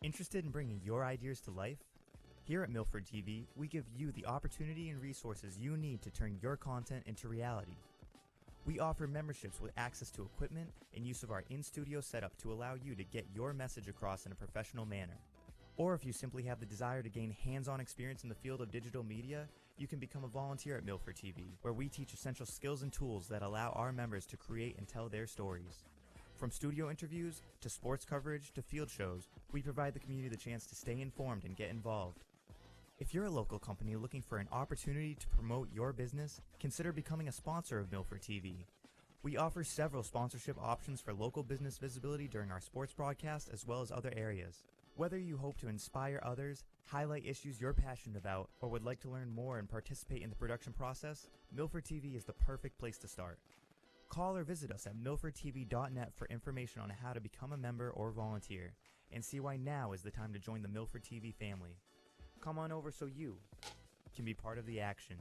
Interested in bringing your ideas to life? Here at Milford TV, we give you the opportunity and resources you need to turn your content into reality. We offer memberships with access to equipment and use of our in-studio setup to allow you to get your message across in a professional manner. Or if you simply have the desire to gain hands-on experience in the field of digital media, you can become a volunteer at Milford TV, where we teach essential skills and tools that allow our members to create and tell their stories. From studio interviews, to sports coverage, to field shows, we provide the community the chance to stay informed and get involved. If you're a local company looking for an opportunity to promote your business, consider becoming a sponsor of Milford TV. We offer several sponsorship options for local business visibility during our sports broadcast as well as other areas. Whether you hope to inspire others, highlight issues you're passionate about, or would like to learn more and participate in the production process, Milford TV is the perfect place to start. Call or visit us at milfordtv.net for information on how to become a member or volunteer, and see why now is the time to join the Milford TV family. Come on over so you can be part of the action.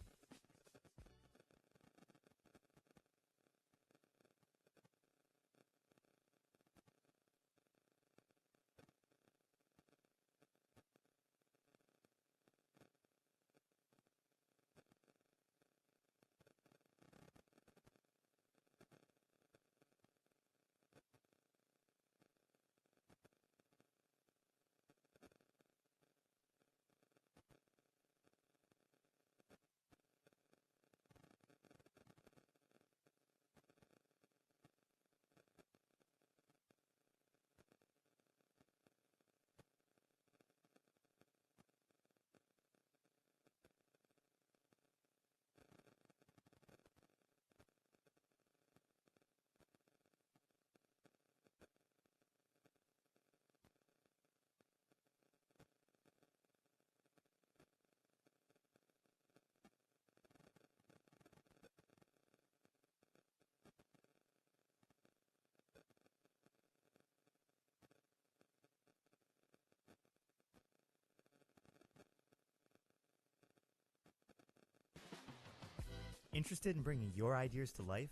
Interested in bringing your ideas to life?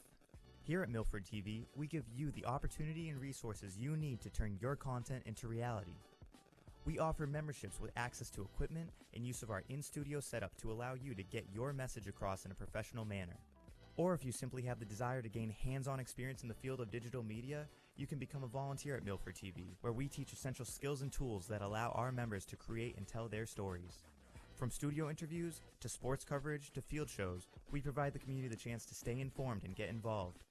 Here at Milford TV, we give you the opportunity and resources you need to turn your content into reality. We offer memberships with access to equipment and use of our in-studio setup to allow you to get your message across in a professional manner. Or if you simply have the desire to gain hands-on experience in the field of digital media, you can become a volunteer at Milford TV, where we teach essential skills and tools that allow our members to create and tell their stories. From studio interviews, to sports coverage, to field shows, we provide the community the chance to stay informed and get involved.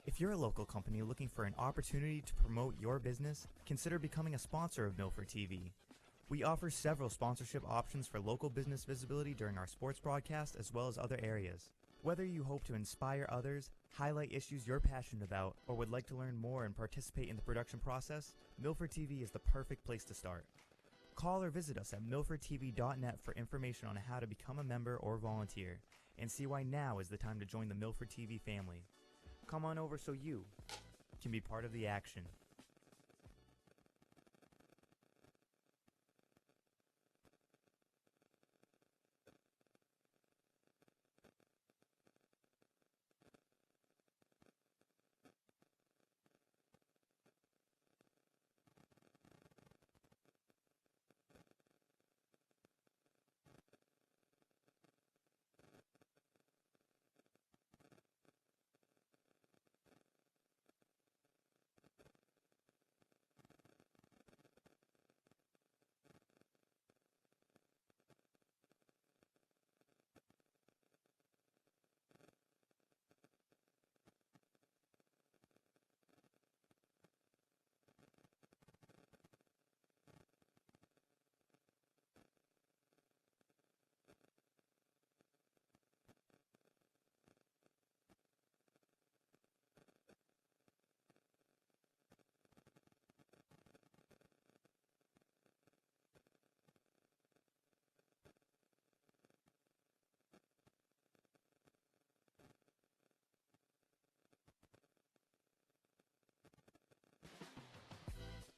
If you're a local company looking for an opportunity to promote your business, consider becoming a sponsor of Milford TV. We offer several sponsorship options for local business visibility during our sports broadcast as well as other areas. Whether you hope to inspire others, highlight issues you're passionate about, or would like to learn more and participate in the production process, Milford TV is the perfect place to start. Call or visit us at milfordtv.net for information on how to become a member or volunteer, and see why now is the time to join the Milford TV family. Come on over so you can be part of the action.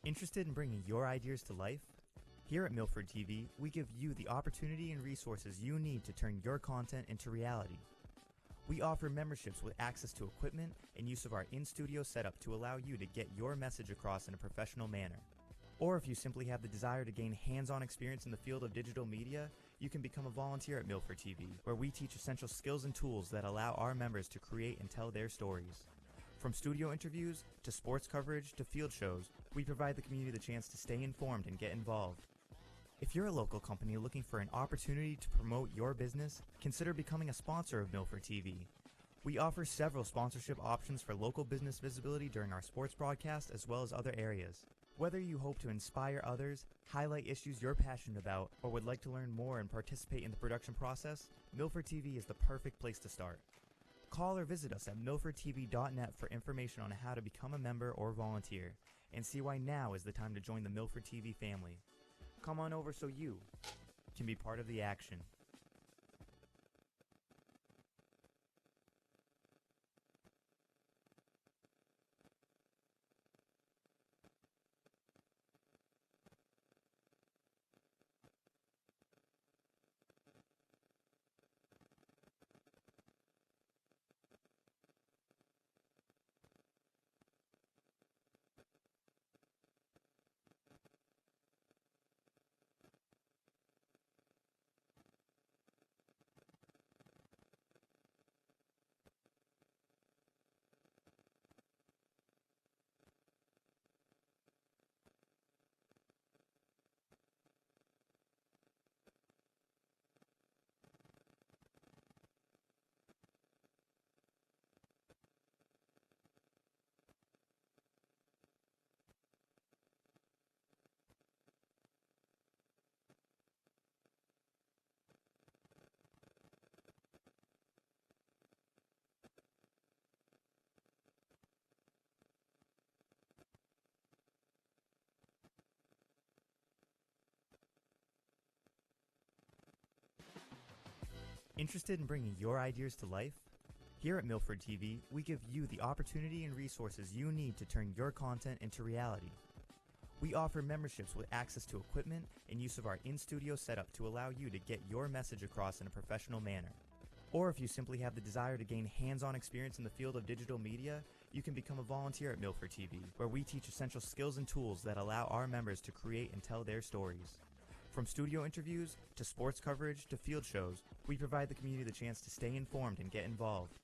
Interested in bringing your ideas to life? Here at Milford TV, we give you the opportunity and resources you need to turn your content into reality. We offer memberships with access to equipment and use of our in-studio setup to allow you to get your message across in a professional manner. Or if you simply have the desire to gain hands-on experience in the field of digital media, you can become a volunteer at Milford TV, where we teach essential skills and tools that allow our members to create and tell their stories. From studio interviews, to sports coverage, to field shows, we provide the community the chance to stay informed and get involved. If you're a local company looking for an opportunity to promote your business, consider becoming a sponsor of Milford TV. We offer several sponsorship options for local business visibility during our sports broadcast as well as other areas. Whether you hope to inspire others, highlight issues you're passionate about, or would like to learn more and participate in the production process, Milford TV is the perfect place to start. Call or visit us at milfordtv.net for information on how to become a member or volunteer, and see why now is the time to join the Milford TV family. Come on over so you can be part of the action. Interested in bringing your ideas to life? Here at Milford TV, we give you the opportunity and resources you need to turn your content into reality. We offer memberships with access to equipment and use of our in-studio setup to allow you to get your message across in a professional manner. Or if you simply have the desire to gain hands-on experience in the field of digital media, you can become a volunteer at Milford TV, where we teach essential skills and tools that allow our members to create and tell their stories. From studio interviews, to sports coverage, to field shows, we provide the community the chance to stay informed and get involved.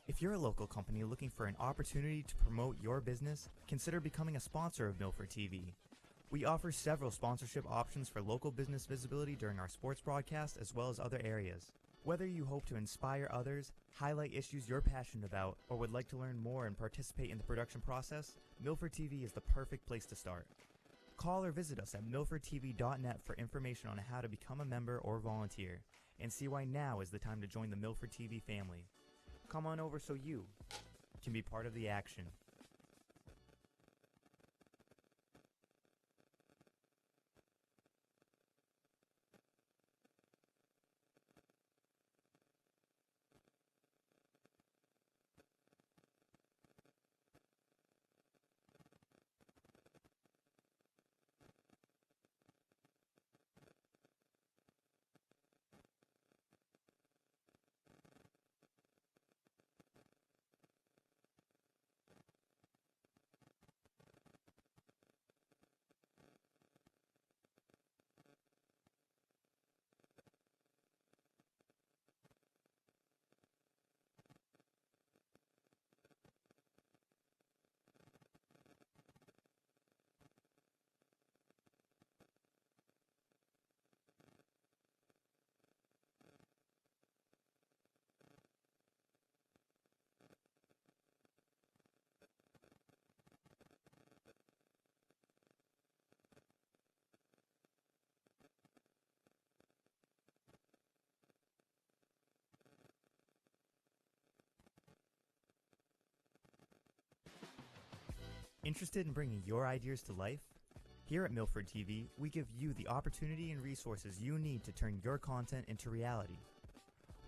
If you're a local company looking for an opportunity to promote your business, consider becoming a sponsor of Milford TV. We offer several sponsorship options for local business visibility during our sports broadcast as well as other areas. Whether you hope to inspire others, highlight issues you're passionate about, or would like to learn more and participate in the production process, Milford TV is the perfect place to start. Call or visit us at milfordtv.net for information on how to become a member or volunteer, and see why now is the time to join the Milford TV family. Come on over so you can be part of the action. Interested in bringing your ideas to life? Here at Milford TV, we give you the opportunity and resources you need to turn your content into reality.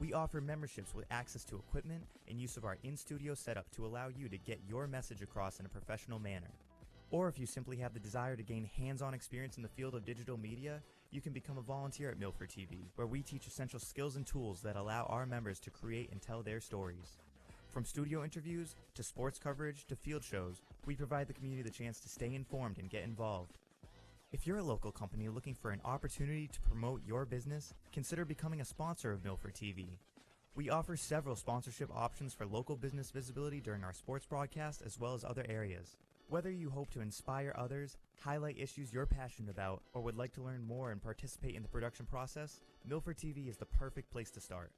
We offer memberships with access to equipment and use of our in-studio setup to allow you to get your message across in a professional manner. Or if you simply have the desire to gain hands-on experience in the field of digital media, you can become a volunteer at Milford TV, where we teach essential skills and tools that allow our members to create and tell their stories. From studio interviews, to sports coverage, to field shows, we provide the community the chance to stay informed and get involved. If you're a local company looking for an opportunity to promote your business, consider becoming a sponsor of Milford TV. We offer several sponsorship options for local business visibility during our sports broadcast as well as other areas. Whether you hope to inspire others, highlight issues you're passionate about, or would like to learn more and participate in the production process, Milford TV is the perfect place to start.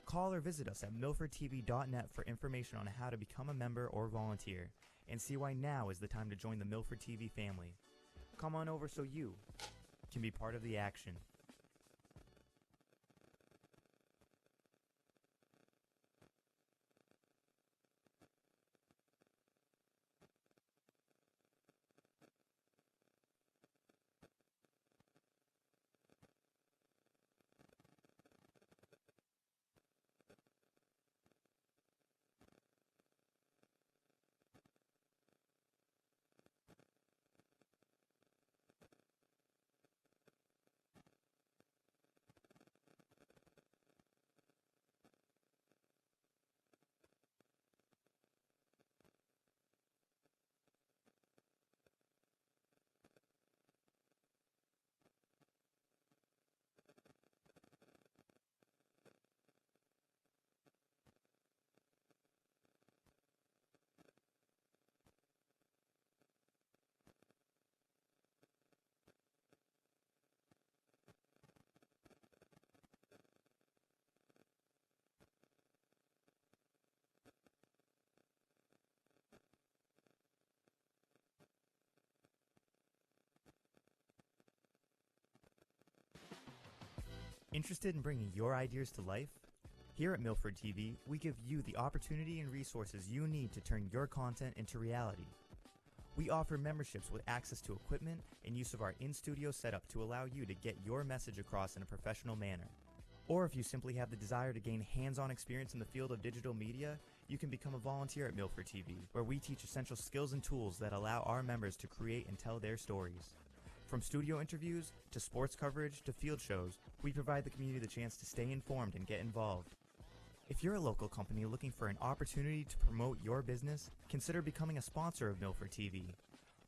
Call or visit us at milfordtv.net for information on how to become a member or volunteer, and see why now is the time to join the Milford TV family. Come on over so you can be part of the action. Interested in bringing your ideas to life? Here at Milford TV, we give you the opportunity and resources you need to turn your content into reality. We offer memberships with access to equipment and use of our in-studio setup to allow you to get your message across in a professional manner. Or if you simply have the desire to gain hands-on experience in the field of digital media, you can become a volunteer at Milford TV, where we teach essential skills and tools that allow our members to create and tell their stories. From studio interviews, to sports coverage, to field shows, we provide the community the chance to stay informed and get involved. If you're a local company looking for an opportunity to promote your business, consider becoming a sponsor of Milford TV.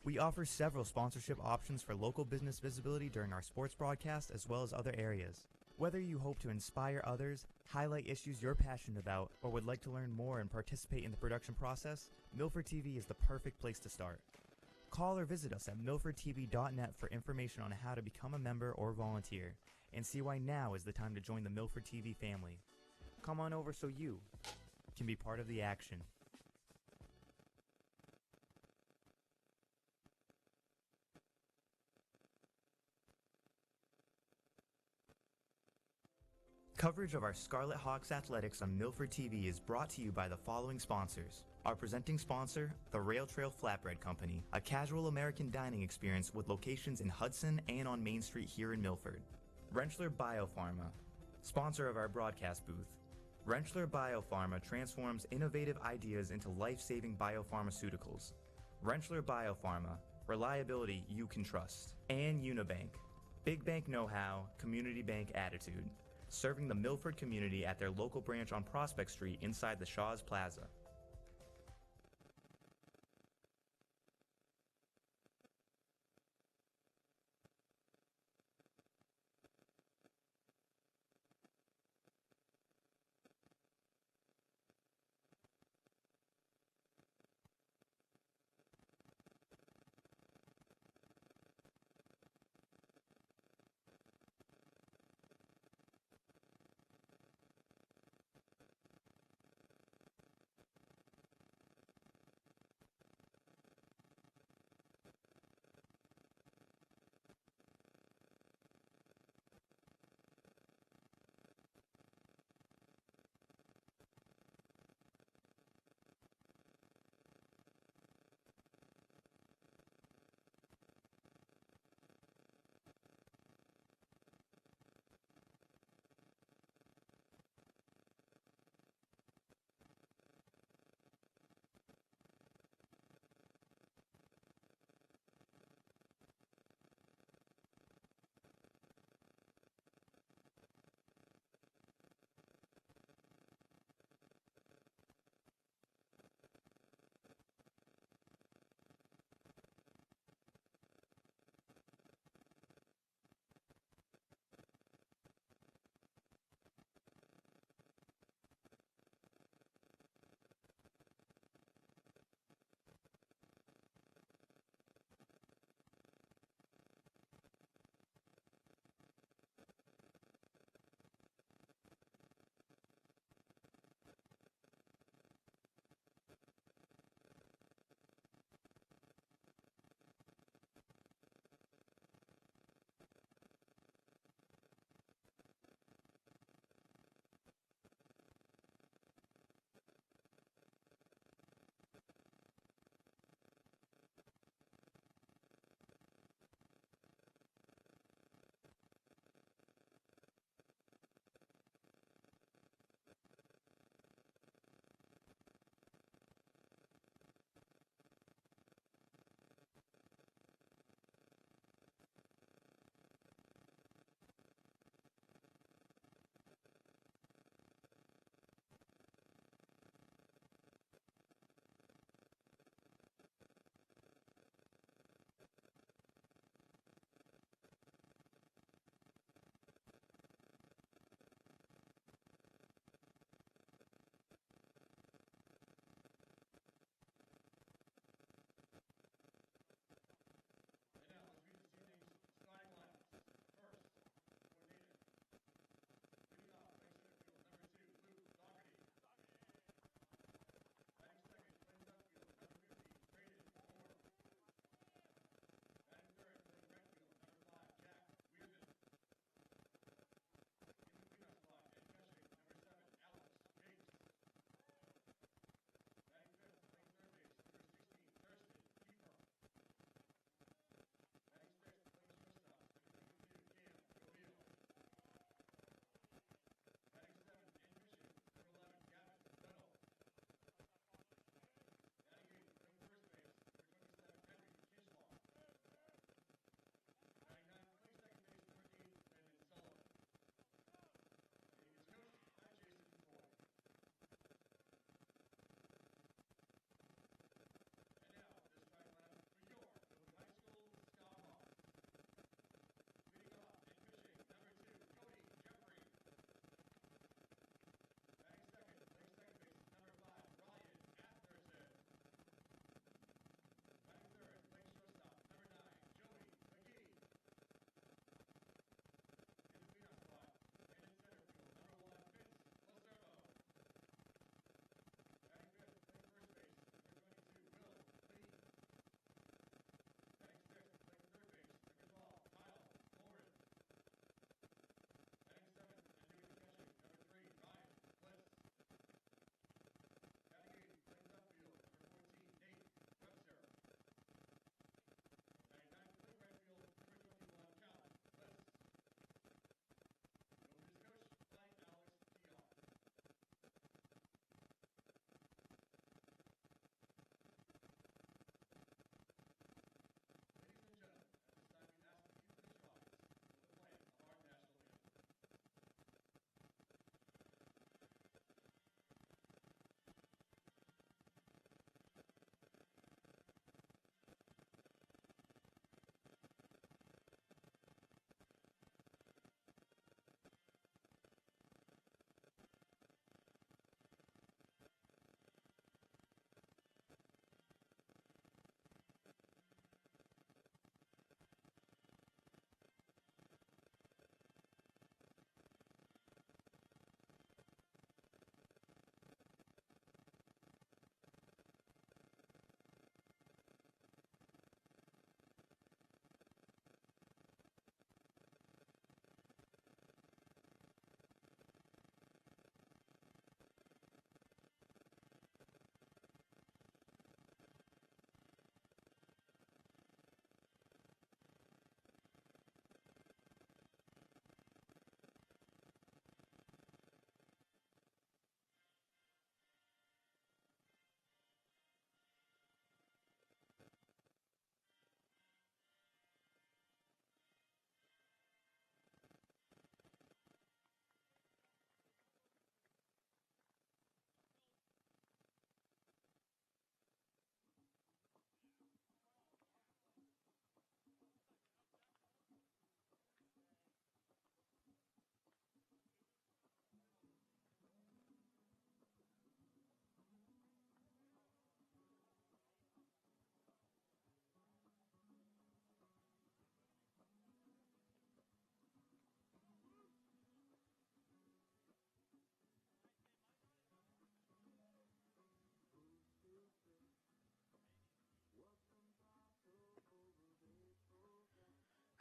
We offer several sponsorship options for local business visibility during our sports broadcast as well as other areas. Whether you hope to inspire others, highlight issues you're passionate about, or would like to learn more and participate in the production process, Milford TV is the perfect place to start. Call or visit us at milfordtv.net for information on how to become a member or volunteer, and see why now is the time to join the Milford TV family. Come on over so you can be part of the action. Coverage of our Scarlet Hawks athletics on Milford TV is brought to you by the following sponsors. Our presenting sponsor, the Rail Trail Flatbread Company, a casual American dining experience with locations in Hudson and on Main Street here in Milford. Rentschler Biopharma, sponsor of our broadcast booth. Rentschler Biopharma transforms innovative ideas into life-saving biopharmaceuticals. Rentschler Biopharma, reliability you can trust. And Unibank, big bank know-how, community bank attitude. Serving the Milford community at their local branch on Prospect Street inside the Shaw's Plaza.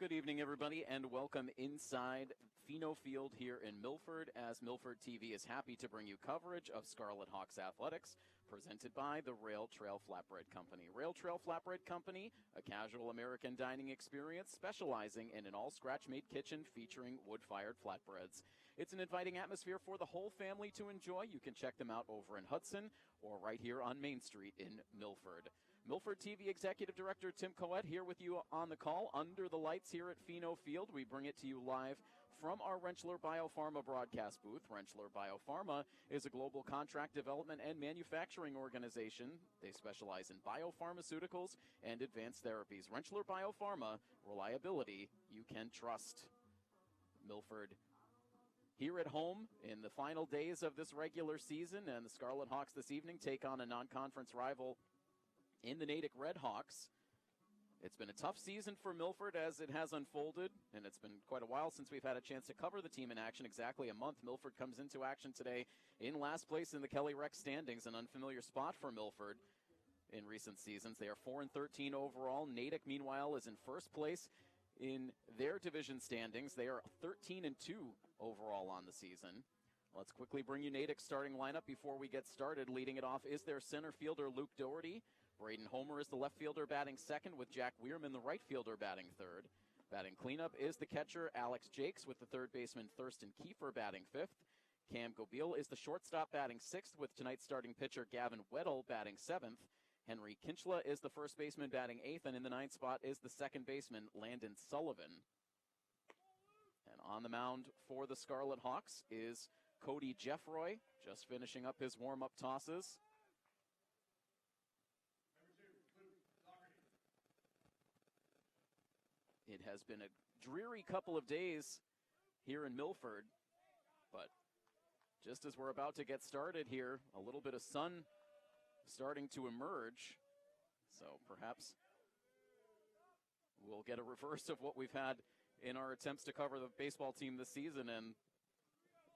Good evening, everybody, and welcome inside Pheno Field here in Milford, as Milford TV is happy to bring you coverage of Scarlet Hawks athletics, presented by the Rail Trail Flatbread Company. Rail Trail Flatbread Company, a casual American dining experience specializing in an all-scratch-made kitchen featuring wood-fired flatbreads. It's an inviting atmosphere for the whole family to enjoy. You can check them out over in Hudson or right here on Main Street in Milford. Milford TV Executive Director Tim Coette here with you on the call under the lights here at Pheno Field. We bring it to you live from our Rentschler Biopharma broadcast booth. Rentschler Biopharma is a global contract development and manufacturing organization. They specialize in biopharmaceuticals and advanced therapies. Rentschler Biopharma, reliability you can trust. Milford here at home in the final days of this regular season, and the Scarlet Hawks this evening take on a non-conference rival in the Natick Red Hawks. It's been a tough season for Milford as it has unfolded, and it's been quite a while since we've had a chance to cover the team in action. Exactly a month. Milford comes into action today in last place in the Kelly Rec standings, an unfamiliar spot for Milford in recent seasons. They are 4-13 overall. Natick, meanwhile, is in first place in their division standings. They are 13-2 overall on the season. Let's quickly bring you Natick's starting lineup before we get started. Leading it off is their center fielder, Luke Doherty. Braden Homer is the left fielder batting second, with Jack Weirman, the right fielder, batting third. Batting cleanup is the catcher, Alex Jakes, with the third baseman, Thurston Kiefer, batting fifth. Cam Gobeil is the shortstop, batting sixth, with tonight's starting pitcher, Gavin Weddle, batting seventh. Henry Kinchla is the first baseman, batting eighth, and in the ninth spot is the second baseman, Landon Sullivan. And on the mound for the Scarlet Hawks is Cody Jeffroy, just finishing up his warm-up tosses. It has been a dreary couple of days here in Milford, but just as we're about to get started here, a little bit of sun starting to emerge, so perhaps we'll get a reverse of what we've had in our attempts to cover the baseball team this season, and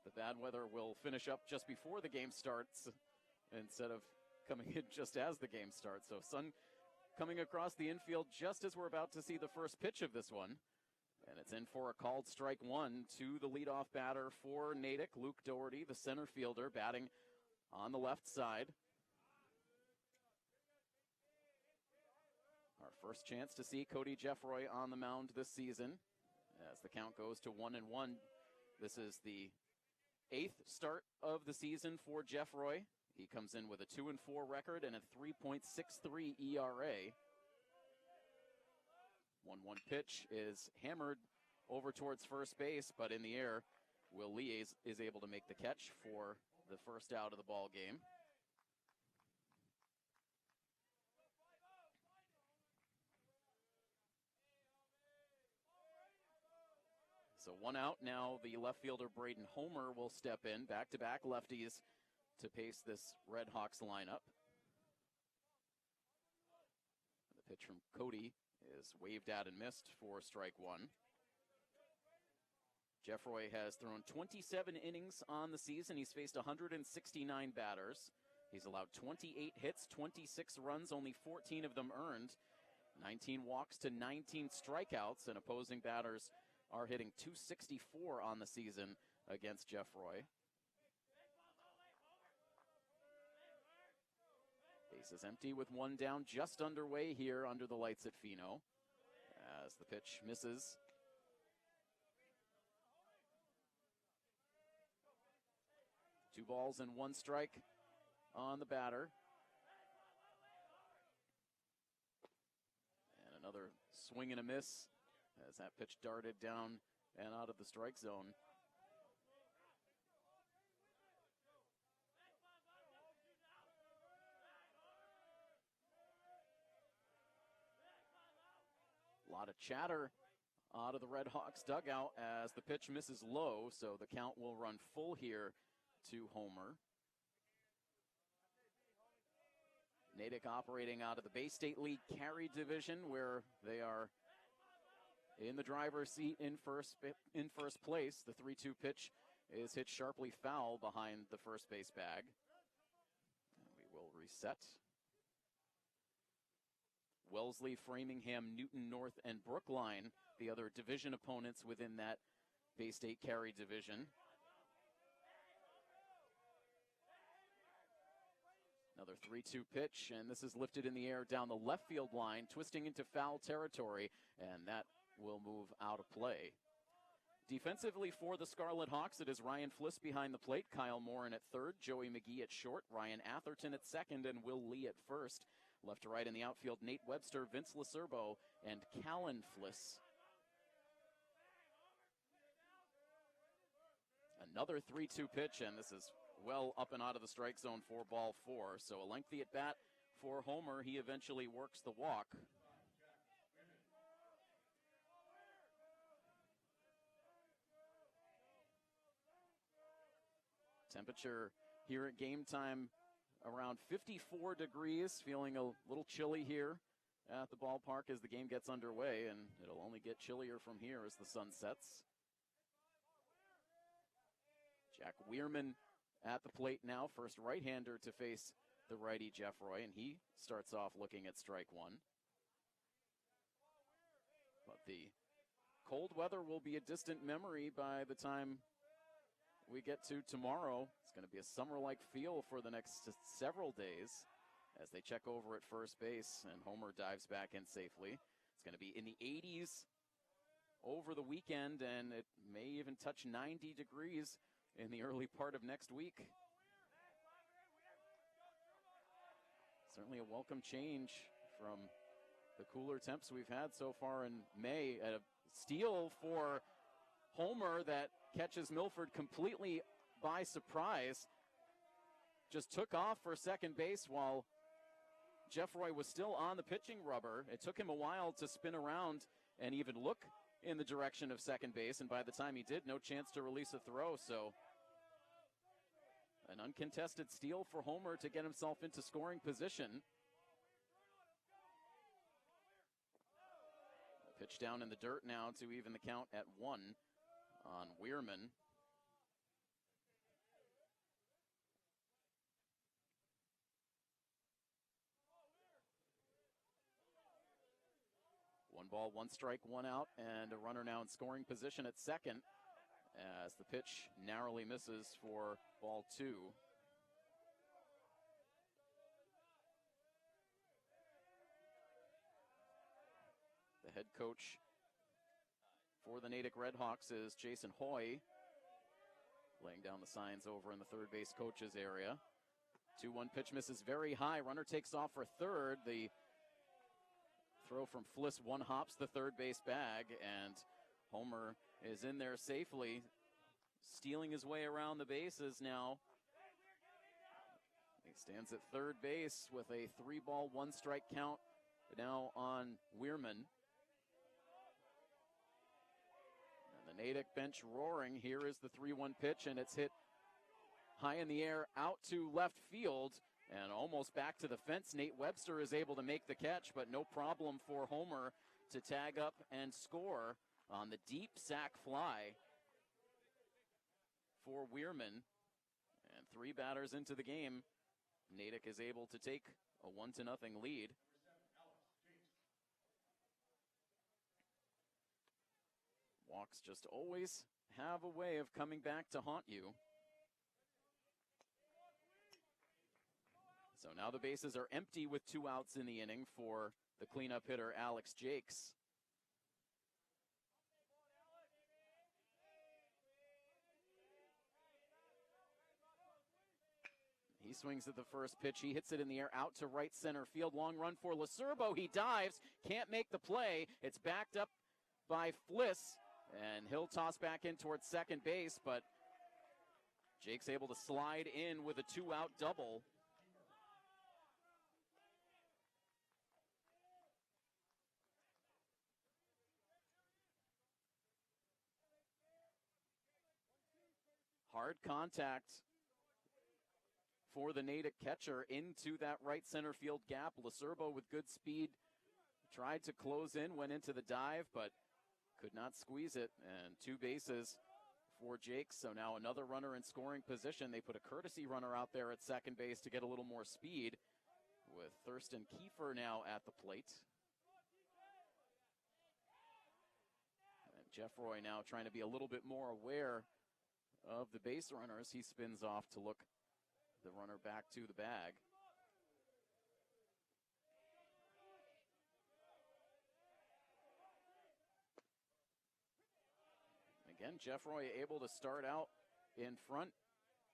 the bad weather will finish up just before the game starts instead of coming in just as the game starts. So sun coming across the infield just as we're about to see the first pitch of this one. And it's in for a called strike one to the leadoff batter for Natick, Luke Doherty, the center fielder, batting on the left side. Our first chance to see Cody Jeffroy on the mound this season as the count goes to 1-1. This is the 8th start of the season for Jeffroy. He comes in with a 2-4 record and a 3.63 ERA. 1-1 pitch is hammered over towards first base, but in the air, Will Lee is able to make the catch for the first out of the ball game. So one out now. The left fielder Braden Homer will step in. Back-to-back lefties to pace this Red Hawks lineup. The pitch from Cody is waved out and missed for strike one. Jeffroy has thrown 27 innings on the season. He's faced 169 batters. He's allowed 28 hits, 26 runs, only 14 of them earned. 19 walks to 19 strikeouts, and opposing batters are hitting .264 on the season against Jeffroy. Base is empty with one down, just underway here under the lights at Pheno as the pitch misses. Two balls and one strike on the batter. And another swing and a miss as that pitch darted down and out of the strike zone. A lot of chatter out of the Red Hawks dugout as the pitch misses low, so the count will run full here to Homer. Natick operating out of the Bay State League Carry Division, where they are in the driver's seat in first place. The 3-2 pitch is hit sharply foul behind the first base bag. And we will reset. Wellesley, Framingham, Newton, North, and Brookline, the other division opponents within that Bay State Carry division. Another 3-2 pitch, and this is lifted in the air down the left field line, twisting into foul territory, and that will move out of play. Defensively for the Scarlet Hawks, it is Ryan Fliss behind the plate, Kyle Morin at third, Joey McGee at short, Ryan Atherton at second, and Will Lee at first. Left to right in the outfield, Nate Webster, Vince Lacerbo, and Callan Fliss. Another 3-2 pitch, and this is well up and out of the strike zone for ball four. So a lengthy at bat for Homer. He eventually works the walk. Temperature here at game time around 54 degrees, feeling a little chilly here at the ballpark as the game gets underway, and it'll only get chillier from here as the sun sets. Jack Weirman at the plate now, first right-hander to face the righty Jeff Roy, and he starts off looking at strike one. But the cold weather will be a distant memory by the time we get to tomorrow. It's going to be a summer-like feel for the next several days as they check over at first base, and Homer dives back in safely. It's going to be in the 80s over the weekend, and it may even touch 90 degrees in the early part of next week. Certainly a welcome change from the cooler temps we've had so far in May. A steal for Homer that catches Milford completely by surprise. Just took off for second base while Jeff Roy was still on the pitching rubber. It took him a while to spin around and even look in the direction of second base, and by the time he did, no chance to release a throw. So an uncontested steal for Homer to get himself into scoring position. Pitch down in the dirt now to even the count at 1 on Weirman. One ball, one strike, one out, and a runner now in scoring position at second as the pitch narrowly misses for ball 2. The head coach for the Natick Redhawks is Jason Hoy, laying down the signs over in the third base coach's area. 2-1 pitch misses very high. Runner takes off for third. The throw from Fliss one hops the third base bag, and Homer is in there safely, stealing his way around the bases now. He stands at third base with a 3-ball, 1-strike count now on Weirman. And the Natick bench roaring. Here is the 3-1 pitch, and it's hit high in the air out to left field and almost back to the fence. Nate Webster is able to make the catch, but no problem for Homer to tag up and score on the deep sac fly for Weirman. And 3 batters into the game, Natick is able to take a 1-0 lead. Walks just always have a way of coming back to haunt you. So now the bases are empty with 2 outs in the inning for the cleanup hitter, Alex Jakes. He swings at the first pitch. He hits it in the air out to right center field. Long run for Lacerbo. He dives, can't make the play. It's backed up by Fliss, and he'll toss back in towards second base, but Jake's able to slide in with a 2-out double. Hard contact for the Natick catcher into that right center field gap. Lacerbo with good speed tried to close in, went into the dive, but could not squeeze it. And 2 bases for Jakes. So now another runner in scoring position. They put a courtesy runner out there at second base to get a little more speed with Thurston Kiefer now at the plate. Jeffroy now trying to be a little bit more aware of the base runners. He spins off to look the runner back to the bag. Again, Jeffroy able to start out in front.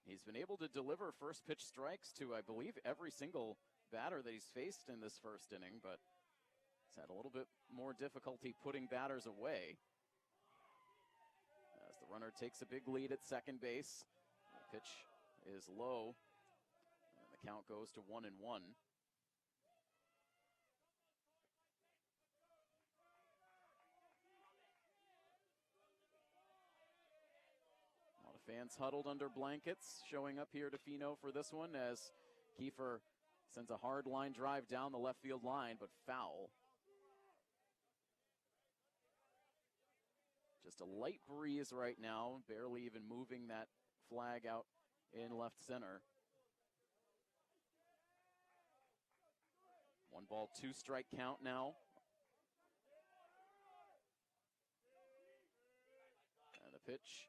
He's been able to deliver first pitch strikes to, I believe, every single batter that he's faced in this first inning, but he's had a little bit more difficulty putting batters away. As the runner takes a big lead at second base, the pitch is low, and the count goes to 1-1. Fans huddled under blankets, showing up here to Fino for this one as Kiefer sends a hard line drive down the left field line, but foul. Just a light breeze right now, barely even moving that flag out in left center. 1-ball, 2-strike count now. And the pitch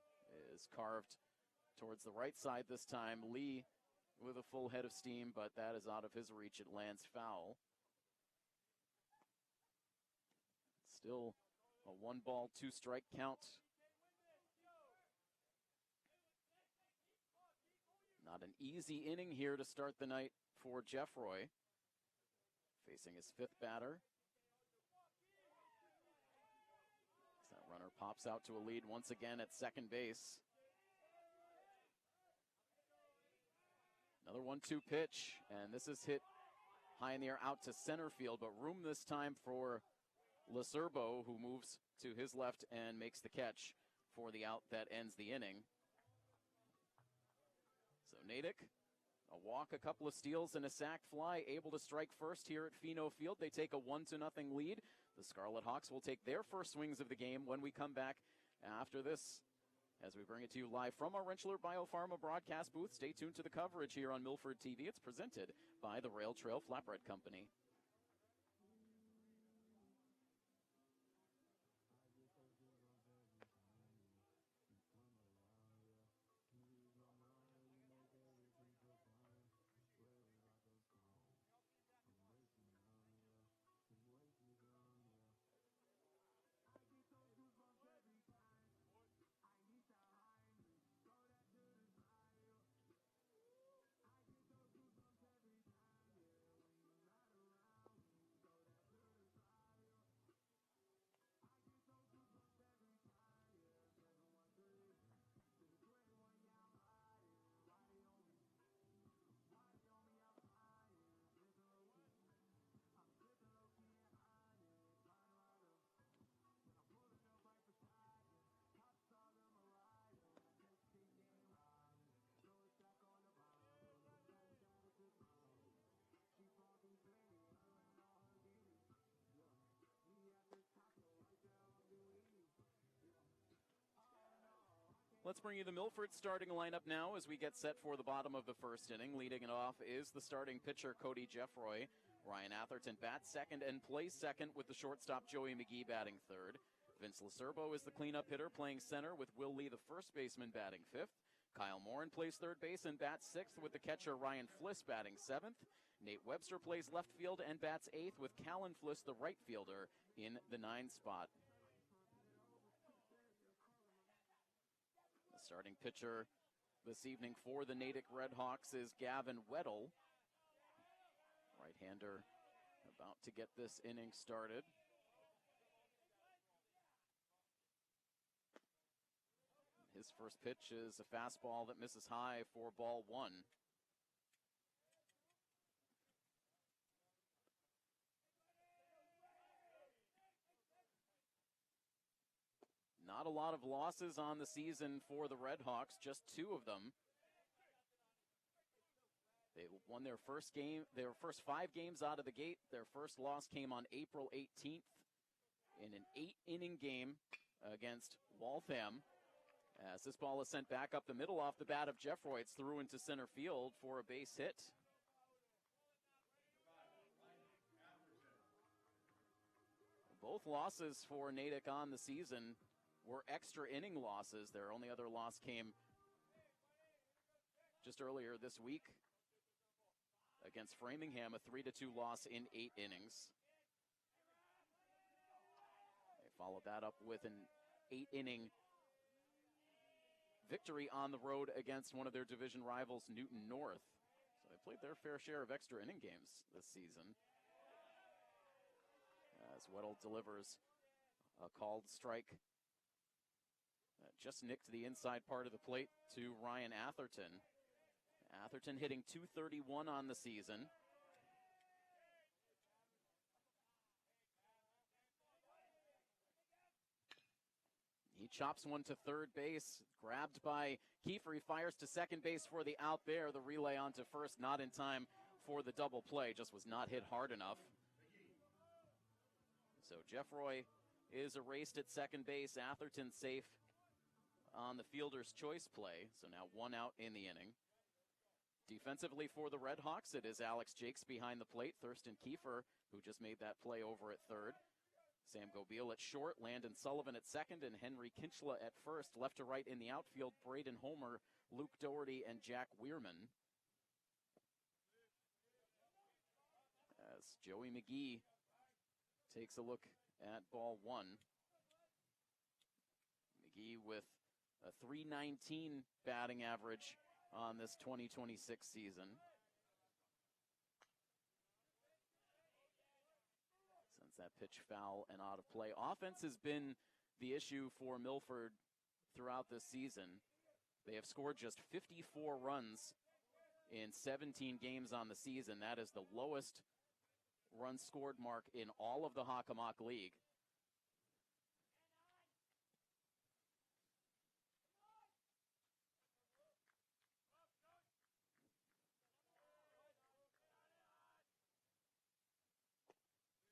is carved towards the right side this time. Lee with a full head of steam, but that is out of his reach. It lands foul. Still a 1-ball, 2-strike count. Not an easy inning here to start the night for Jeffroy. Facing his 5th batter. That runner pops out to a lead once again at second base. Another 1-2 pitch, and this is hit high in the air out to center field, but room this time for Lacerbo, who moves to his left and makes the catch for the out that ends the inning. So Natick, a walk, a couple of steals, and a sac fly, able to strike first here at Fino Field. They take a 1-0 lead. The Scarlet Hawks will take their first swings of the game when we come back after this, as we bring it to you live from our Rentschler Biopharma broadcast booth. Stay tuned to the coverage here on Milford TV. It's presented by the Rentschler Flatbread Company. Let's bring you the Milford starting lineup now as we get set for the bottom of the first inning. Leading it off is the starting pitcher, Cody Jeffroy. Ryan Atherton bats second and plays second, with the shortstop, Joey McGee, batting third. Vince Lacerbo is the cleanup hitter, playing center, with Will Lee, the first baseman, batting fifth. Kyle Morin plays third base and bats sixth, with the catcher, Ryan Fliss, batting seventh. Nate Webster plays left field and bats eighth, with Callan Fliss, the right fielder, in the 9 spot. The starting pitcher this evening for the Natick Redhawks is Gavin Weddle. Right-hander about to get this inning started. His first pitch is a fastball that misses high for ball 1. Not a lot of losses on the season for the Redhawks, just 2 of them. They won their first 5 games out of the gate. Their first loss came on April 18th in an 8-inning game against Waltham. As this ball is sent back up the middle off the bat of Jeffroy, it's through into center field for a base hit. Both losses for Natick on the season were extra inning losses. Their only other loss came just earlier this week against Framingham, a 3-2 loss in 8 innings. They followed that up with an 8-inning victory on the road against one of their division rivals, Newton North. So they played their fair share of extra inning games this season. As Weddle delivers a called strike, just nicked the inside part of the plate to Ryan Atherton. Atherton hitting .231 on the season. He chops one to third base, grabbed by Kiefer. He fires to second base for the out there. The relay onto first, not in time for the double play, just was not hit hard enough. So Jeffroy is erased at second base. Atherton safe on the fielder's choice play. So now 1 out in the inning. Defensively for the Red Hawks, it is Alex Jakes behind the plate. Thurston Kiefer, who just made that play over at third. Sam Gobeil at short, Landon Sullivan at second, and Henry Kinchla at first. Left to right in the outfield, Braden Homer, Luke Doherty, and Jack Weirman. As Joey McGee takes a look at ball one. McGee with a .319 batting average on this 2026 season. Since that pitch foul and out of play. Offense has been the issue for Milford throughout this season. They have scored just 54 runs in 17 games on the season. That is the lowest runs scored mark in all of the Hockomock League.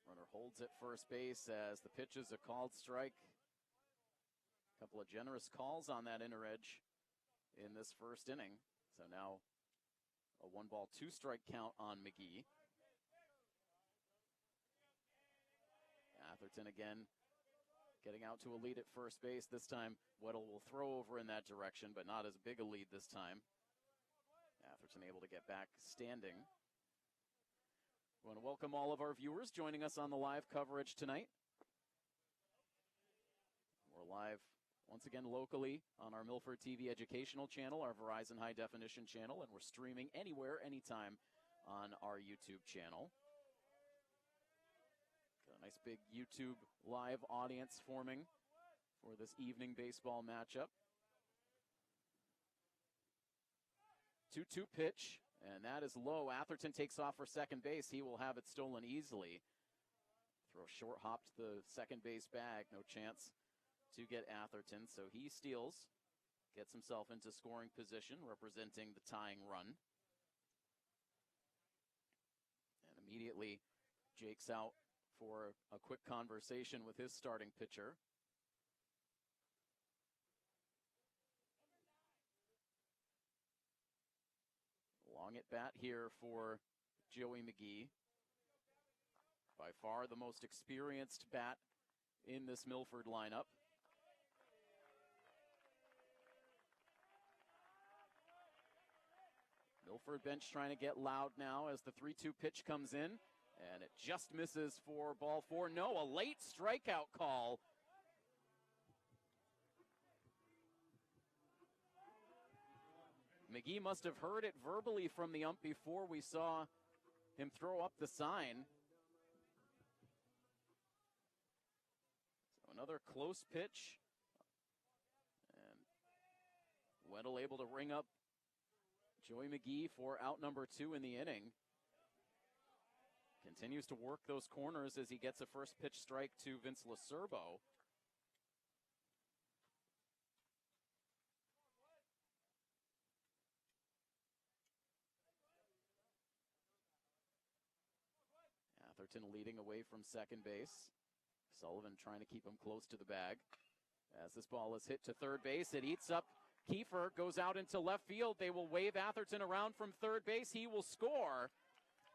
Runner holds at first base as the pitch is a called strike. A couple of generous calls on that inner edge in this first inning. So now a 1-ball, 2-strike count on McGee. Atherton again getting out to a lead at first base. This time Weddle will throw over in that direction, but not as big a lead this time. Atherton able to get back standing. We want to welcome all of our viewers joining us on the live coverage tonight. We're live once again locally on our Milford TV educational channel, our Verizon High Definition channel, and we're streaming anywhere, anytime on our YouTube channel. Got a nice big YouTube live audience forming for this evening baseball matchup. 2-2 pitch, and that is low. Atherton takes off for second base. He will have it stolen easily. Throw short hop to the second base bag. No chance to get Atherton, so he steals, gets himself into scoring position, representing the tying run. And immediately, Jake's out for a quick conversation with his starting pitcher. Long at bat here for Joey McGee. By far the most experienced bat in this Milford lineup. Milford bench trying to get loud now as the 3-2 pitch comes in. And it just misses for ball 4. No, a late strikeout call. McGee must have heard it verbally from the ump before we saw him throw up the sign. So another close pitch. And Weddle able to ring up Joey McGee for out number 2 in the inning. Continues to work those corners as he gets a first pitch strike to Vince Lacerbo. Atherton leading away from second base. Sullivan trying to keep him close to the bag. As this ball is hit to third base, it eats up Kiefer, goes out into left field. They will wave Atherton around from third base. He will score.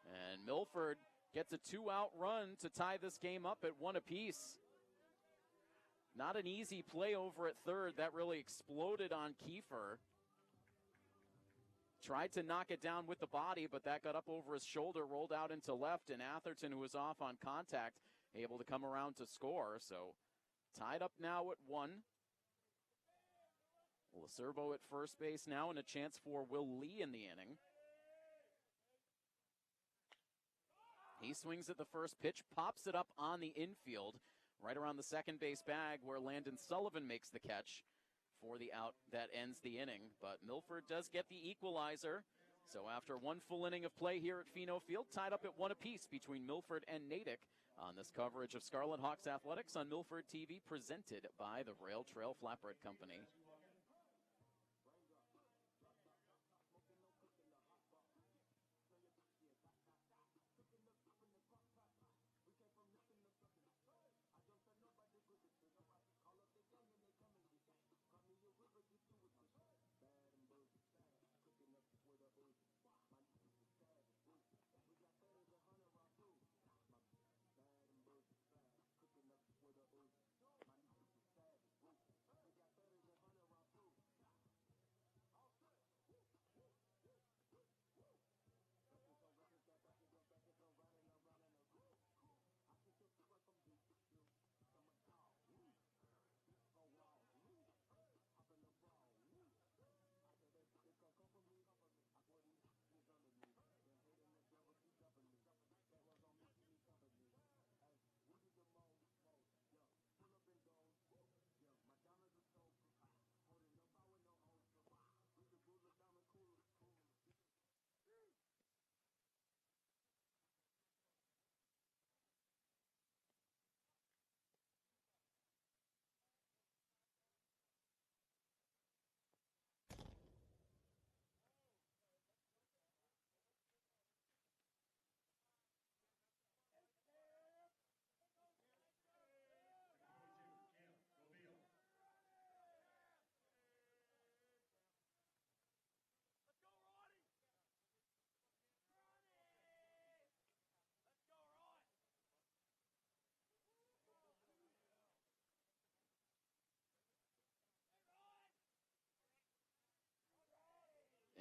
And Milford gets a 2-out run to tie this game up at 1 apiece. Not an easy play over at third. That really exploded on Kiefer. Tried to knock it down with the body, but that got up over his shoulder, rolled out into left, and Atherton, who was off on contact, able to come around to score. So tied up now at 1. Lacerbo at first base now, and a chance for Will Lee in the inning. He swings at the first pitch, pops it up on the infield, right around the second base bag where Landon Sullivan makes the catch for the out that ends the inning. But Milford does get the equalizer. So after one full inning of play here at Pheno Field, tied up at 1 apiece between Milford and Natick on this coverage of Scarlet Hawks Athletics on Milford TV, presented by the Rail Trail Flatbread Company.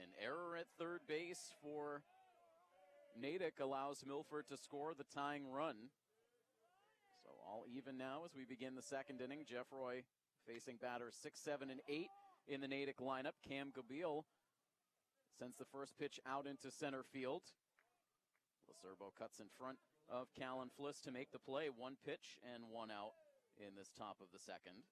An error at third base for Natick allows Milford to score the tying run. So all even now as we begin the second inning. Jeff Roy facing batters 6, 7, and 8 in the Natick lineup. Cam Gabil sends the first pitch out into center field. Lacerbo cuts in front of Callan Fliss to make the play. 1 pitch and 1 out in this top of the second.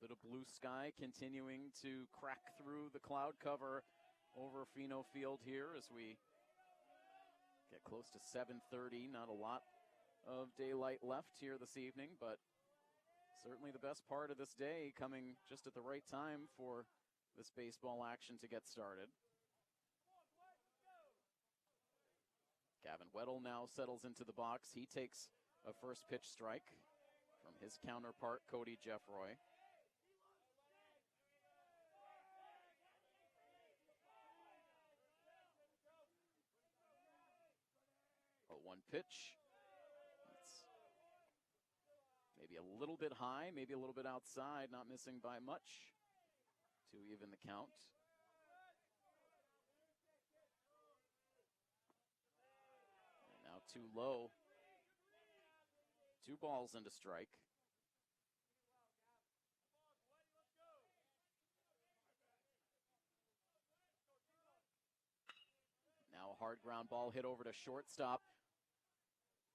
Bit of blue sky continuing to crack through the cloud cover over Pheno Field here as we get close to 7:30. Not a lot of daylight left here this evening, but certainly the best part of this day coming just at the right time for this baseball action to get started. Gavin Weddle now settles into the box. He takes a first pitch strike from his counterpart, Cody Jeffroy. One pitch. It's maybe a little bit high, maybe a little bit outside, not missing by much to even the count. And now too low. 2 balls and a strike. Now a hard ground ball hit over to shortstop.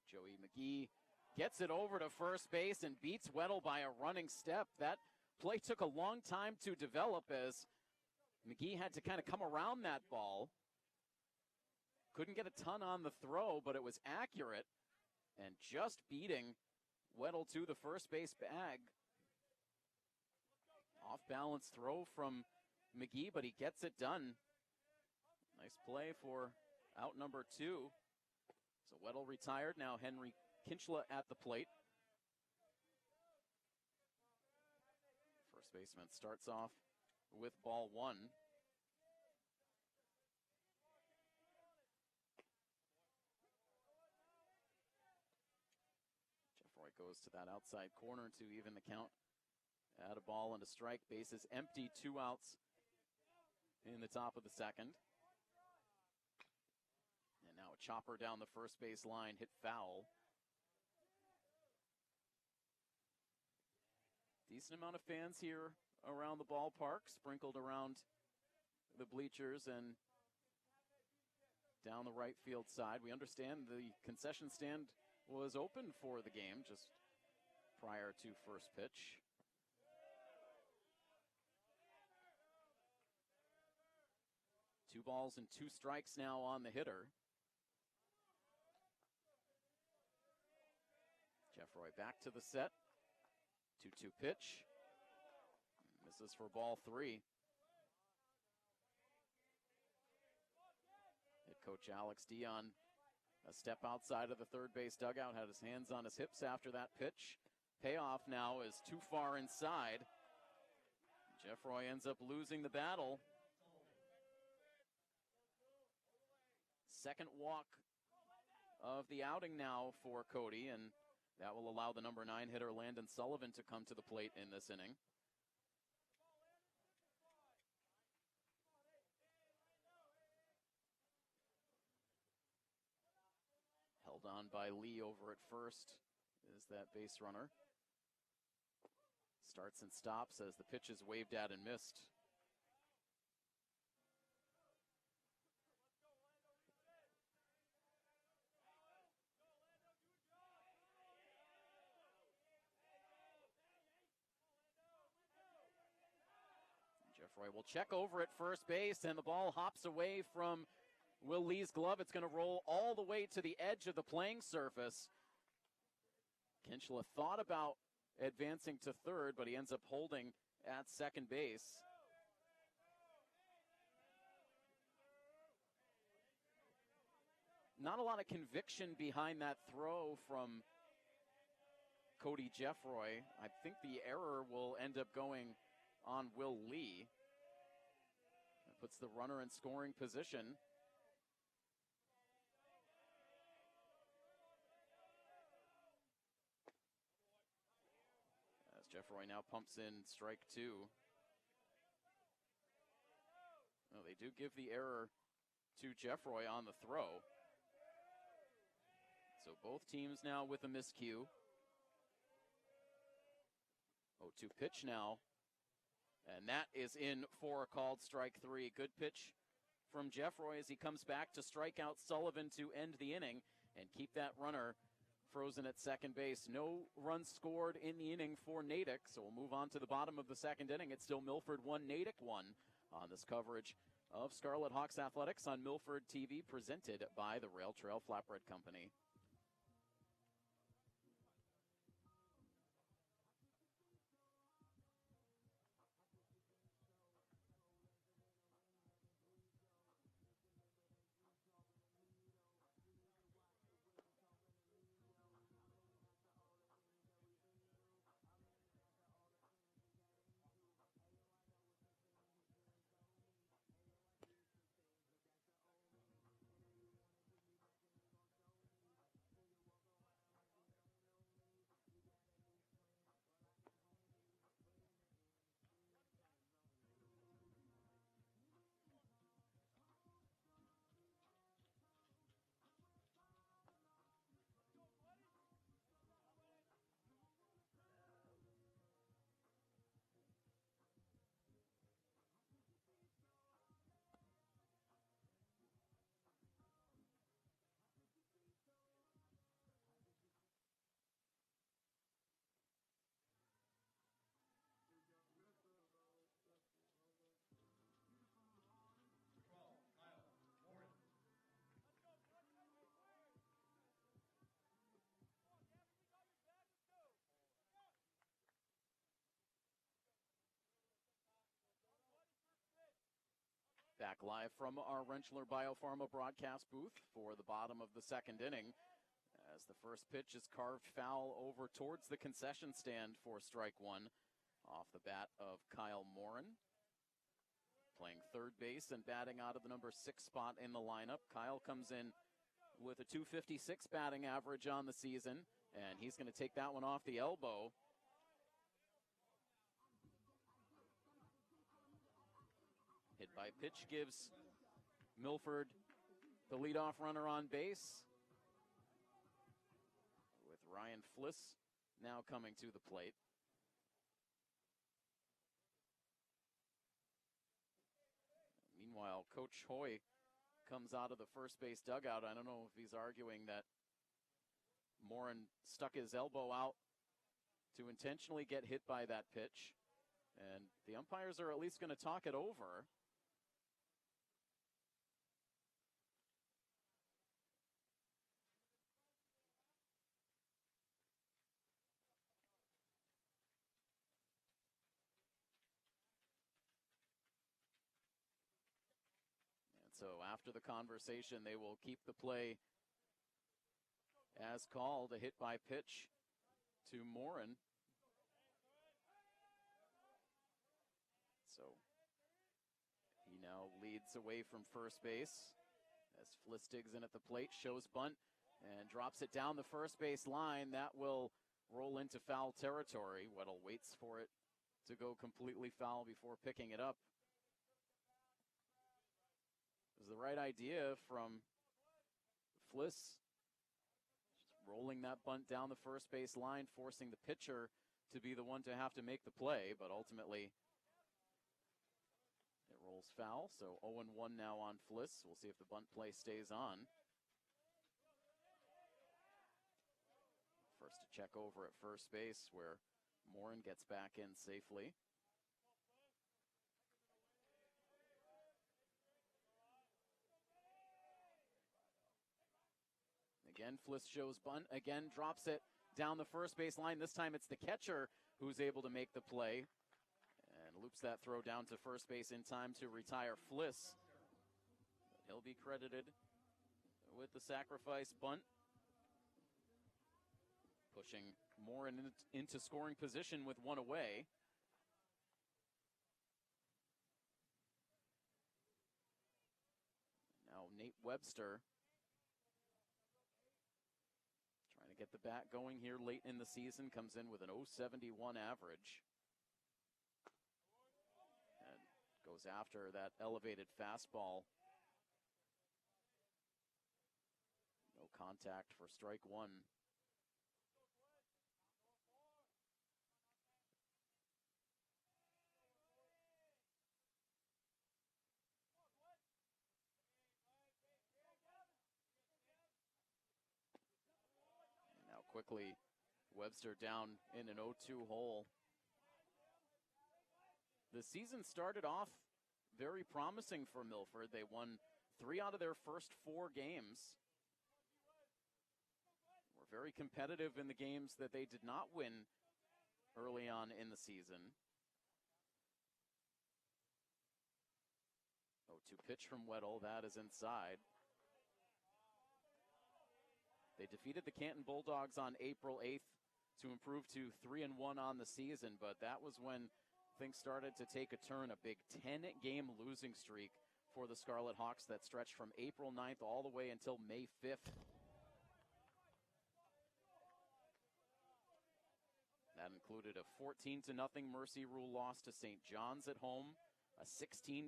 Joey McGee gets it over to first base and beats Weddle by a running step. That play took a long time to develop as McGee had to kind of come around that ball. Couldn't get a ton on the throw, but it was accurate and just beating Weddle to the first base bag. Off balance throw from McGee, but he gets it done. Nice play for out number 2. So Weddle retired, now Henry Kinchla at the plate. First baseman starts off with ball 1. That goes to that outside corner to even the count. Add a ball and a strike. Bases empty, 2 outs in the top of the second. And now a chopper down the first base line, hit foul. Decent amount of fans here around the ballpark, sprinkled around the bleachers and down the right field side. We understand the concession stand was open for the game just prior to first pitch. Two balls and 2 strikes now on the hitter. Jeffroy back to the set. 2-2 pitch. Misses for ball 3. Head coach Alex Dion, a step outside of the third base dugout, had his hands on his hips after that pitch. Payoff now is too far inside. Jeffroy ends up losing the battle. Second walk of the outing now for Cody, and that will allow the number 9 hitter Landon Sullivan to come to the plate in this inning. Held on by Lee over at first is that base runner. Starts and stops as the pitch is waved at and missed. Jeffroy will check over at first base, and the ball hops away from Will Lee's glove. It's going to roll all the way to the edge of the playing surface. Kinchla thought about advancing to third, but he ends up holding at second base. Not a lot of conviction behind that throw from Cody Jeffroy. I think the error will end up going on Will Lee. That puts the runner in scoring position. As Jeffroy now pumps in strike 2. Oh, they do give the error to Jeffroy on the throw. So both teams now with a miscue. 0-2 pitch now. And that is in for a called strike 3. Good pitch from Jeffroy as he comes back to strike out Sullivan to end the inning and keep that runner frozen at second base. No runs scored in the inning for Natick, so we'll move on to the bottom of the second inning. It's still Milford 1, Natick 1 on this coverage of Scarlet Hawks Athletics on Milford TV, presented by the Rail Trail Flatbread Company. Back live from our Rentschler Biopharma broadcast booth for the bottom of the second inning, as the first pitch is carved foul over towards the concession stand for strike 1 off the bat of Kyle Morin. Playing third base and batting out of the number 6 spot in the lineup. Kyle comes in with a .256 batting average on the season, and he's going to take that one off the elbow. Hit by pitch gives Milford the leadoff runner on base, with Ryan Fliss now coming to the plate. Meanwhile, Coach Hoy comes out of the first base dugout. I don't know if he's arguing that Morin stuck his elbow out to intentionally get hit by that pitch, and the umpires are at least going to talk it over. So after the conversation, they will keep the play as called, a hit by pitch to Morin. So he now leads away from first base as Fliss digs in at the plate, shows bunt, and drops it down the first base line. That will roll into foul territory. Weddle waits for it to go completely foul before picking it up. It was the right idea from Fliss, just rolling that bunt down the first base line, forcing the pitcher to be the one to have to make the play, but ultimately it rolls foul. So 0-1 now on Fliss. We'll see if the bunt play stays on. First to check over at first base, where Morin gets back in safely. Again, Fliss shows bunt, again drops it down the first base line. This time it's the catcher who's able to make the play and loops that throw down to first base in time to retire Fliss. He'll be credited with the sacrifice bunt, pushing Morin into scoring position with one away. Now Nate Webster trying to get the bat going here late in the season, comes in with an .071 average. And goes after that elevated fastball. No contact for strike one. Quickly, Webster down in an 0-2 hole. The season started off very promising for Milford. They won 3 out of their first 4 games. Were very competitive in the games that they did not win early on in the season. 0-2 pitch from Weddle, that is inside. They defeated the Canton Bulldogs on April 8th to improve to 3-1 on the season, but that was when things started to take a turn. A big 10-game losing streak for the Scarlet Hawks that stretched from April 9th all the way until May 5th. That included a 14-0 Mercy Rule loss to St. John's at home, a 16-2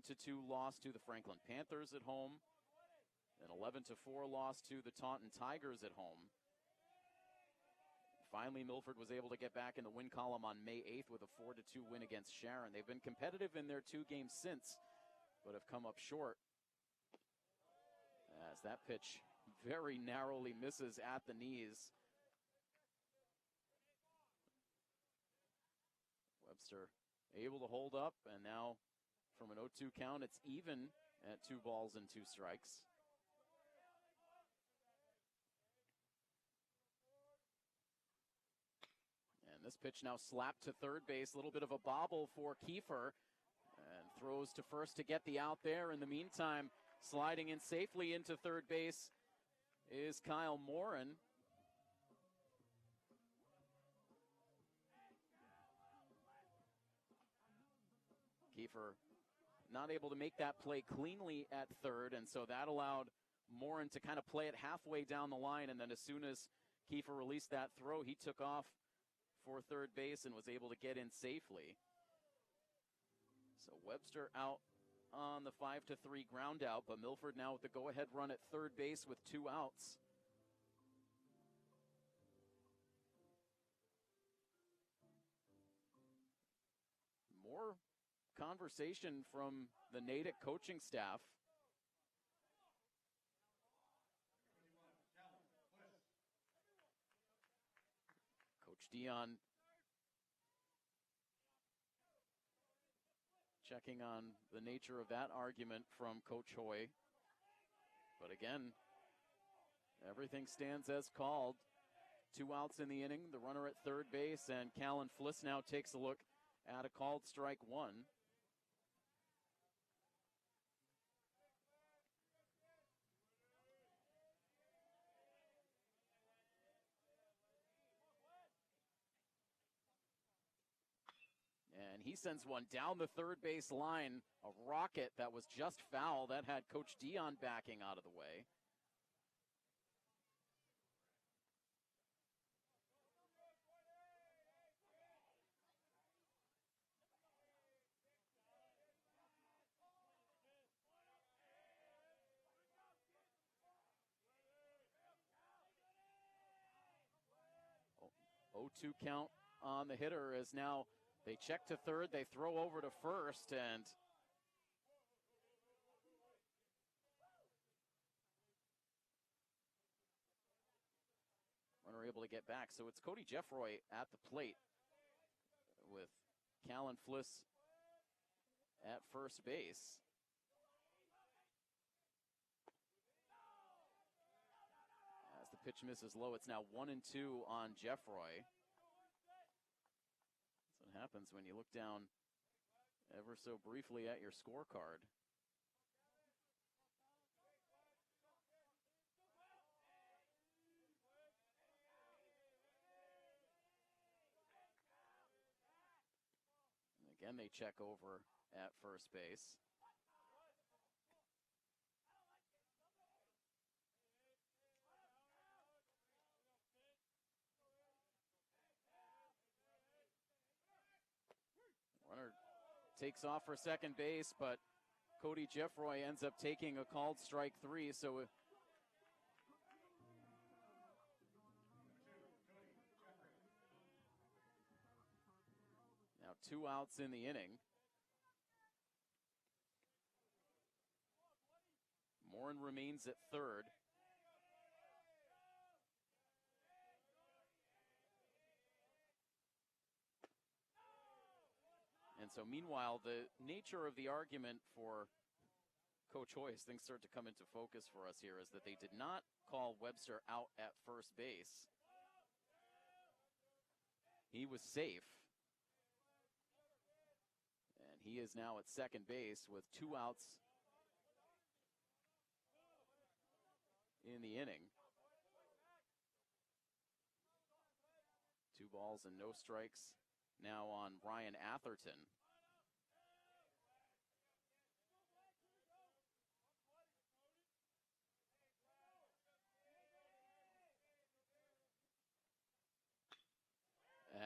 loss to the Franklin Panthers at home, an 11-4 loss to the Taunton Tigers at home. Finally, Milford was able to get back in the win column on May 8th with a 4-2 win against Sharon. They've been competitive in their 2 games since, but have come up short. As that pitch very narrowly misses at the knees. Webster able to hold up, and now from an 0-2 count, it's even at 2 balls and 2 strikes. This pitch now slapped to third base. A little bit of a bobble for Kiefer. And throws to first to get the out there. In the meantime, sliding in safely into third base is Kyle Morin. Kiefer not able to make that play cleanly at third, and so that allowed Morin to kind of play it halfway down the line, and then as soon as Kiefer released that throw, he took off for third base and was able to get in safely. So Webster out on the 5-3 ground out, but Milford now with the go-ahead run at third base with 2 outs. More conversation from the Natick coaching staff. Coach Dion checking on the nature of that argument from Coach Hoy. But again, everything stands as called. 2 outs in the inning, the runner at third base, and Callan Fliss now takes a look at a called strike 1. And he sends one down the third base line, a rocket that was just foul. That had Coach Dion backing out of the way. Oh, 0-2 count on the hitter as now they check to third, they throw over to first, and runner able to get back. So it's Cody Jeffroy at the plate with Callan Fliss at first base. As the pitch misses low, it's now 1-2 on Jeffroy. That's what happens when you look down ever so briefly at your scorecard. And again, they check over at first base. Runner takes off for second base, but Cody Jeffroy ends up taking a called strike 3. So now 2 outs in the inning. Morin remains at third. And so meanwhile, the nature of the argument for Coach Hoy, as things start to come into focus for us here, is that they did not call Webster out at first base. He was safe. And he is now at second base with 2 outs in the inning. 2 balls and no strikes now on Ryan Atherton.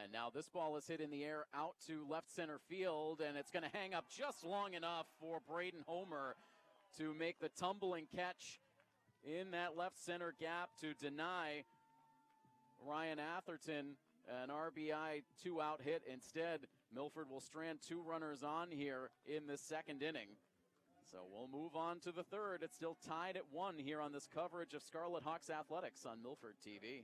And now this ball is hit in the air out to left center field, and it's going to hang up just long enough for Braden Homer to make the tumbling catch in that left center gap to deny Ryan Atherton an RBI 2-out hit. Instead, Milford will strand 2 runners on here in the second inning. So we'll move on to the third. It's still tied at 1 here on this coverage of Scarlet Hawks Athletics on Milford TV.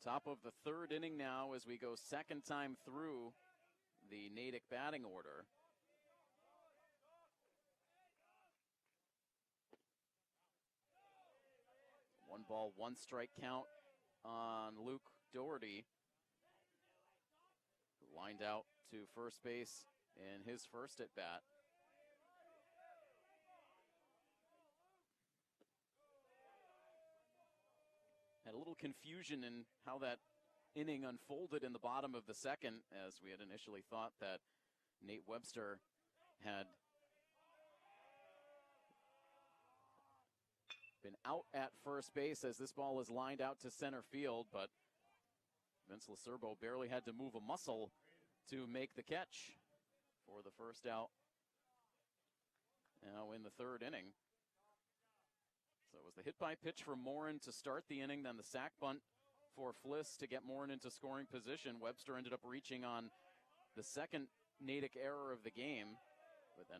Top of the third inning now as we go second time through the Natick batting order. One ball, one strike count on Luke Doherty, who lined out to first base in his first at bat. Had a little confusion in how that inning unfolded in the bottom of the second, as we had initially thought that Nate Webster had been out at first base as this ball is lined out to center field, but Vince Lacerbo barely had to move a muscle to make the catch for the first out now in the third inning. So it was the hit by pitch for Morin to start the inning, then the sac bunt for Fliss to get Morin into scoring position. Webster ended up reaching on the second Natick error of the game, but then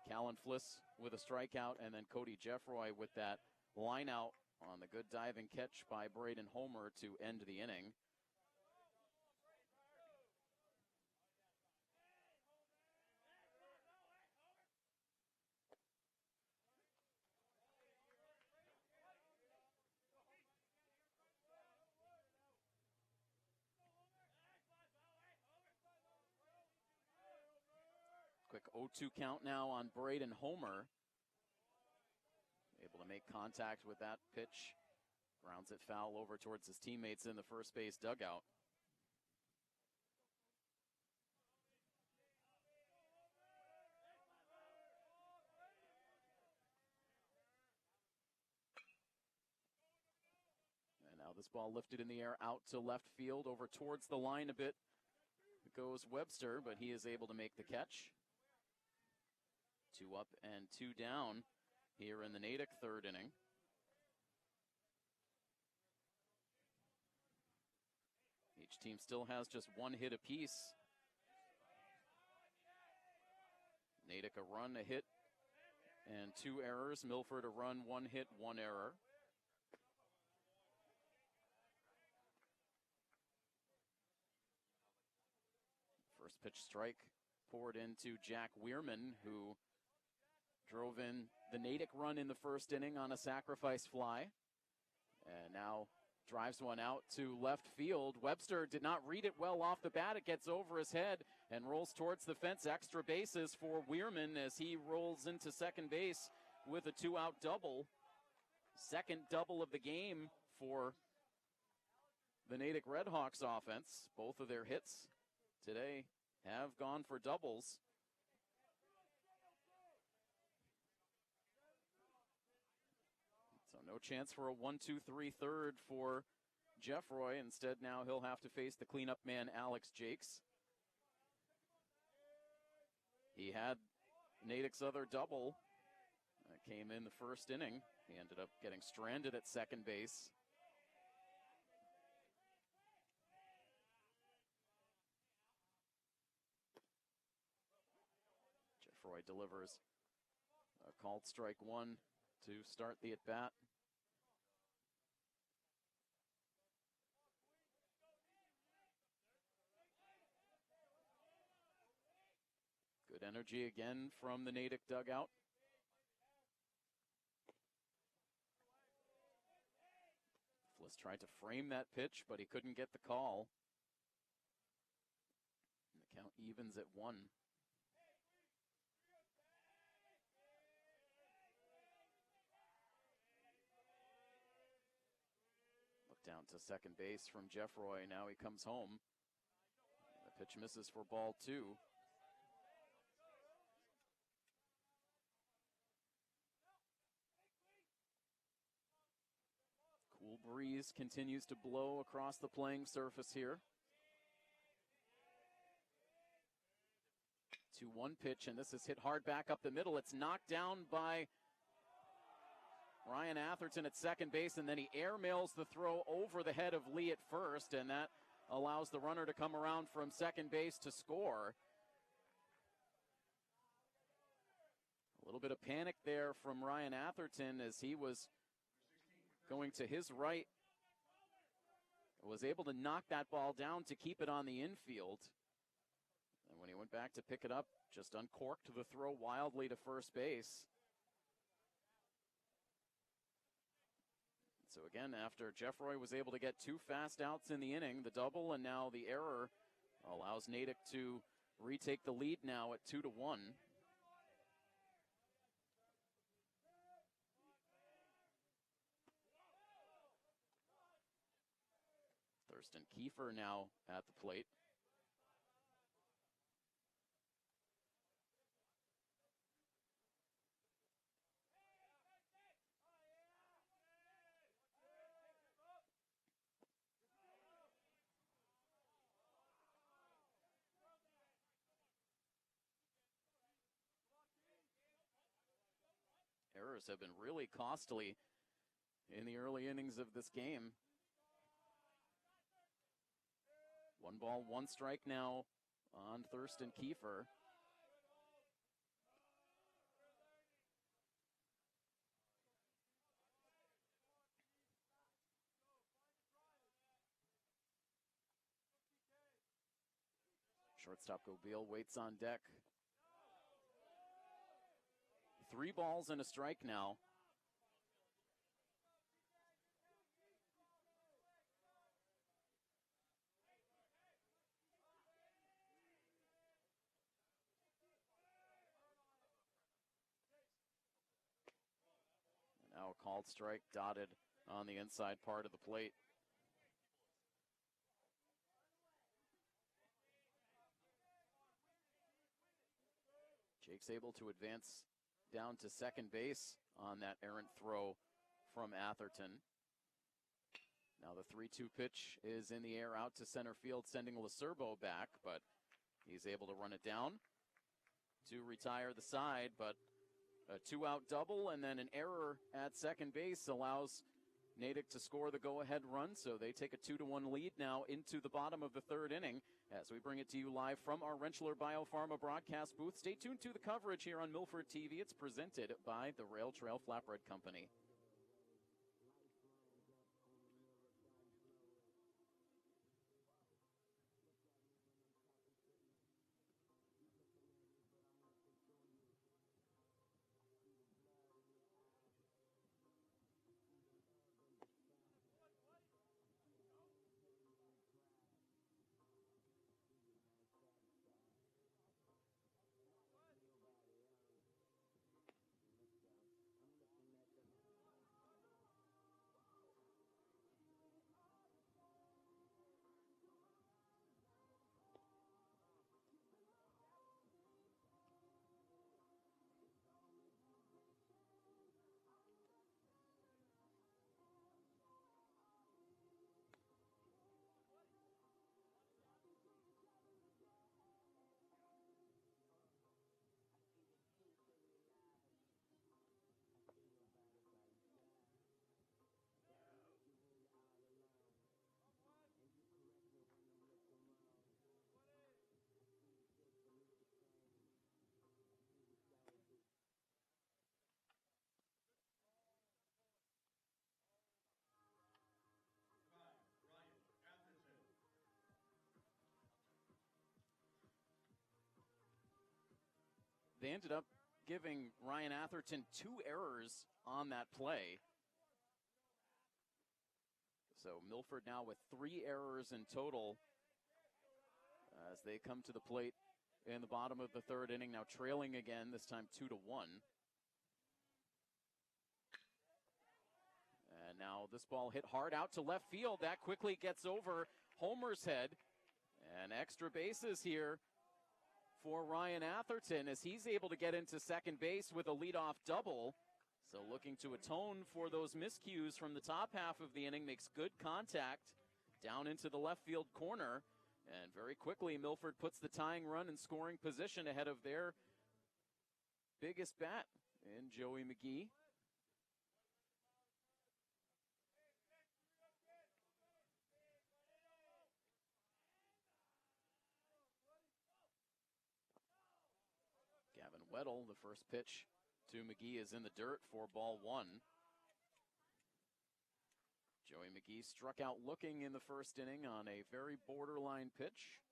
Callan Fliss with a strikeout, and then Cody Jeffroy with that line out on the good diving catch by Braden Homer to end the inning. Quick 0-2 count now on Braden Homer. Able to make contact with that pitch. Grounds it foul over towards his teammates in the first base dugout. And now this ball lifted in the air out to left field over towards the line a bit. It goes Webster, but he is able to make the catch. 2 up and 2 down here in the Natick third inning. Each team still has just one hit apiece. Natick a run, a hit, and 2 errors. Milford a run, 1 hit, 1 error. First pitch strike poured into Jack Weirman, who drove in the Natick run in the first inning on a sacrifice fly. And now drives one out to left field. Webster did not read it well off the bat. It gets over his head and rolls towards the fence. Extra bases for Weirman as he rolls into second base with a 2-out double. Second double of the game for the Natick Redhawks offense. Both of their hits today have gone for doubles. So no chance for a 1-2-3 third for Jeffroy. Instead, now he'll have to face the cleanup man, Alex Jakes. He had Natick's other double. That came in the first inning. He ended up getting stranded at second base. Jeffroy delivers a called strike one to start the at-bat. Good energy again from the Natick dugout. Fliss tried to frame that pitch, but he couldn't get the call. And the count evens at 1. Down to second base from Jeffroy. Now he comes home. The pitch misses for ball 2. Cool breeze continues to blow across the playing surface here. 2-1 pitch, and this is hit hard back up the middle. It's knocked down by Ryan Atherton at second base, and then he airmails the throw over the head of Lee at first, and that allows the runner to come around from second base to score. A little bit of panic there from Ryan Atherton as he was going to his right, was able to knock that ball down to keep it on the infield. And when he went back to pick it up, just uncorked the throw wildly to first base. So again, after Jeffroy was able to get 2 fast outs in the inning, the double and now the error allows Natick to retake the lead now at 2-1. Thurston Kiefer now at the plate. Errors have been really costly in the early innings of this game. 1 ball, 1 strike now on Thurston Kiefer. Shortstop Gobeil waits on deck. 3 balls and a strike now. Now a called strike dotted on the inside part of the plate. Jake's able to advance down to second base on that errant throw from Atherton. Now the 3-2 pitch is in the air out to center field, sending Lacerbo back, but he's able to run it down to retire the side, but a 2-out double and then an error at second base allows Natick to score the go-ahead run, so they take a 2-1 lead now into the bottom of the 3rd inning as we bring it to you live from our Rentschler Biopharma broadcast booth. Stay tuned to the coverage here on Milford TV. It's presented by the Rentschler Flatbread Company. They ended up giving Ryan Atherton 2 errors on that play. So Milford now with 3 errors in total as they come to the plate in the bottom of the 3rd inning, now trailing again, this time 2-1. And now this ball hit hard out to left field. That quickly gets over Homer's head. And extra bases here for Ryan Atherton as he's able to get into second base with a leadoff double. So looking to atone for those miscues from the top half of the inning, makes good contact down into the left field corner. And very quickly, Milford puts the tying run in scoring position ahead of their biggest bat in Joey McGee. Weddle, the first pitch to McGee is in the dirt for ball 1. Joey McGee struck out looking in the first inning on a very borderline pitch.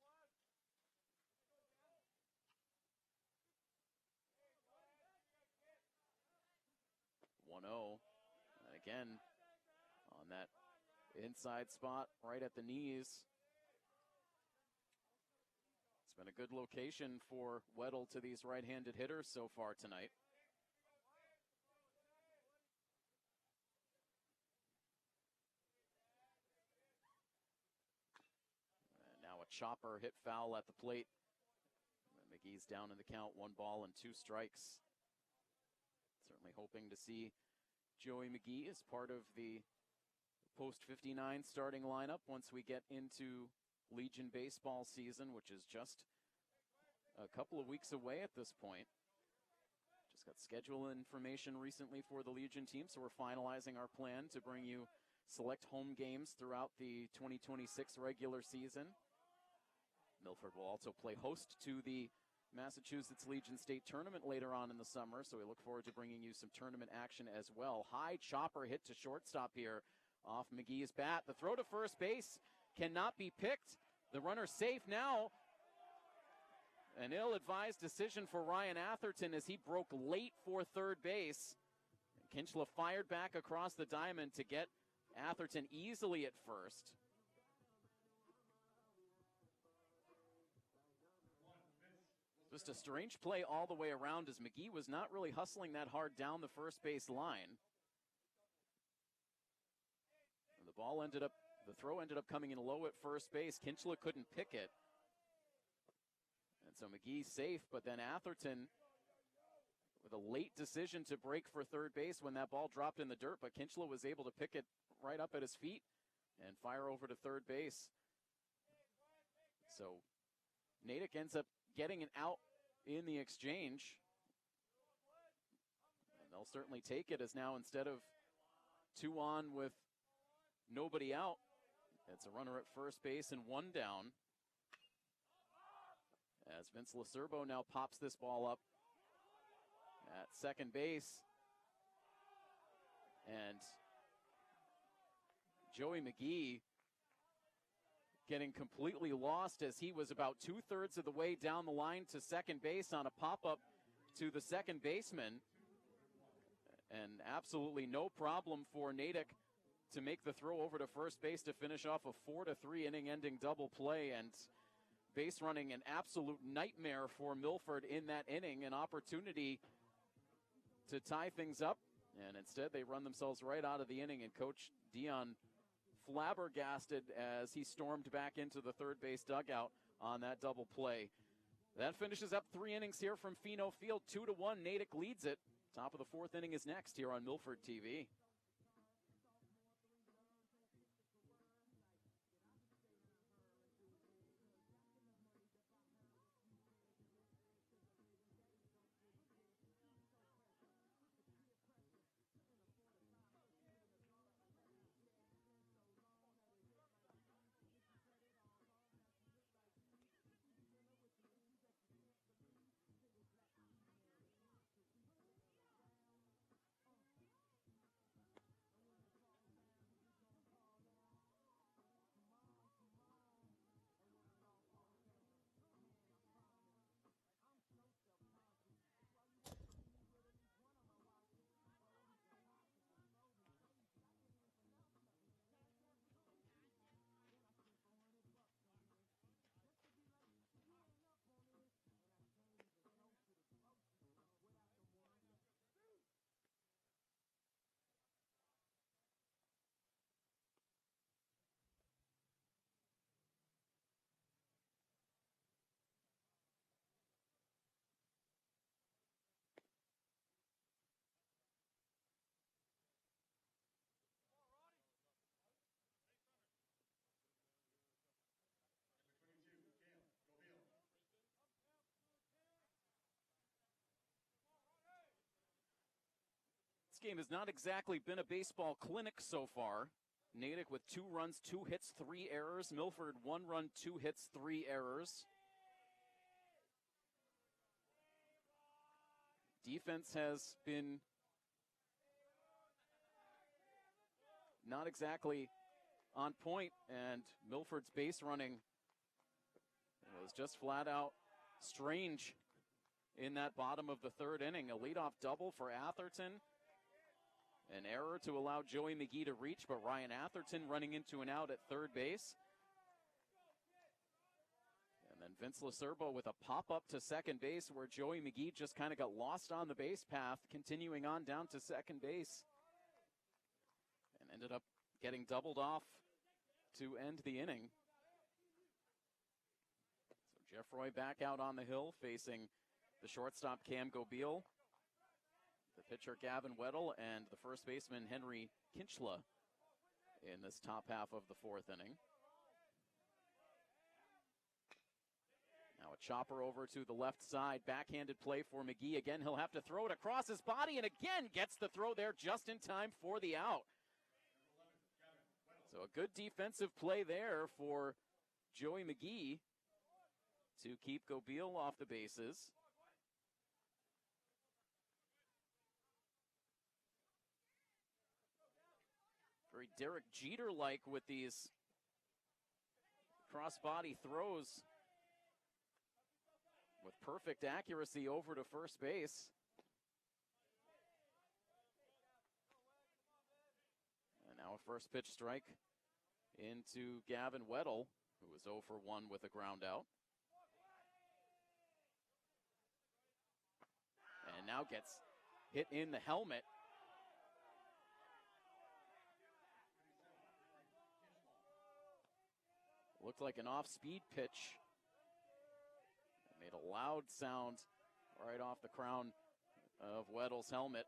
1-0. And again, on that inside spot right at the knees. It's been a good location for Weddle to these right-handed hitters so far tonight. And now a chopper hit foul at the plate. And McGee's down in the count, 1 ball and 2 strikes. Certainly hoping to see Joey McGee as part of the post-59 starting lineup once we get into Legion baseball season, which is just a couple of weeks away at this point. Just got schedule information recently for the Legion team, so we're finalizing our plan to bring you select home games throughout the 2026 regular season. Milford will also play host to the Massachusetts Legion State Tournament later on in the summer, so we look forward to bringing you some tournament action as well. High chopper hit to shortstop here off McGee's bat. The throw to first base cannot be picked. The runner's safe now. An ill-advised decision for Ryan Atherton as he broke late for third base. Kinchla fired back across the diamond to get Atherton easily at first. Just a strange play all the way around as McGee was not really hustling that hard down the first base line. And the throw ended up coming in low at first base. Kinchla couldn't pick it. And so McGee's safe, but then Atherton with a late decision to break for third base when that ball dropped in the dirt, but Kinchla was able to pick it right up at his feet and fire over to third base. So Natick ends up getting an out in the exchange. And they'll certainly take it as now instead of 2 on with nobody out, it's a runner at first base and 1 down. As Vince Lacerbo now pops this ball up at second base. And Joey McGee getting completely lost as he was about 2/3 of the way down the line to second base on a pop-up to the second baseman. And absolutely no problem for Natick to make the throw over to first base to finish off a 4-3 inning-ending double play. And base running an absolute nightmare for Milford in that inning, an opportunity to tie things up. And instead they run themselves right out of the inning, and Coach Dion flabbergasted as he stormed back into the third base dugout on that double play. That finishes up 3 innings here from Pheno Field. 2-1, Natick leads it. Top of the 4th inning is next here on Milford TV. This game has not exactly been a baseball clinic so far. Natick with 2 runs, 2 hits, 3 errors. Milford 1 run, 2 hits, 3 errors. Defense has been not exactly on point, and Milford's base running was just flat out strange in that bottom of the third inning. A leadoff double for Atherton. An error to allow Joey McGee to reach, but Ryan Atherton running into an out at third base. And then Vince Lacerbo with a pop-up to second base where Joey McGee just kind of got lost on the base path, continuing on down to second base. And ended up getting doubled off to end the inning. So Jeff Roy back out on the hill facing the shortstop Cam Gobeil, the pitcher Gavin Weddle, and the first baseman Henry Kinchla in this top half of the fourth inning. Now a chopper over to the left side, backhanded play for McGee. Again, he'll have to throw it across his body, and again gets the throw there just in time for the out. So a good defensive play there for Joey McGee to keep Gobeil off the bases. Very Derek Jeter-like with these cross-body throws with perfect accuracy over to first base. And now a first pitch strike into Gavin Weddle, who was 0 for 1 with a ground out. And now gets hit in the helmet. Looked like an off-speed pitch. It made a loud sound right off the crown of Weddle's helmet.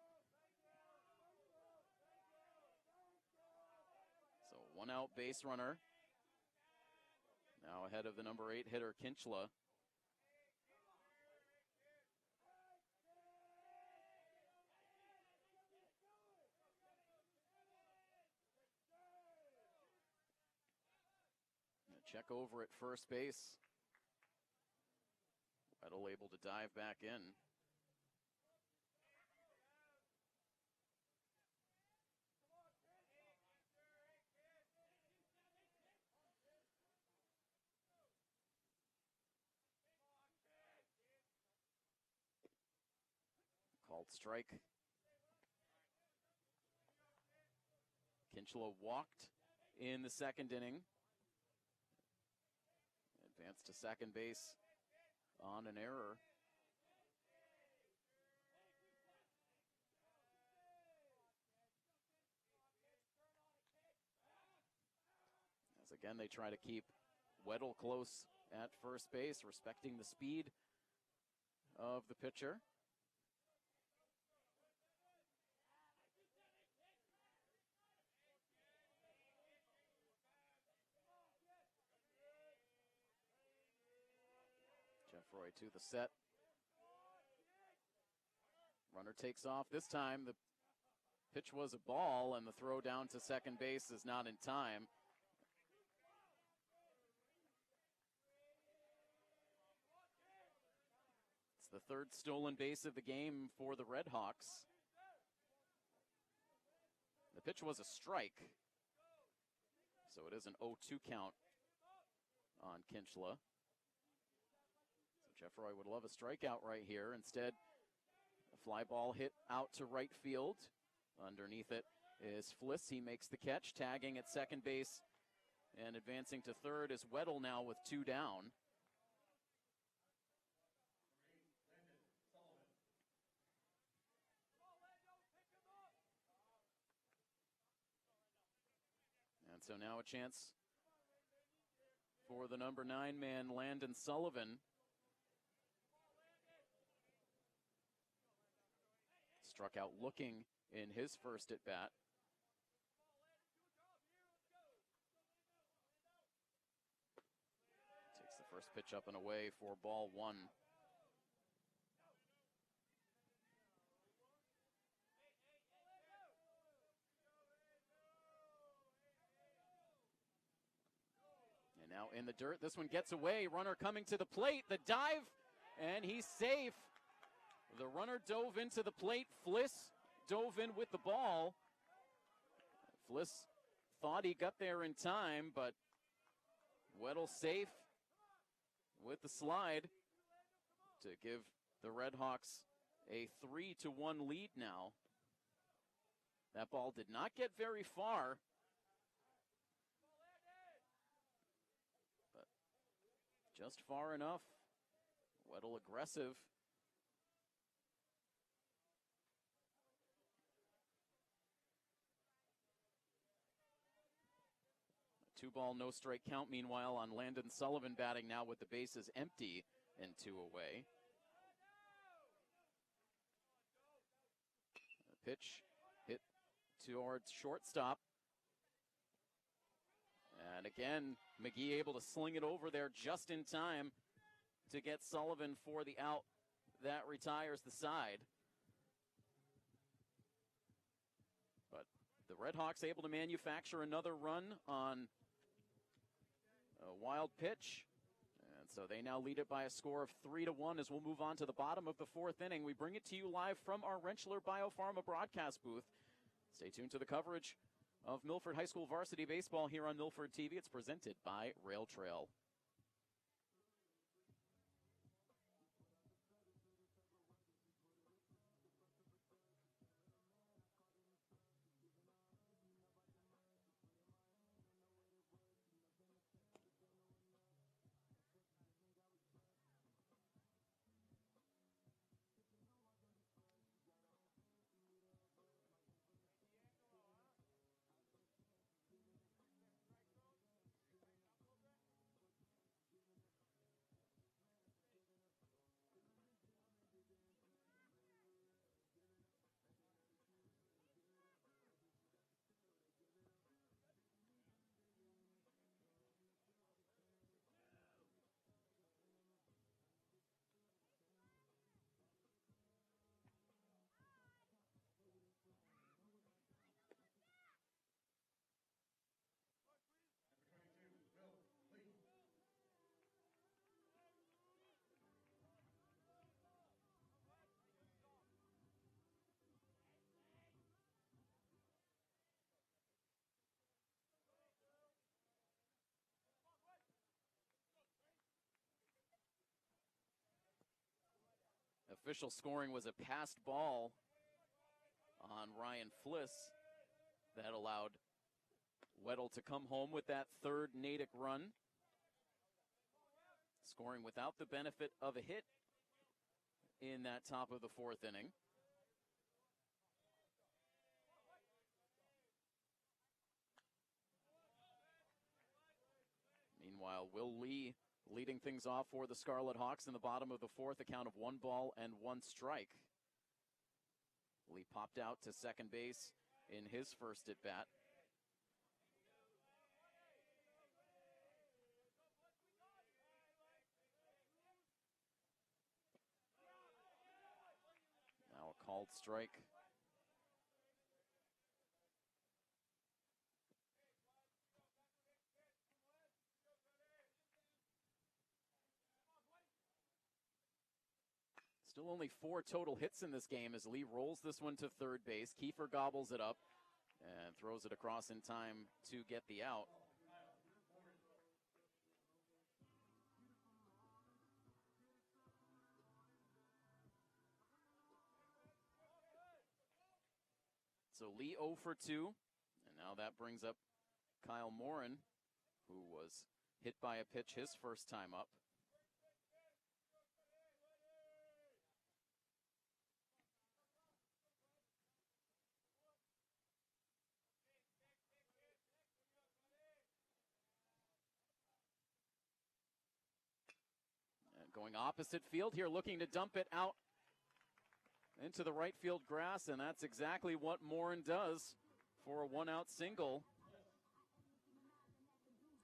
So one out base runner. Now ahead of the number 8 hitter, Kinchla. Check over at first base. Weddle able to dive back in. Called strike. Kinchla walked in the second inning. Advanced to second base on an error. As again, they try to keep Weddle close at first base, respecting the speed of the pitcher. Roy to the set. Runner takes off. This time the pitch was a ball, and the throw down to second base is not in time. It's the third stolen base of the game for the Red Hawks. The pitch was a strike, so it is an 0-2 count on Kinchla. Jeff Roy would love a strikeout right here. Instead, a fly ball hit out to right field. Underneath it is Fliss. He makes the catch, tagging at second base and advancing to third is Weddle now with 2 down. And so now a chance for the number 9 man, Landon Sullivan. Struck out looking in his first at bat. Takes the first pitch up and away for ball 1. And now in the dirt, this one gets away. Runner coming to the plate, the dive, and he's safe. The runner dove into the plate. Fliss dove in with the ball. Fliss thought he got there in time, but Weddle safe with the slide to give the Redhawks a 3-1 lead now. That ball did not get very far, but just far enough. Weddle aggressive. A 2-ball, no strike count, meanwhile, on Landon Sullivan batting now with the bases empty and 2 away. A pitch hit towards shortstop. And again, McGee able to sling it over there just in time to get Sullivan for the out that retires the side. But the Redhawks able to manufacture another run on a wild pitch. And so they now lead it by a score of 3-1 as we'll move on to the bottom of the 4th inning. We bring it to you live from our Rentschler Biopharma broadcast booth. Stay tuned to the coverage of Milford High School varsity baseball here on Milford TV. It's presented by Rail Trail. Official scoring was a passed ball on Ryan Fliss that allowed Weddle to come home with that 3rd Natick run. Scoring without the benefit of a hit in that top of the 4th inning. Meanwhile, Will Lee leading things off for the Scarlet Hawks in the bottom of the 4th, a count of 1 ball and 1 strike. Lee popped out to second base in his first at bat. Now a called strike. Still only 4 total hits in this game as Lee rolls this one to third base. Kiefer gobbles it up and throws it across in time to get the out. So Lee 0 for 2, and now that brings up Kyle Morin, who was hit by a pitch his first time up. Going opposite field here, looking to dump it out into the right field grass, and that's exactly what Morin does for a 1-out single.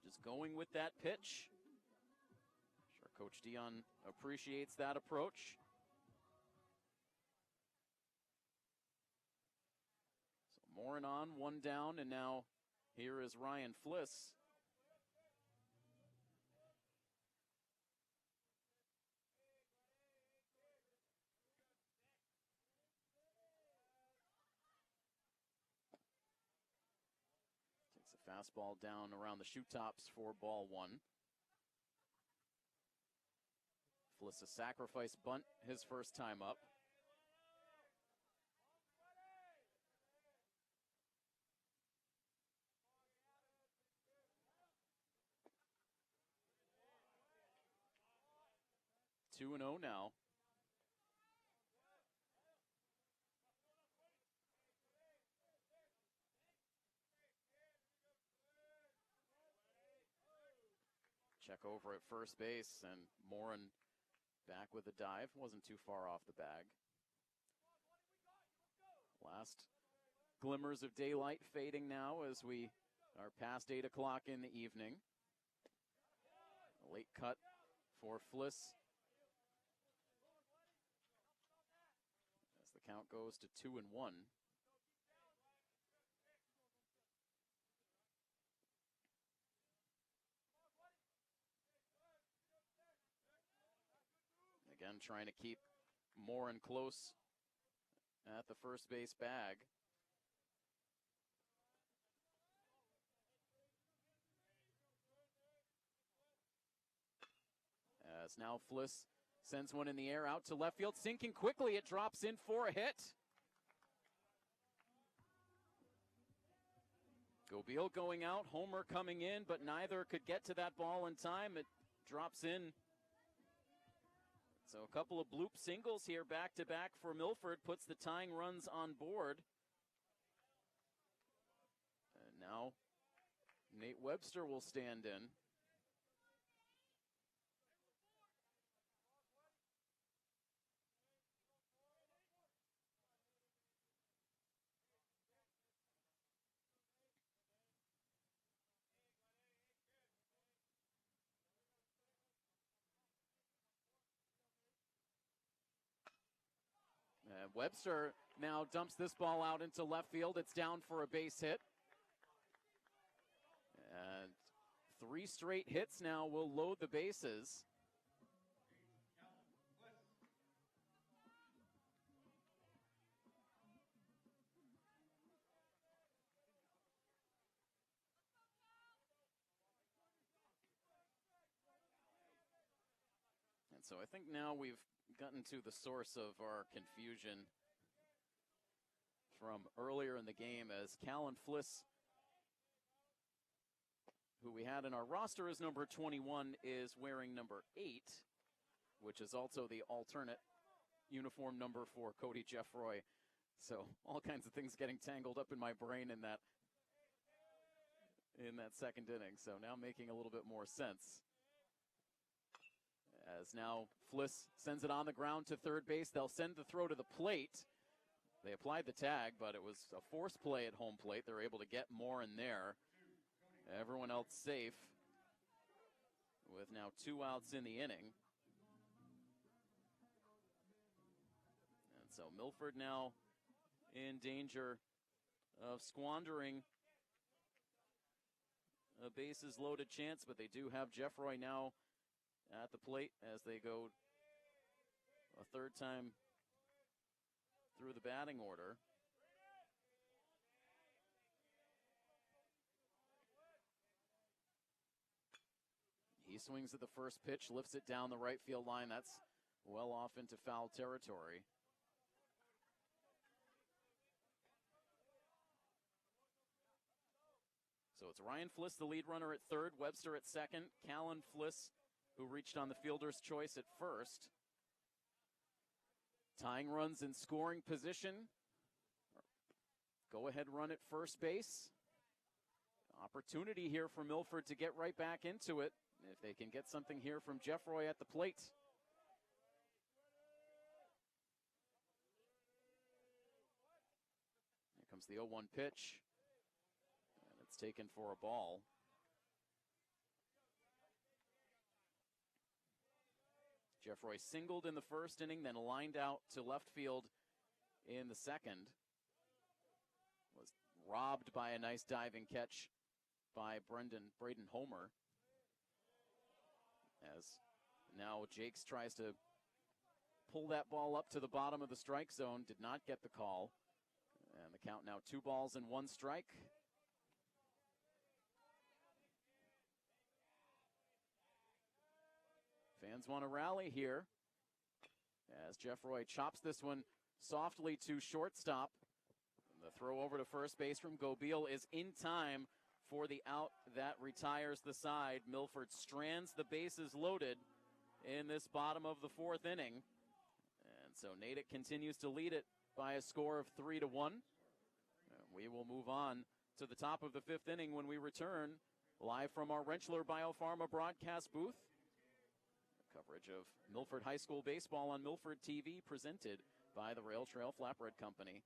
Just going with that pitch. Sure, Coach Dion appreciates that approach. So Morin on, 1 down, and now here is Ryan Fliss. Fastball down around the shoe tops for ball one. Fliss a sacrifice bunt his first time up. Two and 0 now. Check over at first base, and Morin back with a dive. Wasn't too far off the bag. Last glimmers of daylight fading now as we are past 8 o'clock in the evening. A late cut for Fliss. As the count goes to 2-1. Again, trying to keep Morin close at the first base bag. As now Fliss sends one in the air out to left field, sinking quickly. It drops in for a hit. Gobeil going out, Homer coming in, but neither could get to that ball in time. It drops in. So a couple of bloop singles here back-to-back for Milford, puts the tying runs on board. And now Nate Webster will stand in. Webster now dumps this ball out into left field. It's down for a base hit. And 3 straight hits now will load the bases. And so I think now we've gotten to the source of our confusion from earlier in the game, as Callan Fliss, who we had in our roster as number 21, is wearing number 8, which is also the alternate uniform number for Cody Jeffroy. So all kinds of things getting tangled up in my brain in that second inning. So now making a little bit more sense. As now Fliss sends it on the ground to third base. They'll send the throw to the plate. They applied the tag, but it was a forced play at home plate. They're able to get more in there. Everyone else safe, with now 2 outs in the inning. And so Milford now in danger of squandering a bases loaded chance, but they do have Jeffroy now at the plate as they go a third time through the batting order. He swings at the first pitch, lifts it down the right field line. That's well off into foul territory. So it's Ryan Fliss, the lead runner at third, Webster at second, Callan Fliss, who reached on the fielder's choice at first. Tying runs in scoring position. Go-ahead run at first base. Opportunity here for Milford to get right back into it, if they can get something here from Jeffroy at the plate. Here comes the 0-1 pitch. And it's taken for a ball. Jeffroy singled in the first inning, then lined out to left field in the second. Was robbed by a nice diving catch by Braden Homer. As now Jakes tries to pull that ball up to the bottom of the strike zone, did not get the call. And the count now 2 balls and 1 strike. Fans want to rally here as Jeff Roy chops this one softly to shortstop. The throw over to first base from Gobeil is in time for the out that retires the side. Milford strands the bases loaded in this bottom of the fourth inning. And so Natick continues to lead it by a score of 3-1. And we will move on to the top of the fifth inning when we return live from our Rentschler Biopharma broadcast booth. Coverage of Milford High School baseball on Milford TV, presented by the Rail Trail Flatbread Company.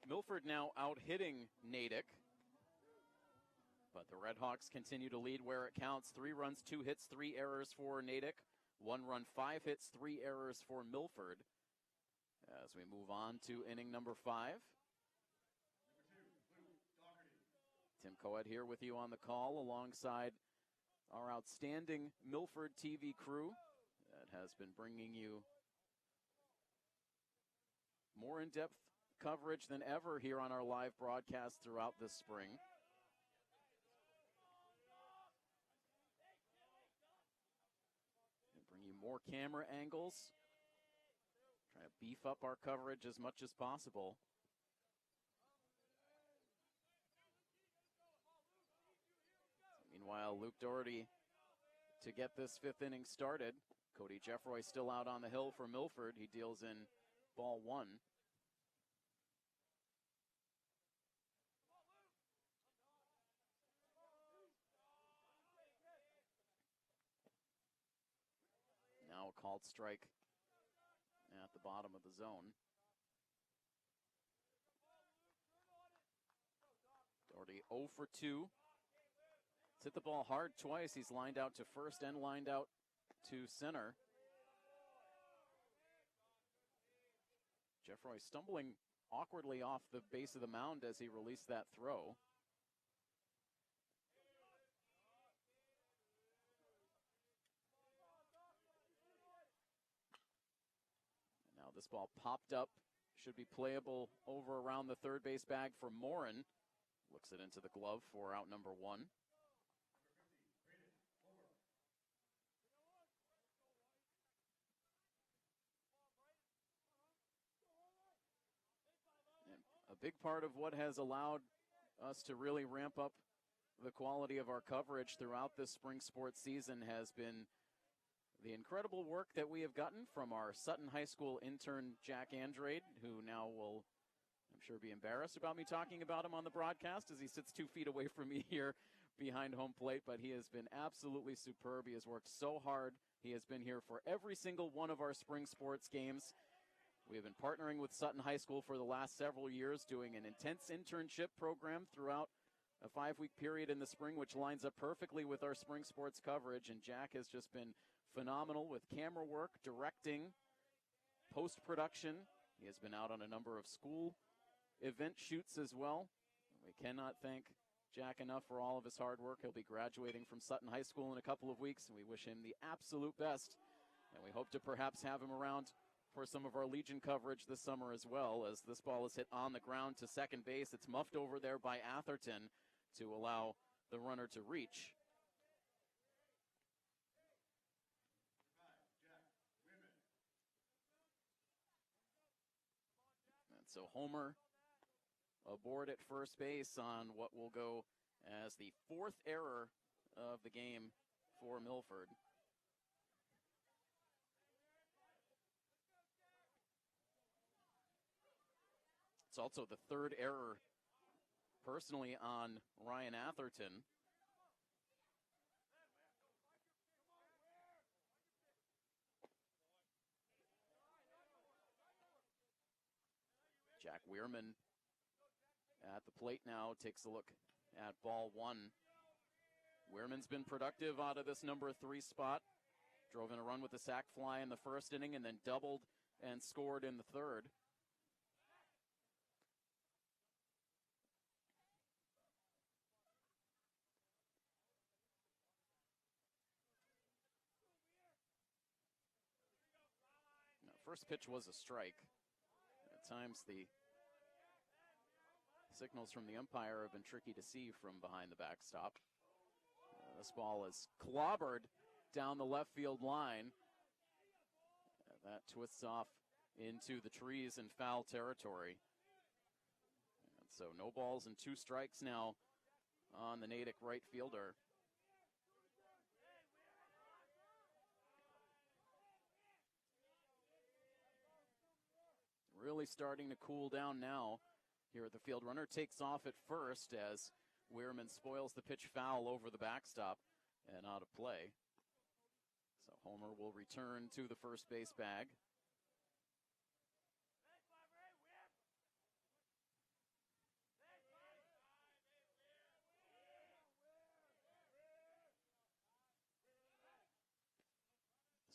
Milford now out hitting Natick, but the Redhawks continue to lead where it counts. 3 runs, 2 hits, 3 errors for Natick. 1 run, 5 hits, 3 errors for Milford. As we move on to inning number 5. Tim Coed here with you on the call alongside our outstanding Milford TV crew that has been bringing you more in-depth coverage than ever here on our live broadcast throughout this spring. And bring you more camera angles. Try to beef up our coverage as much as possible. Meanwhile, Luke Doherty to get this fifth inning started. Cody Jeffroy still out on the hill for Milford. He deals in ball 1. Now a called strike at the bottom of the zone. Doherty 0 for 2. He's hit the ball hard twice. He's lined out to first and lined out to center. Jeffroy stumbling awkwardly off the base of the mound as he released that throw. Now this ball popped up. Should be playable over around the third base bag for Morin. Looks it into the glove for out number 1. A big part of what has allowed us to really ramp up the quality of our coverage throughout this spring sports season has been the incredible work that we have gotten from our Sutton High School intern, Jack Andrade, who now will, I'm sure, be embarrassed about me talking about him on the broadcast as he sits 2 feet away from me here behind home plate, but he has been absolutely superb. He has worked so hard. He has been here for every single one of our spring sports games. We have been partnering with Sutton High School for the last several years, doing an intense internship program throughout a 5-week period in the spring, which lines up perfectly with our spring sports coverage. And Jack has just been phenomenal with camera work, directing, post-production. He has been out on a number of school event shoots as well. We cannot thank Jack enough for all of his hard work. He'll be graduating from Sutton High School in a couple of weeks, and we wish him the absolute best. And we hope to perhaps have him around for some of our Legion coverage this summer as well, as this ball is hit on the ground to second base. It's muffed over there by Atherton to allow the runner to reach. And so Homer aboard at first base on what will go as the fourth error of the game for Milford. It's also the third error personally on Ryan Atherton. Jack Weirman at the plate now takes a look at ball one. Weirman's been productive out of this number 3 spot. Drove in a run with a sac fly in the first inning and then doubled and scored in the third. First pitch was a strike. At times the signals from the umpire have been tricky to see from behind the backstop. This ball is clobbered down the left field line. That twists off into the trees in foul territory. And so no balls and 2 strikes now on the Natick right fielder. Really starting to cool down now here at the field. Runner takes off at first as Weirman spoils the pitch foul over the backstop and out of play. So Homer will return to the first base bag.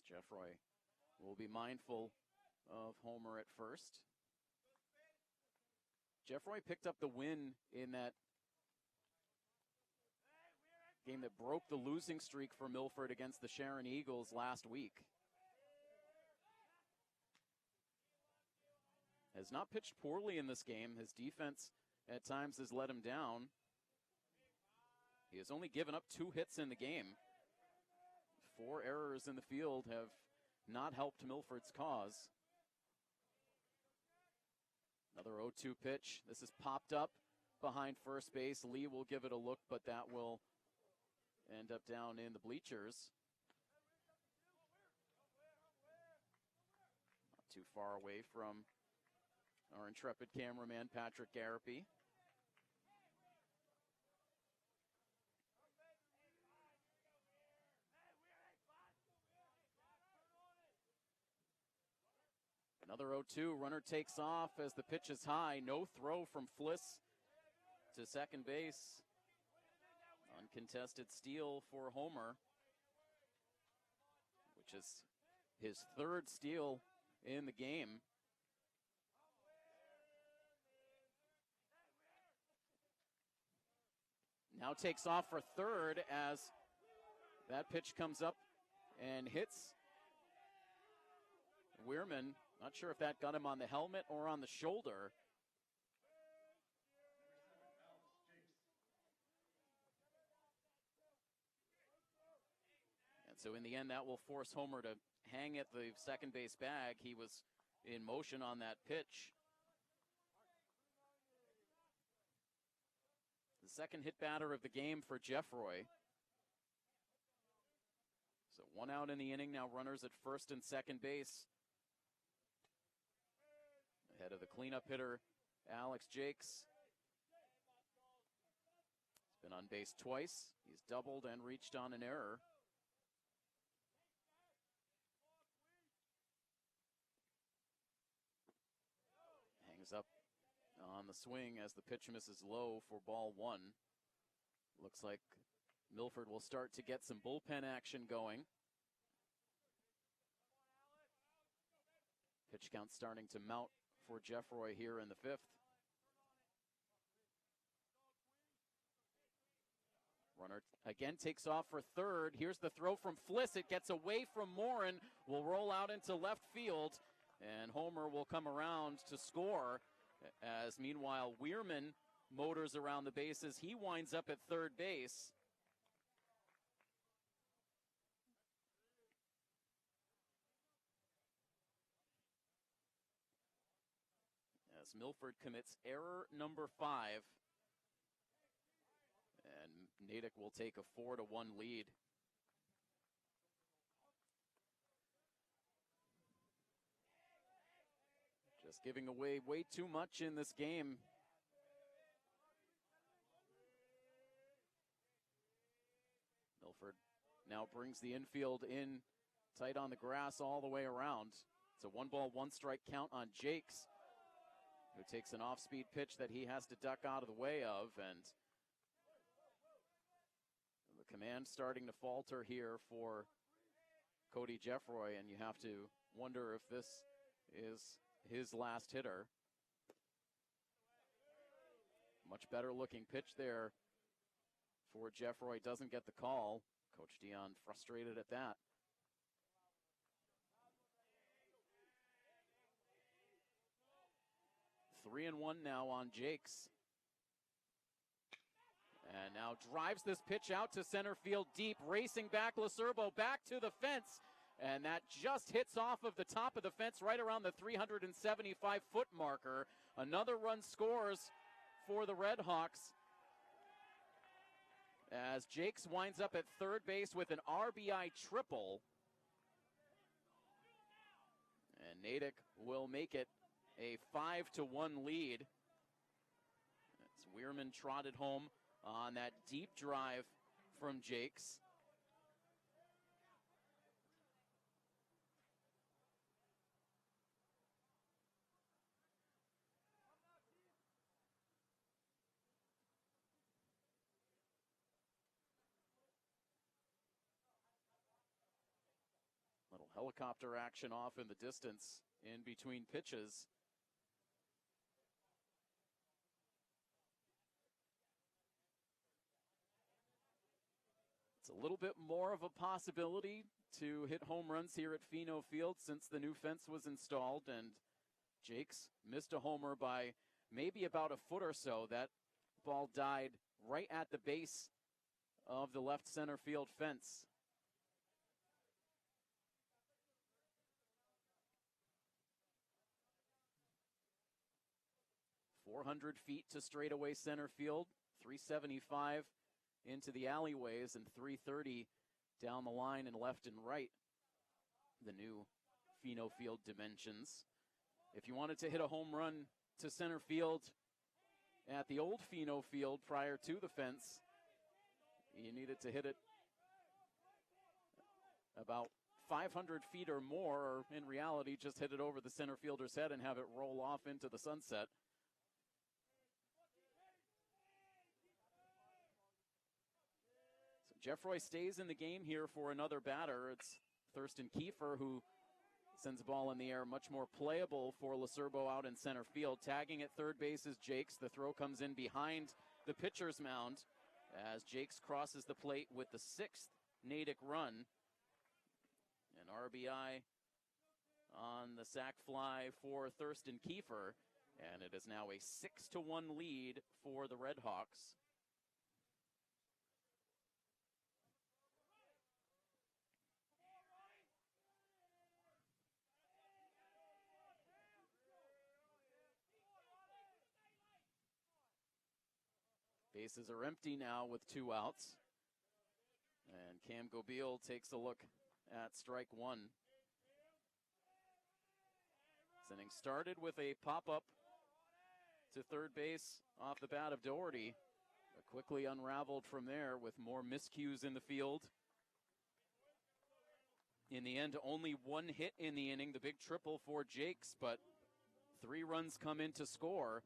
Jeffroy will be mindful of Homer at first. Jeffroy picked up the win in that game that broke the losing streak for Milford against the Sharon Eagles last week. Has not pitched poorly in this game. His defense at times has let him down. He has only given up 2 hits in the game. 4 errors in the field have not helped Milford's cause. Another 0-2 pitch. This is popped up behind first base. Lee will give it a look, but that will end up down in the bleachers. Not too far away from our intrepid cameraman, Patrick Garapi. Another 0-2, runner takes off as the pitch is high. No throw from Fliss to second base. Uncontested steal for Homer, which is his 3rd steal in the game. Now takes off for third as that pitch comes up and hits Weirman. Not sure if that got him on the helmet or on the shoulder. And so in the end, that will force Homer to hang at the second base bag. He was in motion on that pitch. The second hit batter of the game for Jeffroy. So 1 out in the inning, now runners at first and second base. Ahead of the cleanup hitter, Alex Jakes. He's been on base twice. He's doubled and reached on an error. Hangs up on the swing as the pitch misses low for ball 1. Looks like Milford will start to get some bullpen action going. Pitch count starting to mount for Jeffroy here in the 5th. Runner again takes off for third. Here's the throw from Fliss. It gets away from Morin. Will roll out into left field. And Homer will come around to score. As meanwhile, Weirman motors around the bases. He winds up at third base. As Milford commits error number 5. And Natick will take a 4-1 lead. Just giving away way too much in this game. Milford now brings the infield in tight on the grass all the way around. It's a 1-ball, 1-strike count on Jakes, who takes an off-speed pitch that he has to duck out of the way of, and the command starting to falter here for Cody Jeffroy, and you have to wonder if this is his last hitter. Much better looking pitch there for Jeffroy. Doesn't get the call. Coach Dion frustrated at that. 3-1 now on Jakes. And now drives this pitch out to center field deep. Racing back, Lacerbo back to the fence. And that just hits off of the top of the fence right around the 375-foot marker. Another run scores for the Redhawks, as Jakes winds up at third base with an RBI triple. And Natick will make it a 5-1 lead. As Weirman trotted home on that deep drive from Jakes. Little helicopter action off in the distance in between pitches. It's a little bit more of a possibility to hit home runs here at Pheno Field since the new fence was installed, and Jakes missed a homer by maybe about a foot or so. That ball died right at the base of the left center field fence. .400 feet to straightaway center field, 375 into the alleyways, and 330 down the line and left and right. The new Pheno Field dimensions. If you wanted to hit a home run to center field at the old Pheno Field prior to the fence, you needed to hit it about 500 feet or more, or in reality, just hit it over the center fielder's head and have it roll off into the sunset. Jeffroy stays in the game here for another batter. It's Thurston Kiefer who sends the ball in the air, much more playable for Lacerbo out in center field. Tagging at third base is Jakes. The throw comes in behind the pitcher's mound as Jakes crosses the plate with the 6th Natick run. An RBI on the sac fly for Thurston Kiefer, and it is now a 6-1 lead for the Redhawks. Bases are empty now with 2 outs. And Cam Gobeil takes a look at strike 1. This inning started with a pop-up to third base off the bat of Doherty, but quickly unraveled from there with more miscues in the field. In the end, only 1 hit in the inning, the big triple for Jakes, but 3 runs come in to score.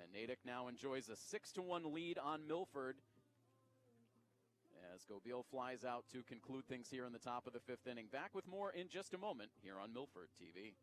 And Natick now enjoys a 6-1 lead on Milford as Gobeil flies out to conclude things here in the top of the 5th inning. Back with more in just a moment here on Milford TV.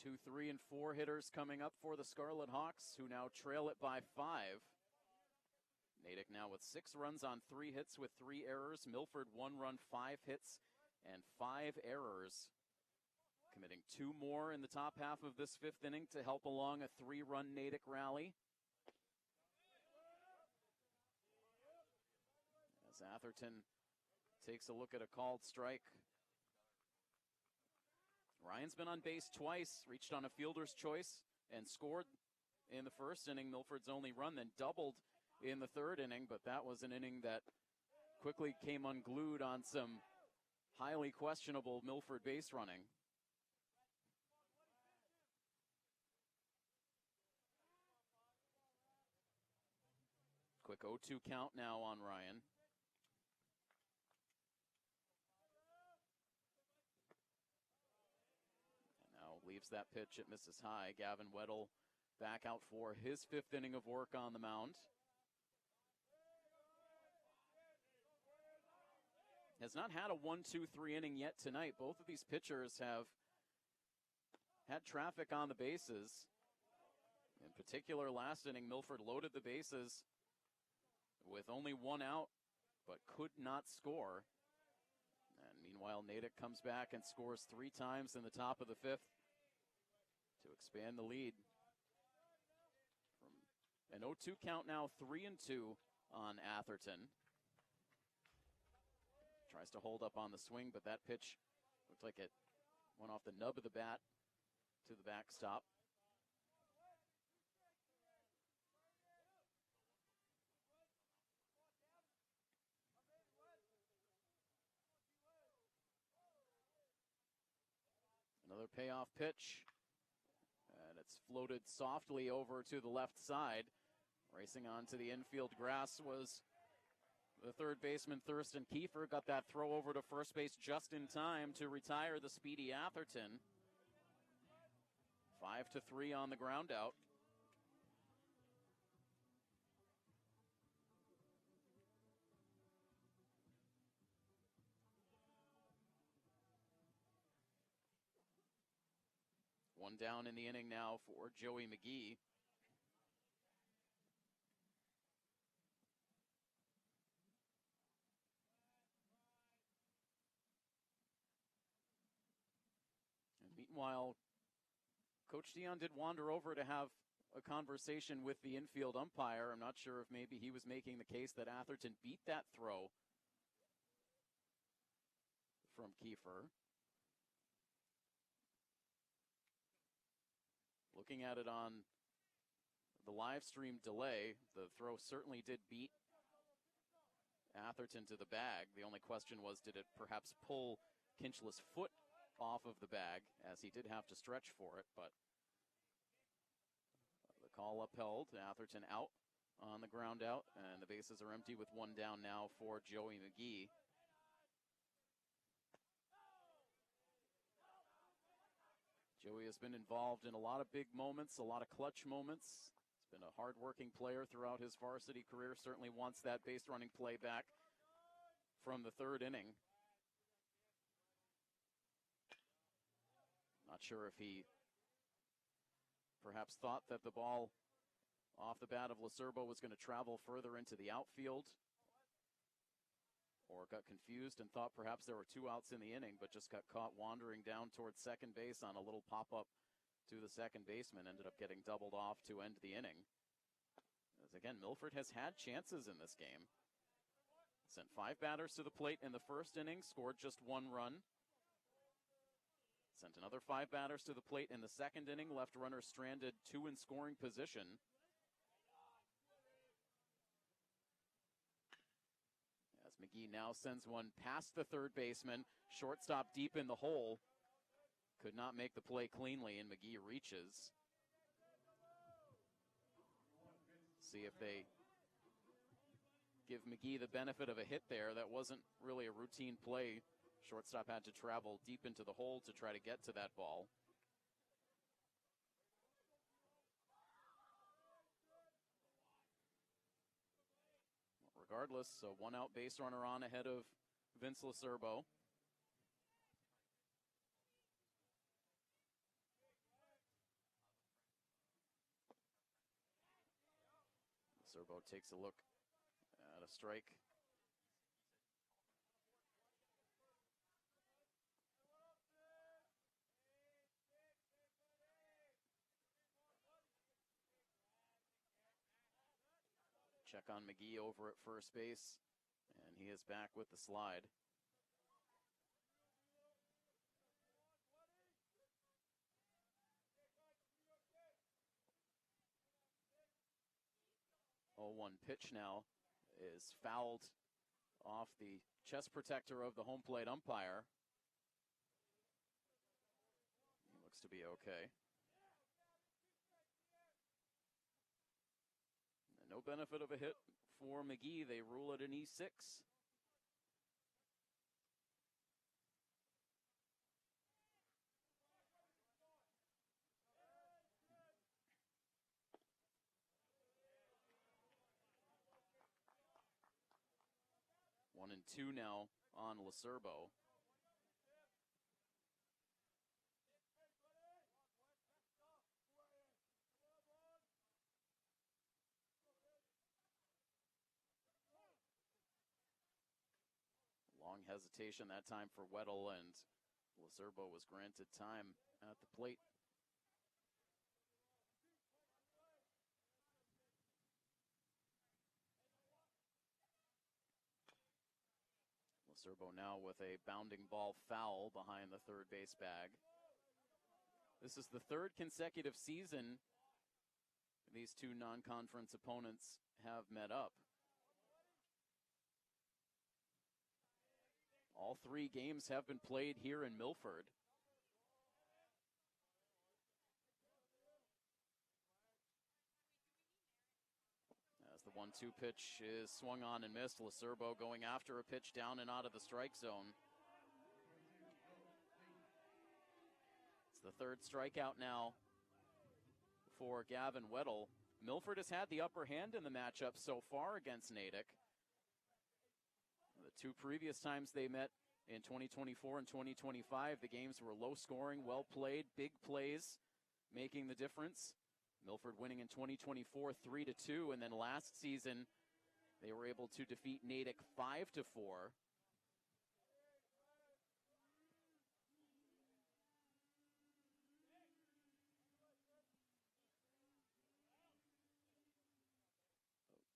2, 3, and 4 hitters coming up for the Scarlet Hawks, who now trail it by 5. Natick now with 6 runs on 3 hits with 3 errors. Milford 1 run, 5 hits, and 5 errors. Committing 2 more in the top half of this 5th inning to help along a 3-run Natick rally. As Atherton takes a look at a called strike. Ryan's been on base twice, reached on a fielder's choice, and scored in the 1st inning. Milford's only run, then doubled in the 3rd inning, but that was an inning that quickly came unglued on some highly questionable Milford base running. Quick 0-2 count now on Ryan. Leaves that pitch, it misses high. Gavin Weddle back out for his 5th inning of work on the mound. Has not had a 1-2-3 inning yet tonight. Both of these pitchers have had traffic on the bases. In particular, last inning, Milford loaded the bases with only 1 out, but could not score. And meanwhile, Natick comes back and scores 3 times in the top of the 5th. To expand the lead. From an 0-2 count now, 3-2 on Atherton. Tries to hold up on the swing, but that pitch looked like it went off the nub of the bat to the backstop. Another payoff pitch. It's floated softly over to the left side. Racing onto the infield grass was the 3rd baseman, Thurston Kiefer. Got that throw over to first base just in time to retire the speedy Atherton. 5-3 on the ground out. One down in the inning now for Joey McGee. And meanwhile, Coach Dion did wander over to have a conversation with the infield umpire. I'm not sure if maybe he was making the case that Atherton beat that throw from Kiefer. Looking at it on the live stream delay, the throw certainly did beat Atherton to the bag. The only question was, did it perhaps pull Kinchl's foot off of the bag, as he did have to stretch for it, but the call upheld. Atherton out on the ground out, and the bases are empty with 1 down now for Joey McGee. Joey has been involved in a lot of big moments, a lot of clutch moments. He's been a hard-working player throughout his varsity career. Certainly wants that base running play back from the 3rd inning. Not sure if he perhaps thought that the ball off the bat of Lacerbo was going to travel further into the outfield, or got confused and thought perhaps there were 2 outs in the inning, but just got caught wandering down towards second base on a little pop-up to the second baseman. Ended up getting doubled off to end the inning. As again, Milford has had chances in this game. Sent 5 batters to the plate in the 1st inning, scored just 1 run. Sent another 5 batters to the plate in the 2nd inning, left runners stranded 2 in scoring position. As McGee now sends one past the 3rd baseman, shortstop deep in the hole. Could not make the play cleanly, and McGee reaches. See if they give McGee the benefit of a hit there. That wasn't really a routine play. Shortstop had to travel deep into the hole to try to get to that ball. Regardless, a 1-out base runner on ahead of Vince Lacerbo. Serbo takes a look at a strike. Check on McGee over at first base, and he is back with the slide. Oh, 1 pitch now is fouled off the chest protector of the home plate umpire. He looks to be okay. And no benefit of a hit for McGee. They rule it an E6. One and two now on Lacerbo. Long hesitation that time for Weddle, and Lacerbo was granted time at the plate. Lacerbo now with a bounding ball foul behind the third base bag. This is the third consecutive season these two non-conference opponents have met up. All 3 games have been played here in Milford. As the 1-2 pitch is swung on and missed, Lacerbo going after a pitch down and out of the strike zone. It's the third strikeout now for Gavin Weddle. Milford has had the upper hand in the matchup so far against Natick. The 2 previous times they met in 2024 and 2025, the games were low scoring, well played, big plays making the difference. Milford winning in 2024 3-2, and then last season they were able to defeat Natick 5-4.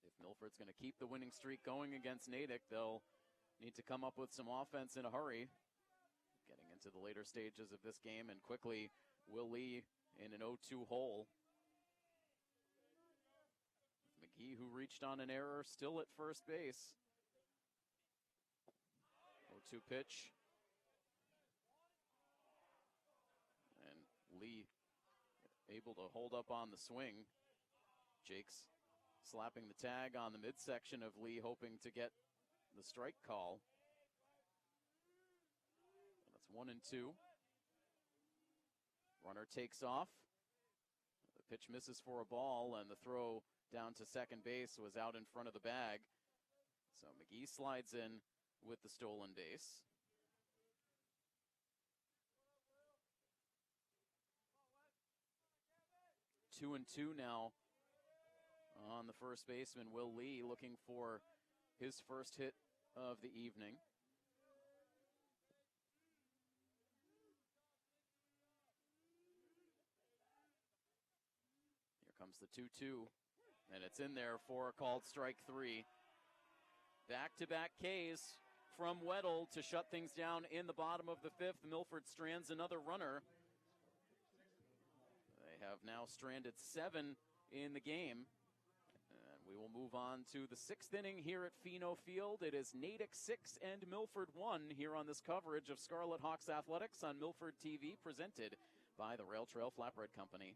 If Milford's going to keep the winning streak going against Natick, they'll need to come up with some offense in a hurry. Getting into the later stages of this game, and quickly Will Lee in an 0-2 hole. McGee, who reached on an error, still at first base. 0-2 pitch. And Lee able to hold up on the swing. Jake's slapping the tag on the midsection of Lee, hoping to get the strike call. And that's 1-2. Runner takes off. The pitch misses for a ball, and the throw down to second base was out in front of the bag. So McGee slides in with the stolen base. Two and two now on the first baseman, Will Lee, looking for his first hit of the evening. Here comes the 2-2, and it's in there for a called strike 3. Back-to-back Ks from Weddle to shut things down in the bottom of the 5th. Milford strands another runner. They have now stranded 7 in the game. We will move on to the 6th inning here at Pheno Field. It is Natick 6 and Milford 1 here on this coverage of Scarlet Hawks Athletics on Milford TV, presented by the Rail Trail Flatbread Company.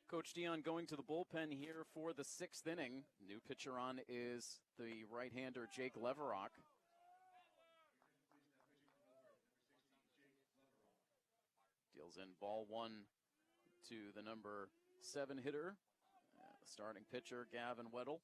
Coach Dion going to the bullpen here for the 6th inning. New pitcher on is the right-hander Jake Leverock. Deals in ball 1 to the number 7 hitter, the starting pitcher Gavin Weddle.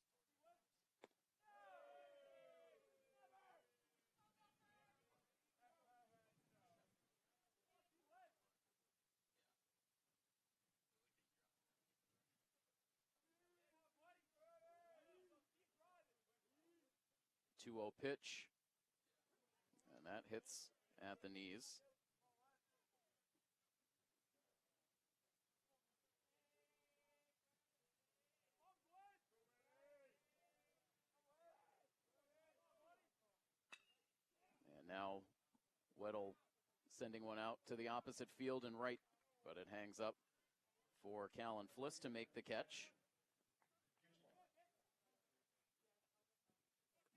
Two-0 pitch, and that hits at the knees. And now Weddle sending one out to the opposite field and right, but it hangs up for Callan Fliss to make the catch.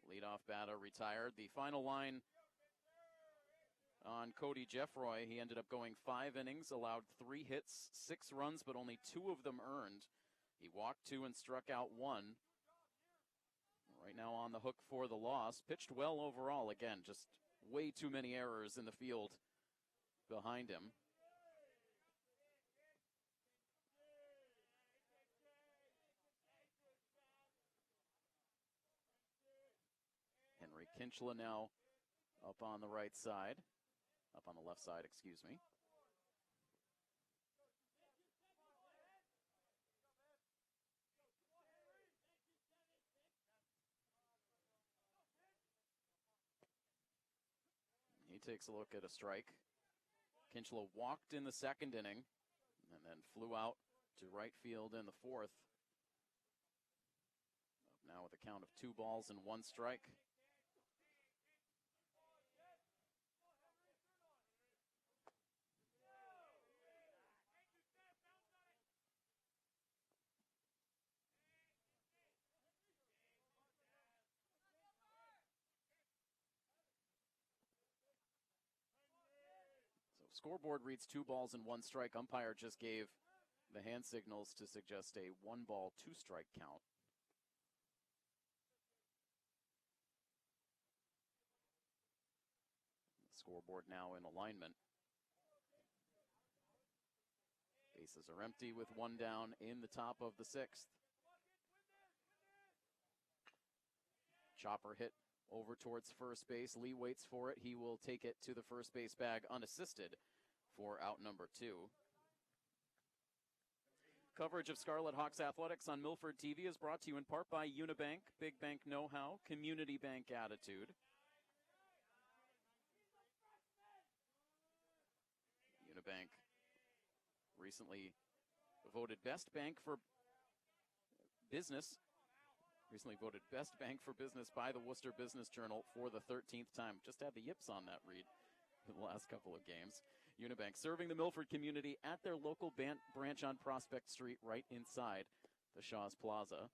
Leadoff batter retired. The final line on Cody Jeffroy, he ended up going 5 innings, allowed 3 hits, 6 runs, but only 2 of them earned. He walked 2 and struck out 1. Right now on the hook for the loss. Pitched well overall. Again, just way too many errors in the field behind him. Rentschler now up on the right side, up on the left side, excuse me. He takes a look at a strike. Rentschler walked in the 2nd inning and then flew out to right field in the 4th. Up now with a count of 2 balls and 1 strike. Scoreboard reads 2 balls and 1 strike. Umpire just gave the hand signals to suggest a 1-ball, 2-strike count. Scoreboard now in alignment. Bases are empty with 1 down in the top of the 6th. Chopper hit over towards first base. Lee waits for it. He will take it to the first base bag unassisted for out number 2. Coverage of Scarlet Hawks athletics on Milford TV is brought to you in part by Unibank, big bank know-how, community bank attitude. Unibank recently voted best bank for business. Recently voted Best Bank for Business by the Worcester Business Journal for the 13th time. Just had the yips on that read in the last couple of games. Unibank serving the Milford community at their local branch on Prospect Street right inside the Shaw's Plaza.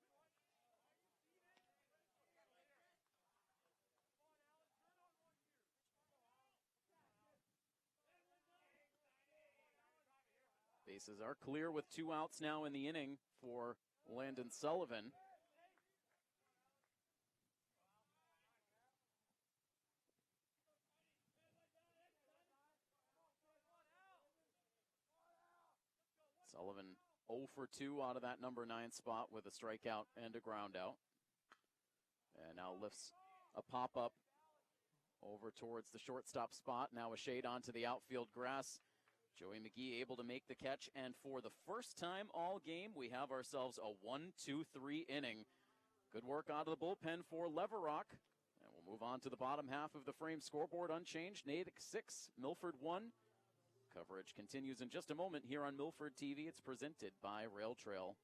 Bases are clear with 2 outs now in the inning for Landon Sullivan. Sullivan 0 for 2 out of that number 9 spot with a strikeout and a ground out. And now lifts a pop-up over towards the shortstop spot. Now a shade onto the outfield grass. Joey McGee able to make the catch. And for the first time all game, we have ourselves a 1-2-3 inning. Good work out of the bullpen for Leverock. And we'll move on to the bottom half of the frame scoreboard unchanged. Natick 6, Milford 1. Coverage continues in just a moment here on Milford TV. It's presented by Rail Trail.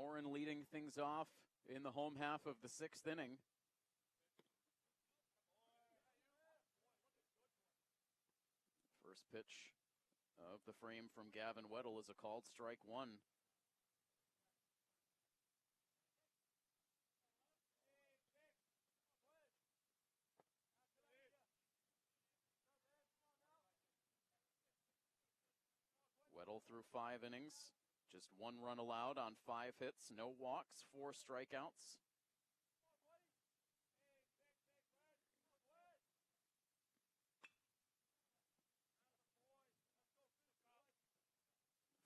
Morin leading things off in the home half of the 6th inning. First pitch of the frame from Gavin Weddle is a called strike one. Weddle through 5 innings, just 1 run allowed on 5 hits, no walks, 4 strikeouts.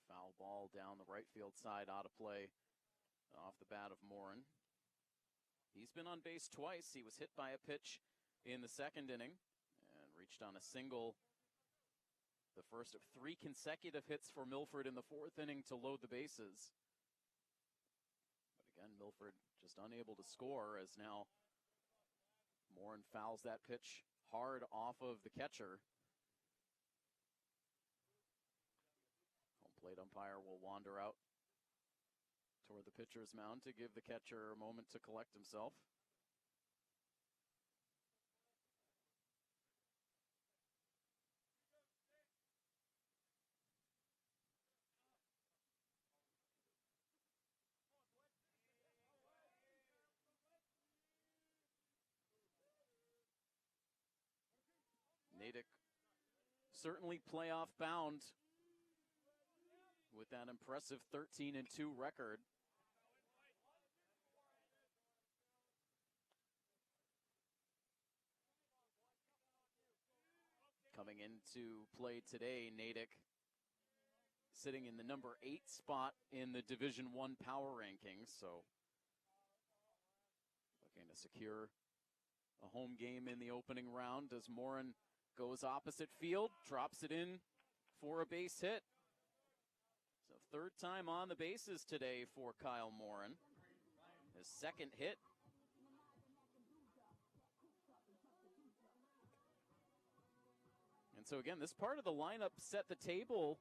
Foul ball down the right field side, out of play off the bat of Morin. He's been on base twice. He was hit by a pitch in the 2nd inning and reached on a single. The first of 3 consecutive hits for Milford in the 4th inning to load the bases. But again, Milford just unable to score, as now Morin fouls that pitch hard off of the catcher. Home plate umpire will wander out toward the pitcher's mound to give the catcher a moment to collect himself. Natick certainly playoff bound with that impressive 13-2 record. Coming into play today, Natick sitting in the number 8 spot in the Division I power rankings, so looking to secure a home game in the opening round as Morin goes opposite field, drops it in for a base hit. So 3rd time on the bases today for Kyle Morin. His 2nd hit. And so again, this part of the lineup set the table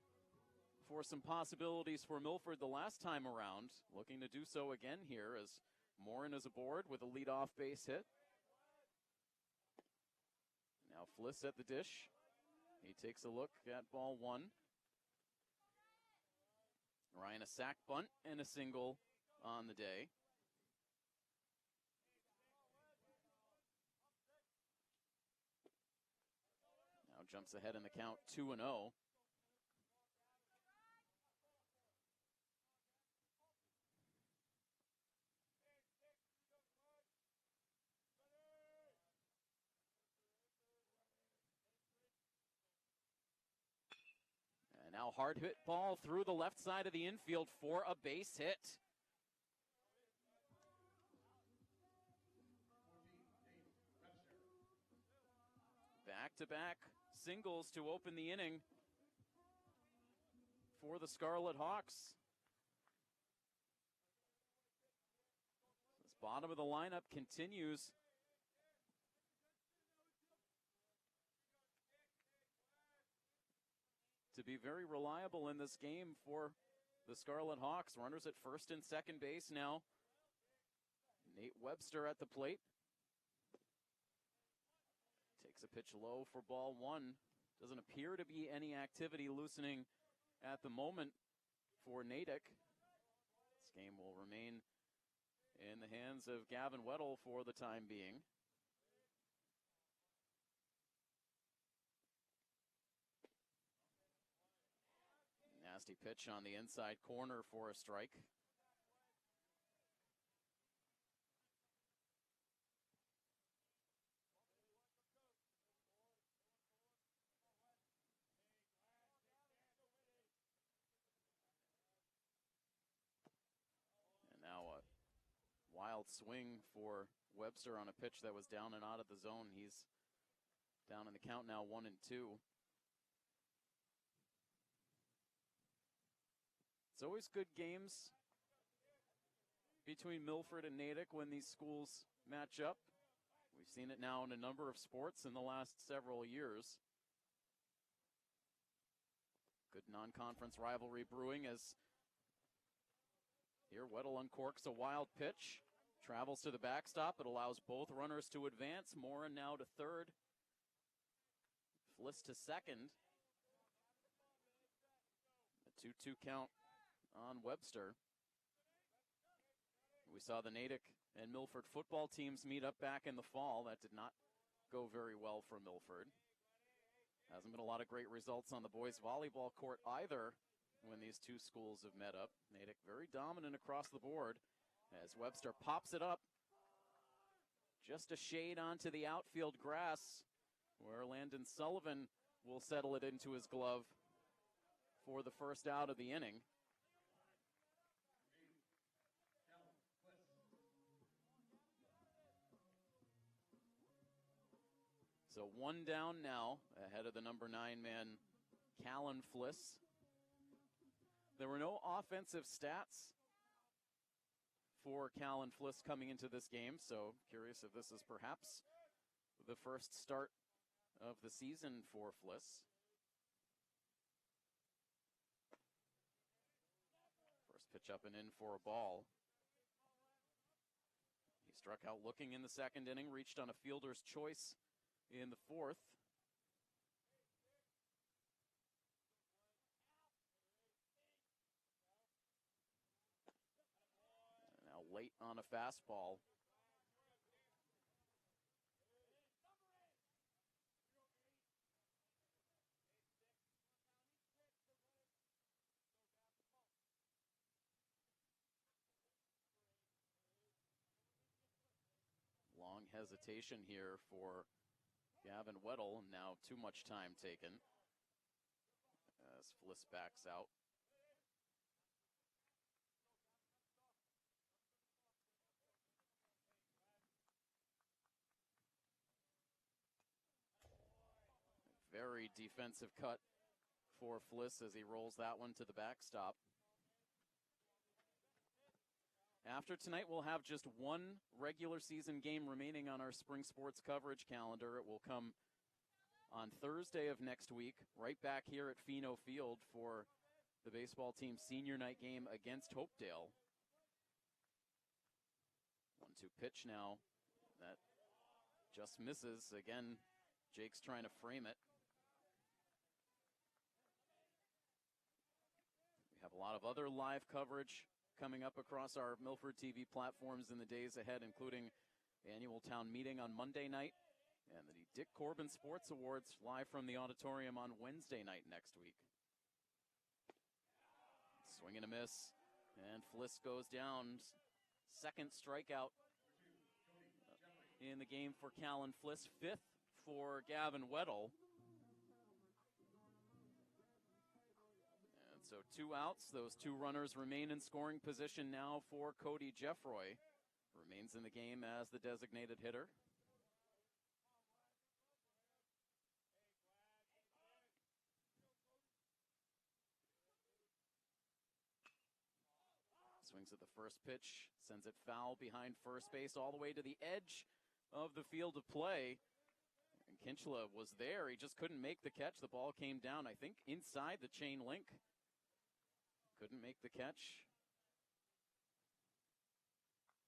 for some possibilities for Milford the last time around. Looking to do so again here as Morin is aboard with a leadoff base hit. Now Fliss at the dish. He takes a look at ball 1. Ryan, a sac bunt and a single on the day. Now jumps ahead in the count, 2-0. Now hard hit ball through the left side of the infield for a base hit. Back-to-back singles to open the inning for the Scarlet Hawks. This bottom of the lineup continues to be very reliable in this game for the Scarlet Hawks. Runners at 1st and 2nd base now. Nate Webster at the plate. Takes a pitch low for ball 1. Doesn't appear to be any activity loosening at the moment for Natick. This game will remain in the hands of Gavin Weddle for the time being. Nasty pitch on the inside corner for a strike. And now a wild swing for Webster on a pitch that was down and out of the zone. He's down in the count now, 1-2. It's always good games between Milford and Natick when these schools match up. We've seen it now in a number of sports in the last several years. Good non-conference rivalry brewing as Here, Weddle uncorks a wild pitch. Travels to the backstop. It allows both runners to advance. Morin now to third. Fliss to second. A 2-2 count on Webster. We saw the Natick and Milford football teams meet up back in the fall. That did not go very well for Milford. Hasn't been a lot of great results on the boys volleyball court either when these two schools have met up. Natick very dominant across the board as Webster pops it up. Just a shade onto the outfield grass where Landon Sullivan will settle it into his glove for the first out of the inning. So one down now, ahead of the number 9 man, Callan Fliss. There were no offensive stats for Callan Fliss coming into this game, so curious if this is perhaps the first start of the season for Fliss. First pitch up and in for a ball. He struck out looking in the second inning, reached on a fielder's choice in the fourth. Now late on a fastball. Long hesitation here for Gavin Weddle, and now too much time taken as Fliss backs out. Very defensive cut for Fliss as he rolls that one to the backstop. After tonight, we'll have just one regular season game remaining on our spring sports coverage calendar. It will come on Thursday of next week, right back here at Pheno Field for the baseball team's senior night game against Hopedale. 1-2 pitch now. That just misses. Again, Jake's trying to frame it. We have a lot of other live coverage coming up across our Milford TV platforms in the days ahead, including the annual town meeting on Monday night and the Dick Corbin Sports Awards live from the auditorium on Wednesday night next week. Swing and a miss, and Fliss goes down. Second strikeout in the game for Callan Fliss, 5th for Gavin Weddle. So 2 outs. Those 2 runners remain in scoring position now for Cody Jeffroy. Remains in the game as the designated hitter. Swings at the first pitch, sends it foul behind first base all the way to the edge of the field of play. And Kinchla was there. He just couldn't make the catch. The ball came down, I think, inside the chain link. Couldn't make the catch.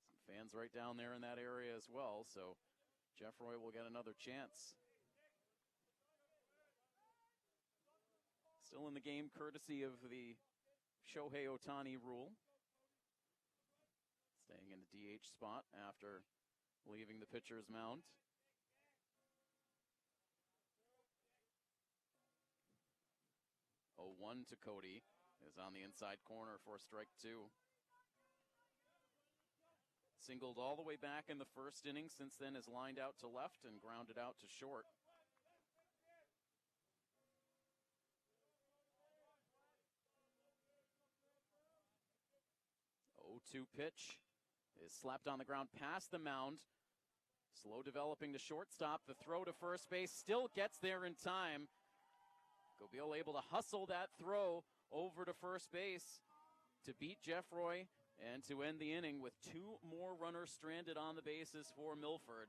Some fans right down there in that area as well, so Jeffroy will get another chance. Still in the game courtesy of the Shohei Ohtani rule. Staying in the DH spot after leaving the pitcher's mound. Oh, 1 to Cody. Is on the inside corner for strike 2. Singled all the way back in the first inning, since then is lined out to left and grounded out to short. 0-2 pitch is slapped on the ground past the mound. Slow developing to shortstop. The throw to first base still gets there in time. Gobil able to hustle that throw over to first base to beat Jeffroy and to end the inning with 2 more runners stranded on the bases for Milford.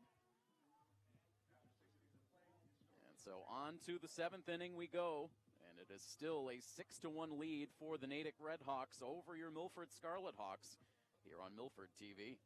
And so on to the 7th inning we go. And And it is still a 6-1 lead for the Natick Redhawks over your Milford Scarlet Hawks here on Milford TV.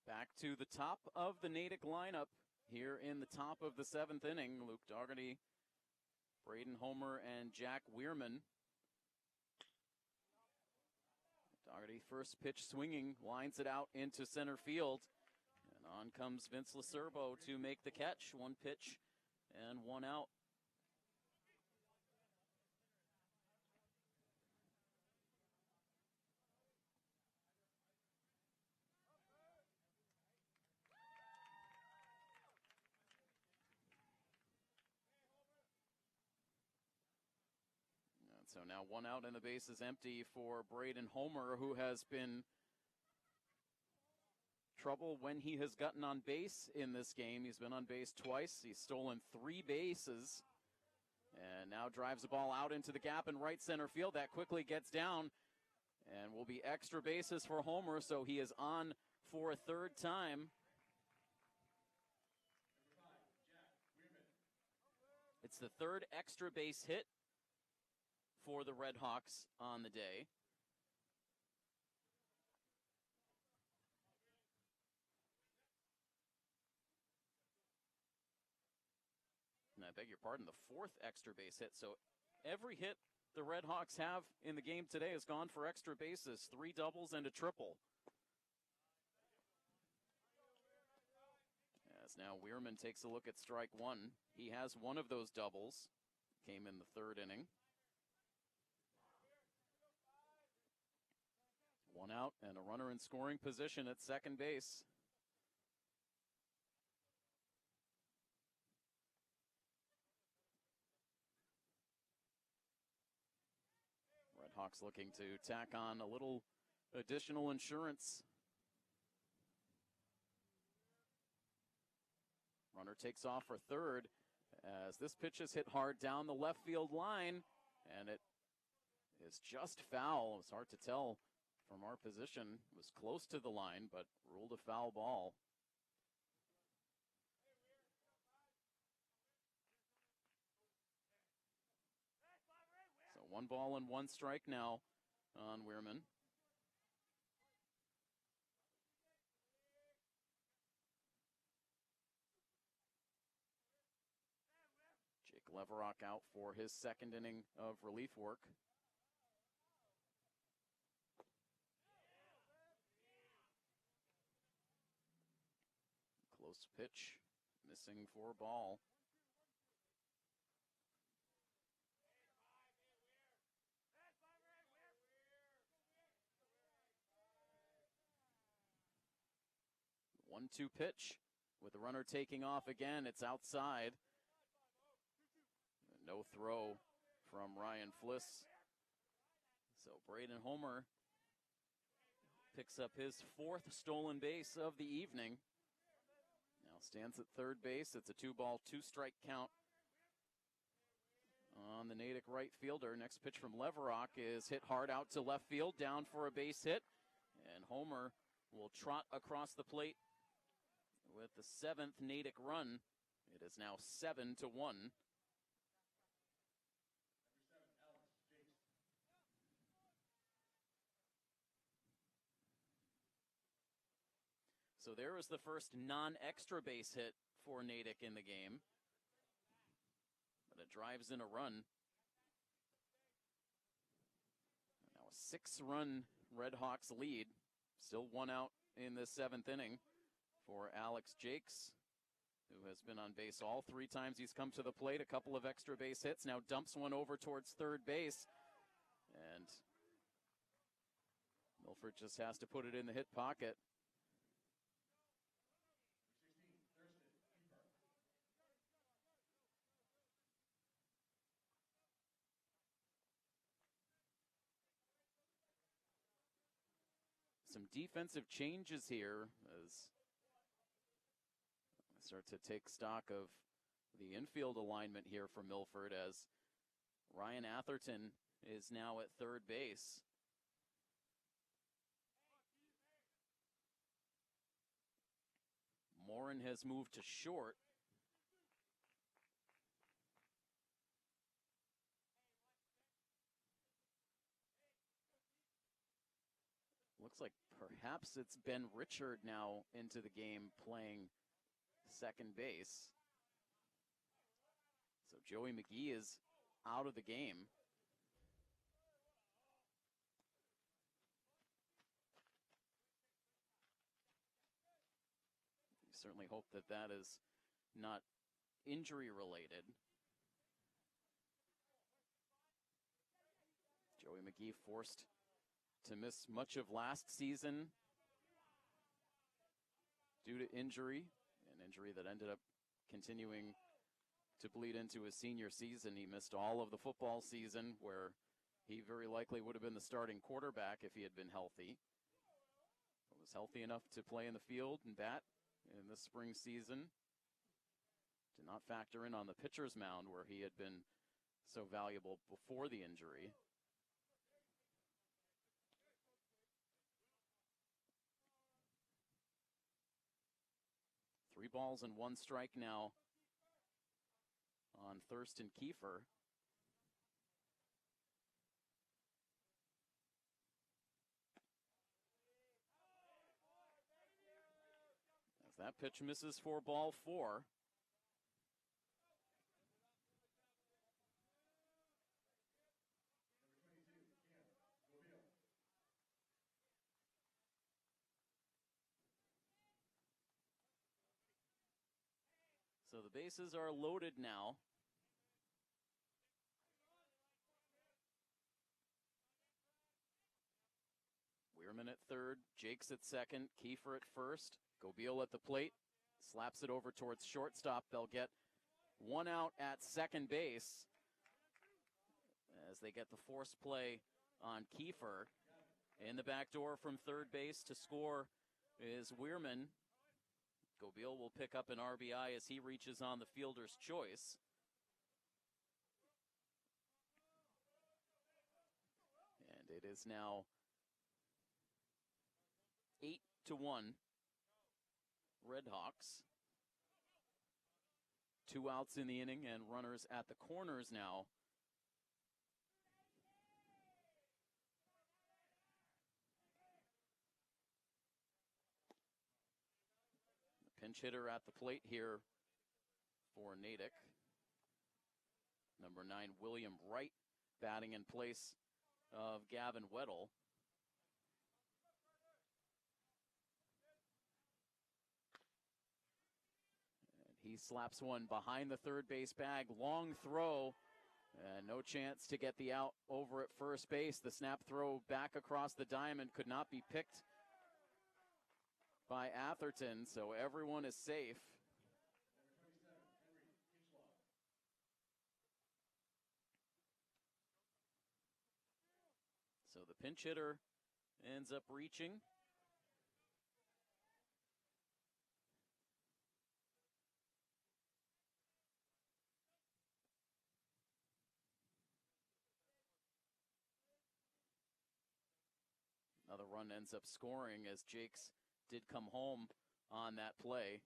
Back to the top of the Natick lineup here in the top of the 7th inning. Luke Dougherty, Braden Homer, and Jack Weirman. Dougherty, first pitch swinging, lines it out into center field. And on comes Vince Lacerbo to make the catch. One pitch and one out. So now one out and the base is empty for Braden Homer, who has been trouble when he has gotten on base in this game. He's been on base twice. He's stolen 3 bases and now drives the ball out into the gap in right center field. That quickly gets down and will be extra bases for Homer, so he is on for a 3rd time. It's the 3rd extra base hit for the Redhawks on the day. And I beg your pardon, the 4th extra base hit. So every hit the Redhawks have in the game today has gone for extra bases, 3 doubles and a triple. As now Weirman takes a look at strike 1. He has one of those doubles. Came in the 3rd inning. 1 out and a runner in scoring position at second base. Redhawks looking to tack on a little additional insurance. Runner takes off for 3rd as this pitch is hit hard down the left field line, and it is just foul. It's hard to tell from our position. It was close to the line, but ruled a foul ball. So 1 ball and 1 strike now on Weirman. Jake Leverock out for his 2nd inning of relief work. Close pitch, missing for a ball. One-two pitch with the runner taking off again. It's outside. No throw from Ryan Fliss. So Braden Homer picks up his 4th stolen base of the evening. Now stands at third base. It's a 2-ball, 2-strike count on the Natick right fielder. Next pitch from Leverock is hit hard out to left field, down for a base hit. And Homer will trot across the plate with the 7th Natick run. It is now 7-1. So there is the first non-extra base hit for Natick in the game. But it drives in a run. Now a 6-run Red Hawks lead. Still 1 out in the 7th inning for Alex Jakes, who has been on base all 3 times he's come to the plate. A couple of extra base hits. Now dumps one over towards third base. And Milford just has to put it in the hit pocket. Some defensive changes here as I start to take stock of the infield alignment here for Milford, as Ryan Atherton is now at third base. Morin has moved to short. Looks like perhaps it's Ben Richard now into the game playing second base. So Joey McGee is out of the game. We certainly hope that that is not injury related. Joey McGee forced to miss much of last season due to injury, an injury that ended up continuing to bleed into his senior season. He missed all of the football season, where he very likely would have been the starting quarterback if he had been healthy. But was healthy enough to play in the field and bat in the spring season. Did not factor in on the pitcher's mound, where he had been so valuable before the injury. 3 balls and 1 strike now on Thurston Kiefer. As that pitch misses for ball 4. So the bases are loaded now. Weirman at third, Jakes at second, Kiefer at first. Gobeil at the plate, slaps it over towards shortstop. They'll get 1 out at second base as they get the force play on Kiefer. In the back door from third base to score is Weirman. Gobeil will pick up an RBI as he reaches on the fielder's choice. And it is now 8-1 Red Hawks. 2 outs in the inning and runners at the corners now. Pinch hitter at the plate here for Natick. Number 9, William Wright, batting in place of Gavin Weddle. He slaps one behind the third base bag. Long throw. No chance to get the out over at first base. The snap throw back across the diamond could not be picked by Atherton, so everyone is safe. So the pinch hitter ends up reaching. Another run ends up scoring as Jakes did come home on that play.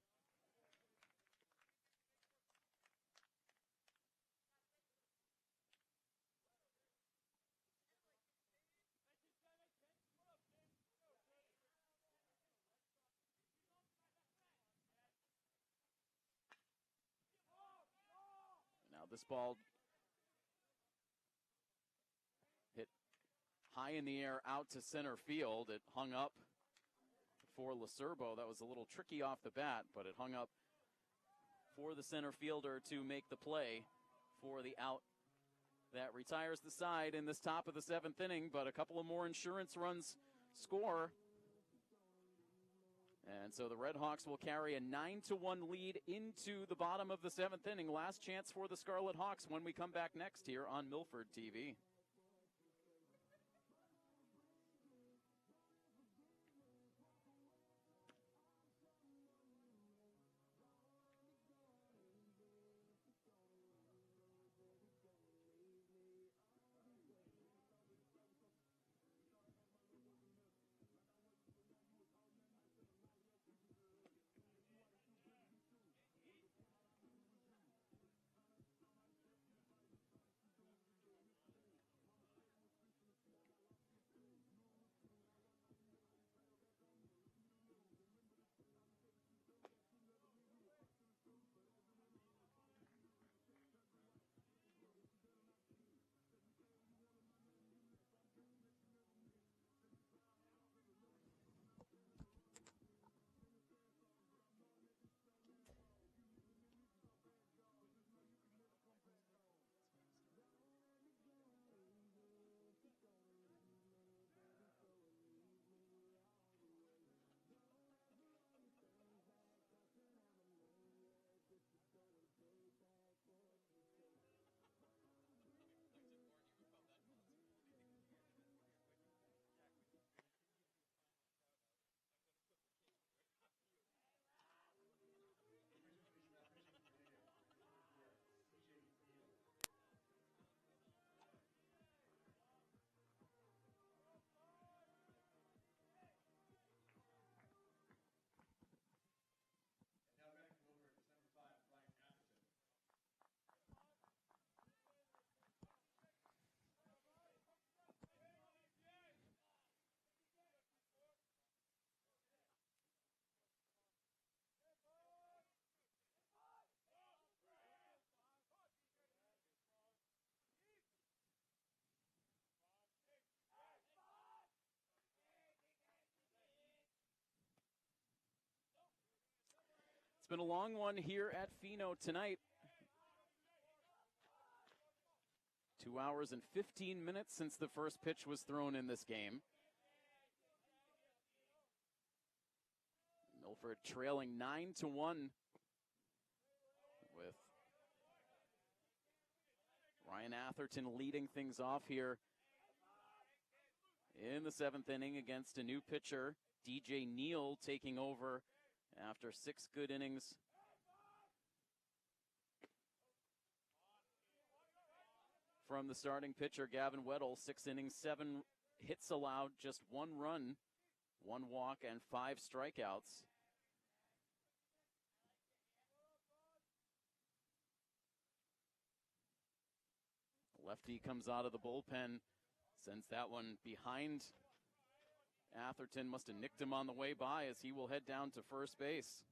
Now this ball hit high in the air out to center field. It hung up for Lacerbo. That was a little tricky off the bat, but it hung up for the center fielder to make the play for the out that retires the side in this top of the seventh inning, but a couple of more insurance runs score. And so the Red Hawks will carry a 9-1 lead into the bottom of the seventh inning. Last chance for the Scarlet Hawks when we come back next here on Milford TV. It's been a long one here at Pheno tonight. 2 hours and 15 minutes since the first pitch was thrown in this game. Milford trailing 9-1 with Ryan Atherton leading things off here in the seventh inning against a new pitcher, DJ Neal, taking over after 6 good innings. From the starting pitcher, Gavin Weddle, 6 innings, 7 hits allowed, just 1 run, 1 walk, and 5 strikeouts. Lefty comes out of the bullpen, sends that one behind. Atherton must have nicked him on the way by as he will head down to first base.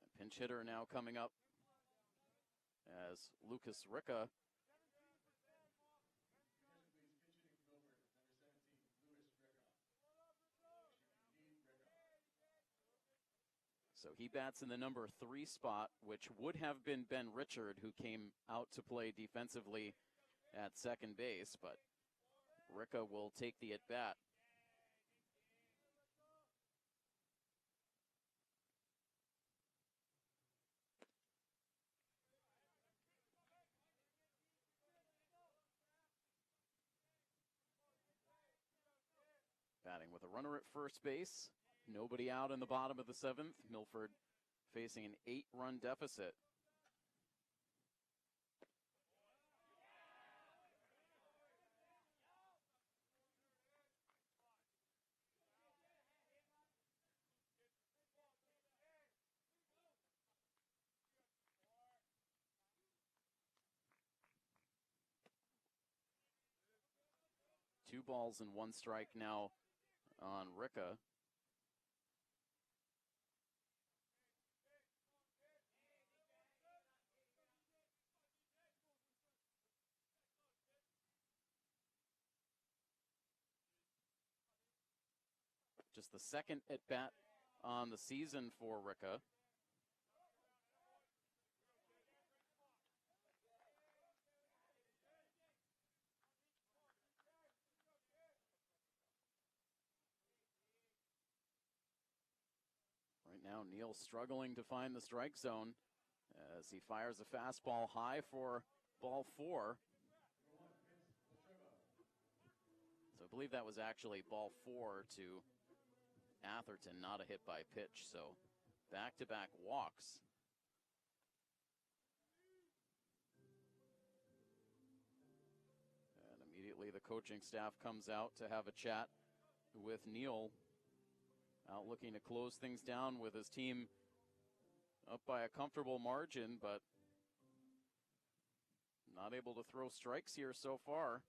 The pinch hitter now coming up as Lucas Ricca So he bats in the number 3 spot, which would have been Ben Richard, who came out to play defensively at second base, but Ricca will take the at-bat. Batting with a runner at first base. Nobody out in the bottom of the 7th. Milford facing an 8-run deficit. Two balls and 1 strike now on Ricca. Just the second at-bat on the season for Ricca. Right now, Neal struggling to find the strike zone as he fires a fastball high for ball 4. So I believe that was actually ball 4 to Atherton, not a hit by pitch. So back-to-back walks. And immediately the coaching staff comes out to have a chat with Neal, out looking to close things down with his team up by a comfortable margin, but not able to throw strikes here so far.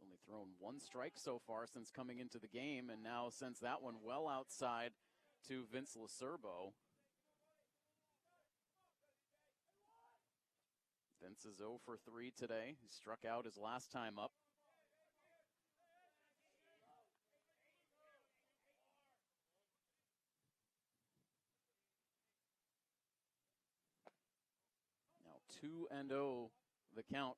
Only thrown 1 strike so far since coming into the game, and now sends that one well outside to Vince Lacerbo. Vince is 0 for 3 today. He struck out his last time up. Now 2-0 the count.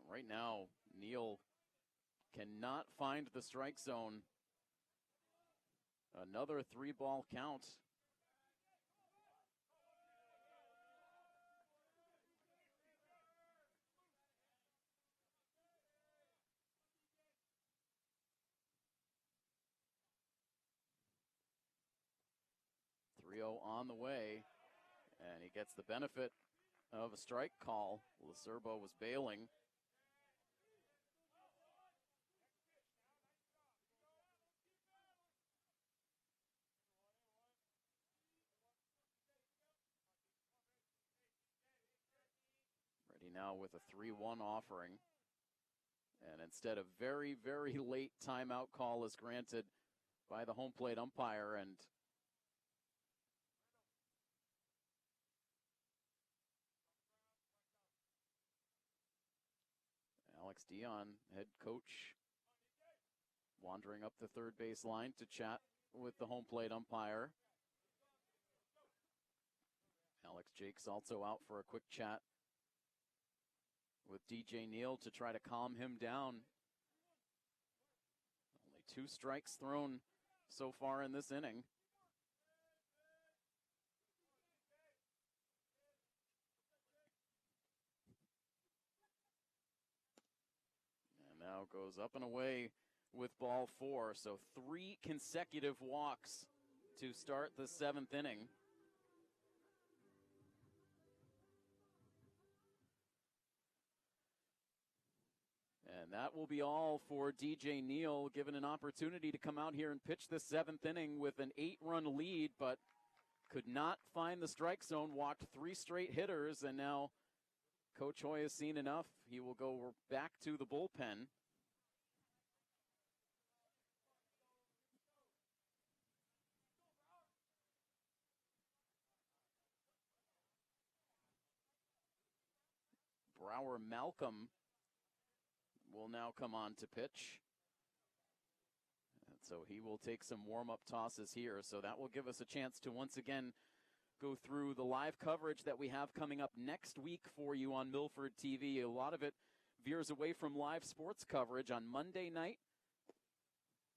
Right now, Neal cannot find the strike zone. Another 3-ball count. On the way, and he gets the benefit of a strike call. Lacerbo was bailing. Ready now with a 3-1 offering. And instead of very, very late timeout call is granted by the home plate umpire, and Alex Dion, head coach, wandering up the third base line to chat with the home plate umpire. Alex Jakes also out for a quick chat with DJ Neal to try to calm him down. Only 2 strikes thrown so far in this inning. Now goes up and away with ball 4. So 3 consecutive walks to start the 7th inning. And that will be all for DJ Neal, given an opportunity to come out here and pitch the 7th inning with an 8-run lead, but could not find the strike zone, walked 3 straight hitters, and now Coach Hoy has seen enough. He will go back to the bullpen. Brower Malcolm will now come on to pitch. And so he will take some warm-up tosses here. So that will give us a chance to once again go through the live coverage that we have coming up next week for you on Milford TV. A lot of it veers away from live sports coverage. On Monday night,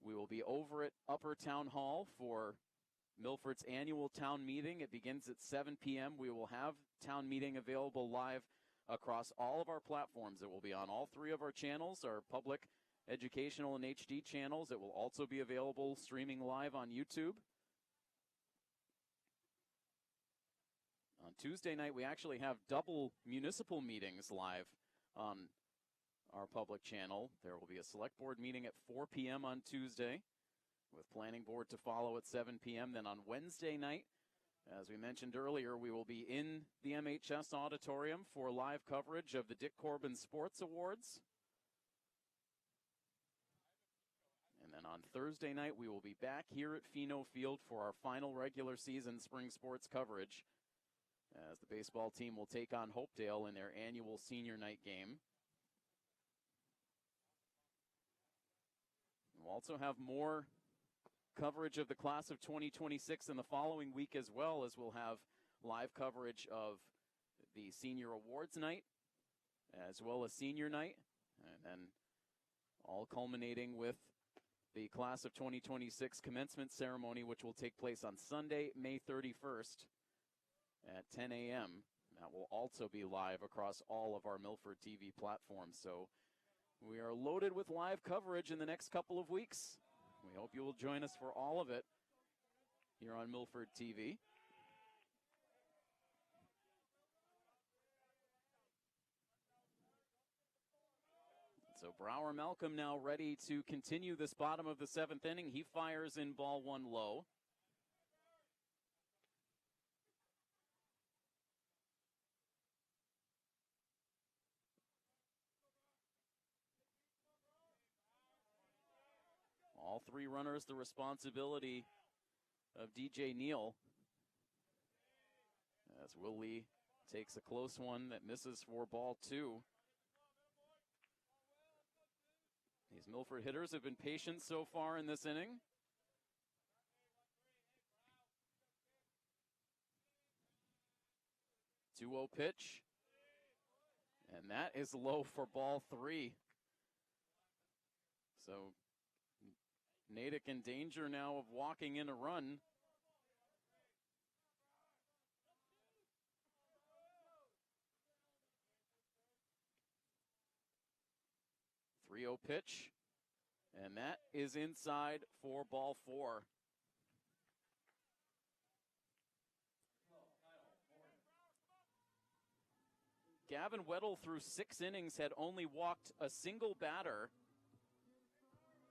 we will be over at Upper Town Hall for Milford's annual town meeting. It begins at 7 p.m. We will have town meeting available live across all of our platforms. It will be on all 3 of our channels, our public, educational, and HD channels. It will also be available streaming live on YouTube. On Tuesday night, we actually have double municipal meetings live on our public channel. There will be a select board meeting at 4 p.m. on Tuesday, with planning board to follow at 7 p.m. Then on Wednesday night, as we mentioned earlier, we will be in the MHS auditorium for live coverage of the Dick Corbin Sports Awards. And then on Thursday night, we will be back here at Pheno Field for our final regular season spring sports coverage, as the baseball team will take on Hopedale in their annual senior night game. We'll also have more coverage of the class of 2026 in the following week, as well as we'll have live coverage of the senior awards night as well as senior night, and then all culminating with the class of 2026 commencement ceremony, which will take place on Sunday, May 31st at 10 a.m. That will also be live across all of our Milford TV platforms. So we are loaded with live coverage in the next couple of weeks. We hope you will join us for all of it here on Milford TV. So Brower Malcolm now ready to continue this bottom of the 7th inning. He fires in ball 1 low. All 3 runners the responsibility of DJ Neal, as Will Lee takes a close one that misses for ball 2. These Milford hitters have been patient so far in this inning. Two 2-0 pitch, and that is low for ball 3. So Natick in danger now of walking in a run. .30 pitch, and that is inside for ball 4. Gavin Weddle through 6 innings had only walked a single batter.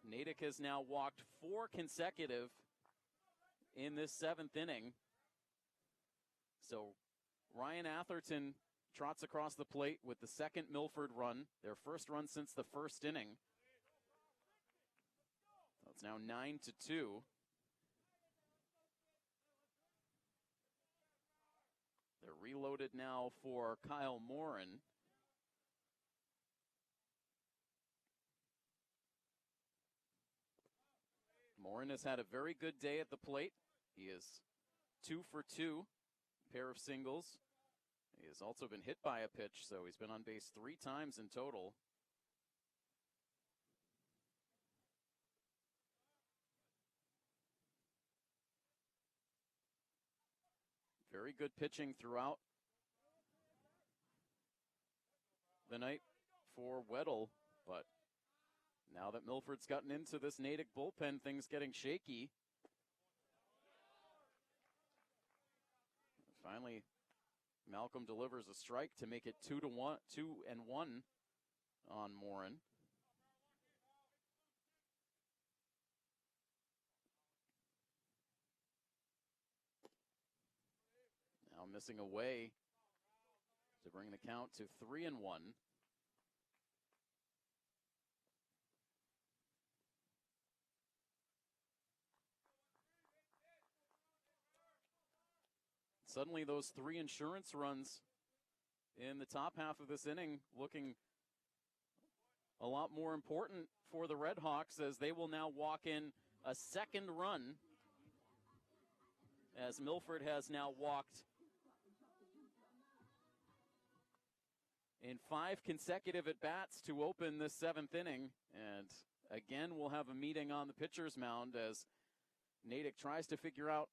Natick has now walked 4 consecutive in this 7th inning. So Ryan Atherton trots across the plate with the second Milford run, their first run since the first inning. So it's now 9-2. They're reloaded now for Kyle Morin. Morin has had a very good day at the plate. He is 2 for 2, pair of singles. He has also been hit by a pitch, so he's been on base 3 times in total. Very good pitching throughout the night for Weddle, but now that Milford's gotten into this Natick bullpen, things getting shaky. Finally, Malcolm delivers a strike to make it 2-1 on Morin. missing away to bring the count to 3-1. Suddenly those 3 insurance runs in the top half of this inning looking a lot more important for the Red Hawks, as they will now walk in a second run, as Milford has now walked in 5 consecutive at-bats to open this 7th inning. And again, we'll have a meeting on the pitcher's mound as Natick tries to figure out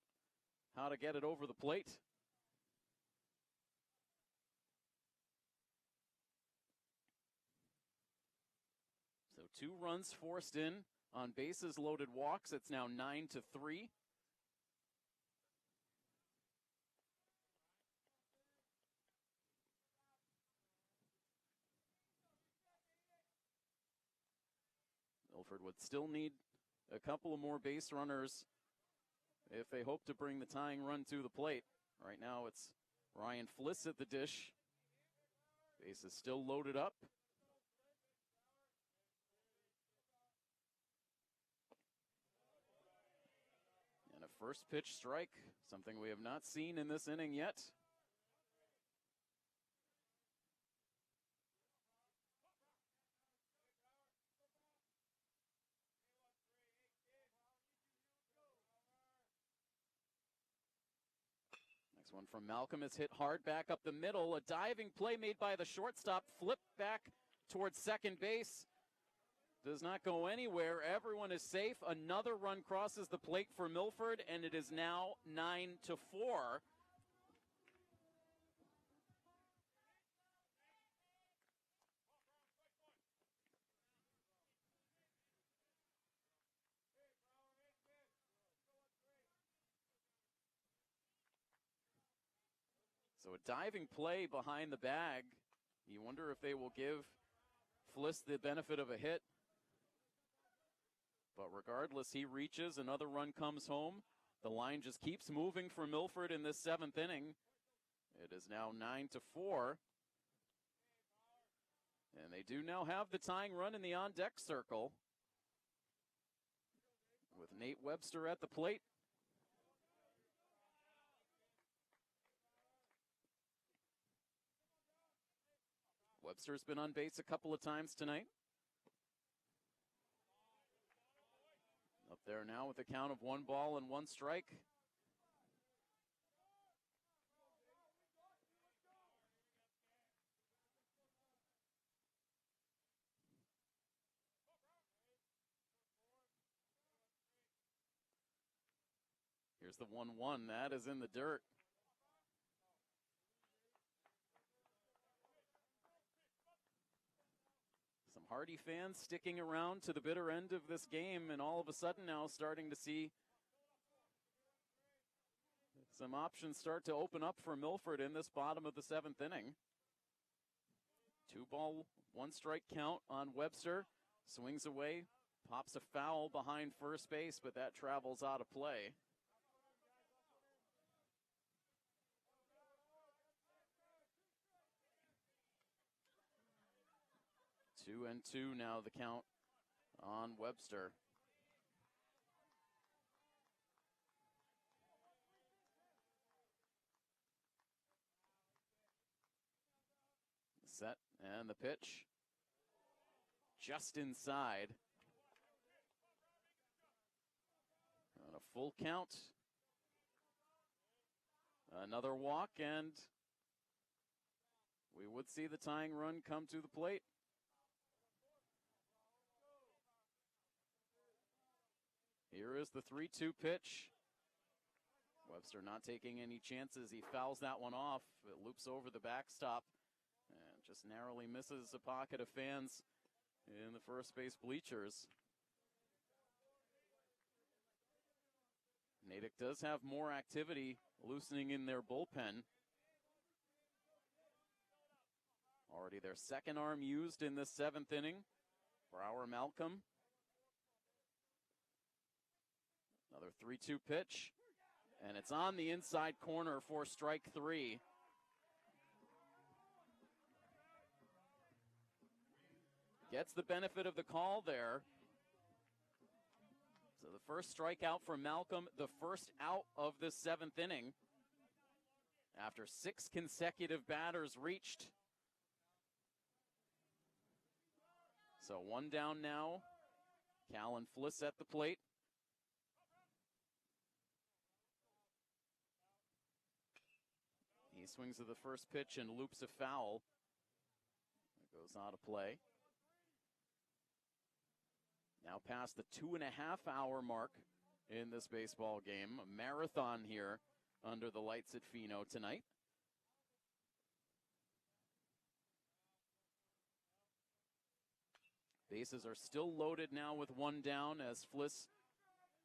how to get it over the plate. So 2 runs forced in on bases loaded walks. It's now 9-3. Milford would still need a couple of more base runners if they hope to bring the tying run to the plate. Right now it's Ryan Fliss at the dish. Base is still loaded up. And a first pitch strike, something we have not seen in this inning yet. One from Malcolm is hit hard back up the middle. A diving play made by the shortstop. Flip back towards second base. Does not go anywhere. Everyone is safe. Another run crosses the plate for Milford, and it is now 9-4. So a diving play behind the bag. You wonder if they will give Fliss the benefit of a hit. But regardless, he reaches. Another run comes home. The line just keeps moving for Milford in this 7th inning. It is now 9-4. And they do now have the tying run in the on-deck circle, with Nate Webster at the plate. Webster's been on base a couple of times tonight. Up there now with a count of 1 ball and 1 strike. Here's the 1-1. That is in the dirt. Hardy fans sticking around to the bitter end of this game, and all of a sudden now starting to see some options start to open up for Milford in this bottom of the 7th inning. 2 ball, 1 strike count on Webster. Swings away, pops a foul behind first base, but that travels out of play. Two and two now, the count on Webster. Set and the pitch. Just inside. On a full count. Another walk, and we would see the tying run come to the plate. Here is the 3-2 pitch. Webster not taking any chances. He fouls that one off. It loops over the backstop and just narrowly misses a pocket of fans in the first base bleachers. Natick does have more activity loosening in their bullpen. Already their second arm used in this 7th inning for our Malcolm. Another 3-2 pitch, And it's on the inside corner for strike 3. Gets the benefit of the call there. So the first strikeout for Malcolm, the first out of the 7th inning. After 6 consecutive batters reached. So 1 down now. Callan Fliss at the plate. He swings at the first pitch and loops a foul. It goes out of play. Now past the 2.5-hour mark in this baseball game. A marathon here under the lights at Pheno tonight. Bases are still loaded now with 1 down as Fliss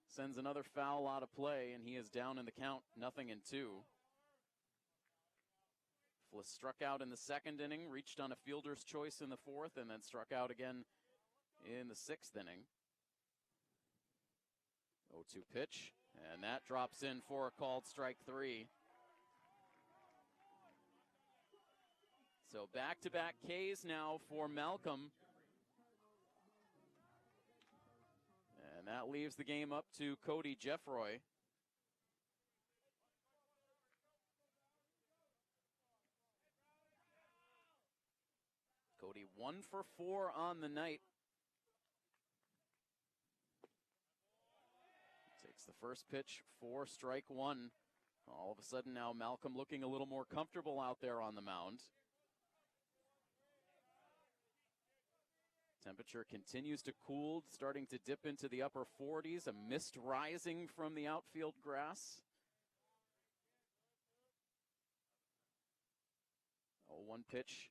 sends another foul out of play, and he is down in the count, 0-2. Fliss struck out in the 2nd inning, reached on a fielder's choice in the 4th, and then struck out again in the 6th inning. 0-2 pitch, and that drops in for a called strike 3. So back-to-back Ks now for Malcolm. And that leaves the game up to Cody Jeffroy. Cody 1 for 4 on the night. Takes the first pitch for strike 1. All of a sudden now Malcolm looking a little more comfortable out there on the mound. Temperature continues to cool, starting to dip into the upper 40s. A mist rising from the outfield grass. 0-1 pitch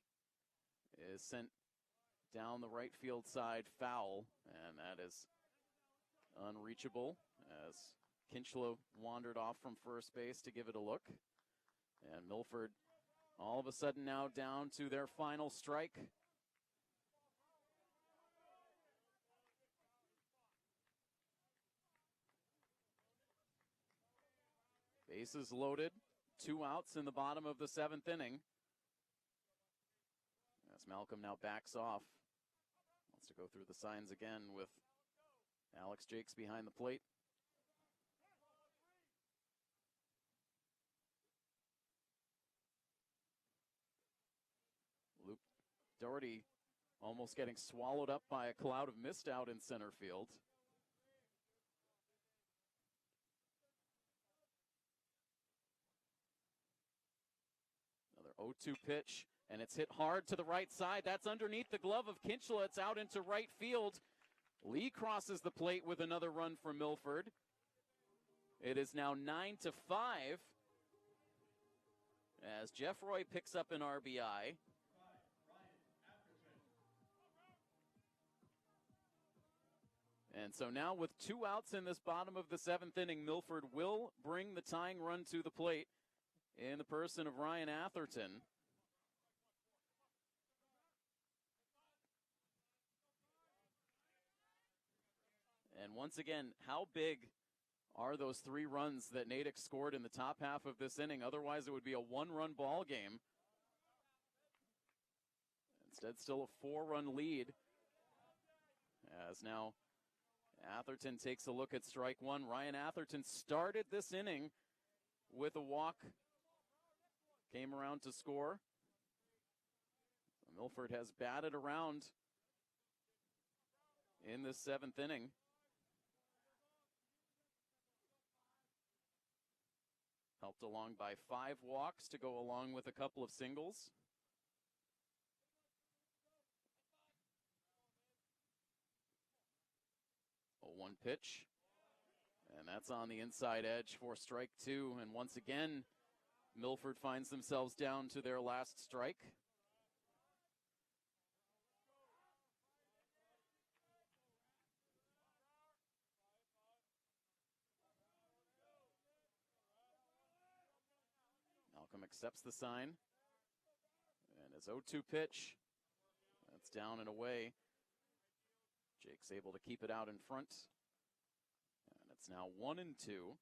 is sent down the right field side, foul, and that is unreachable as Kinchlow wandered off from first base to give it a look. And Milford all of a sudden now down to their final strike. Bases loaded, 2 outs in the bottom of the 7th inning. As Malcolm now backs off. Wants to go through the signs again with Alex Jakes behind the plate. Luke Doherty almost getting swallowed up by a cloud of mist out in center field. Another 0-2 pitch, and it's hit hard to the right side. That's underneath the glove of Kinchlow. It's out into right field. Lee crosses the plate with another run for Milford. It is now 9-5 as Jeffroy picks up an RBI. And so now with 2 outs in this bottom of the 7th inning, Milford will bring the tying run to the plate in the person of Ryan Atherton. And once again, how big are those 3 runs that Natick scored in the top half of this inning? Otherwise, it would be a 1-run ball game. Instead, still a 4-run lead. As now Atherton takes a look at strike 1. Ryan Atherton started this inning with a walk. Came around to score. Milford has batted around in this 7th inning. Helped along by 5 walks to go along with a couple of singles. A 1 pitch. And that's on the inside edge for strike 2. And once again, Milford finds themselves down to their last strike. Malcolm accepts the sign. And his 0-2 pitch. That's down and away. Jake's able to keep it out in front. And it's now 1-2.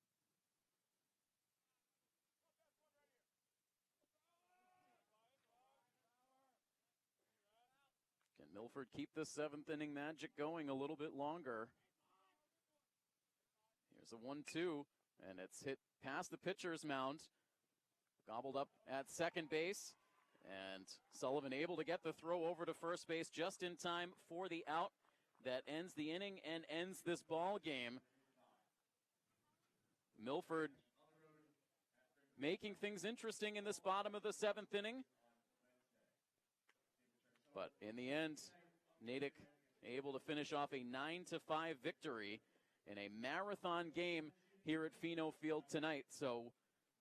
Milford keep the 7th inning magic going a little bit longer. Here's a 1-2, and it's hit past the pitcher's mound. Gobbled up at second base, and Sullivan able to get the throw over to first base just in time for the out that ends the inning and ends this ball game. Milford making things interesting in this bottom of the 7th inning. But in the end, Natick able to finish off a 9-5 victory in a marathon game here at Pheno Field tonight. So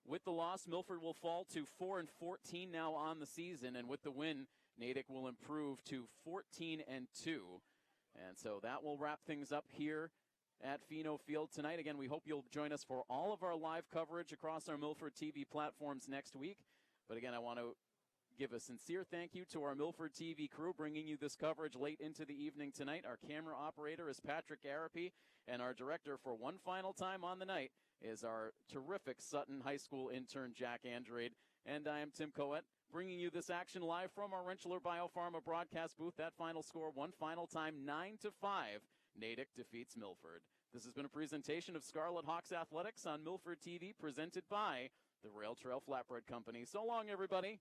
with the loss, Milford will fall to 4-14 now on the season, and with the win, Natick will improve to 14-2. And so that will wrap things up here at Pheno Field tonight. Again, we hope you'll join us for all of our live coverage across our Milford TV platforms next week. But again, I want to give a sincere thank you to our Milford TV crew bringing you this coverage late into the evening tonight. Our camera operator is Patrick Arapi, and our director for one final time on the night is our terrific Sutton High School intern, Jack Andrade. And I am Tim Coet, bringing you this action live from our Rentschler Biopharma broadcast booth. That final score, one final time, 9-5. Natick defeats Milford. This has been a presentation of Scarlet Hawks Athletics on Milford TV, presented by the Rail Trail Flatbread Company. So long, everybody.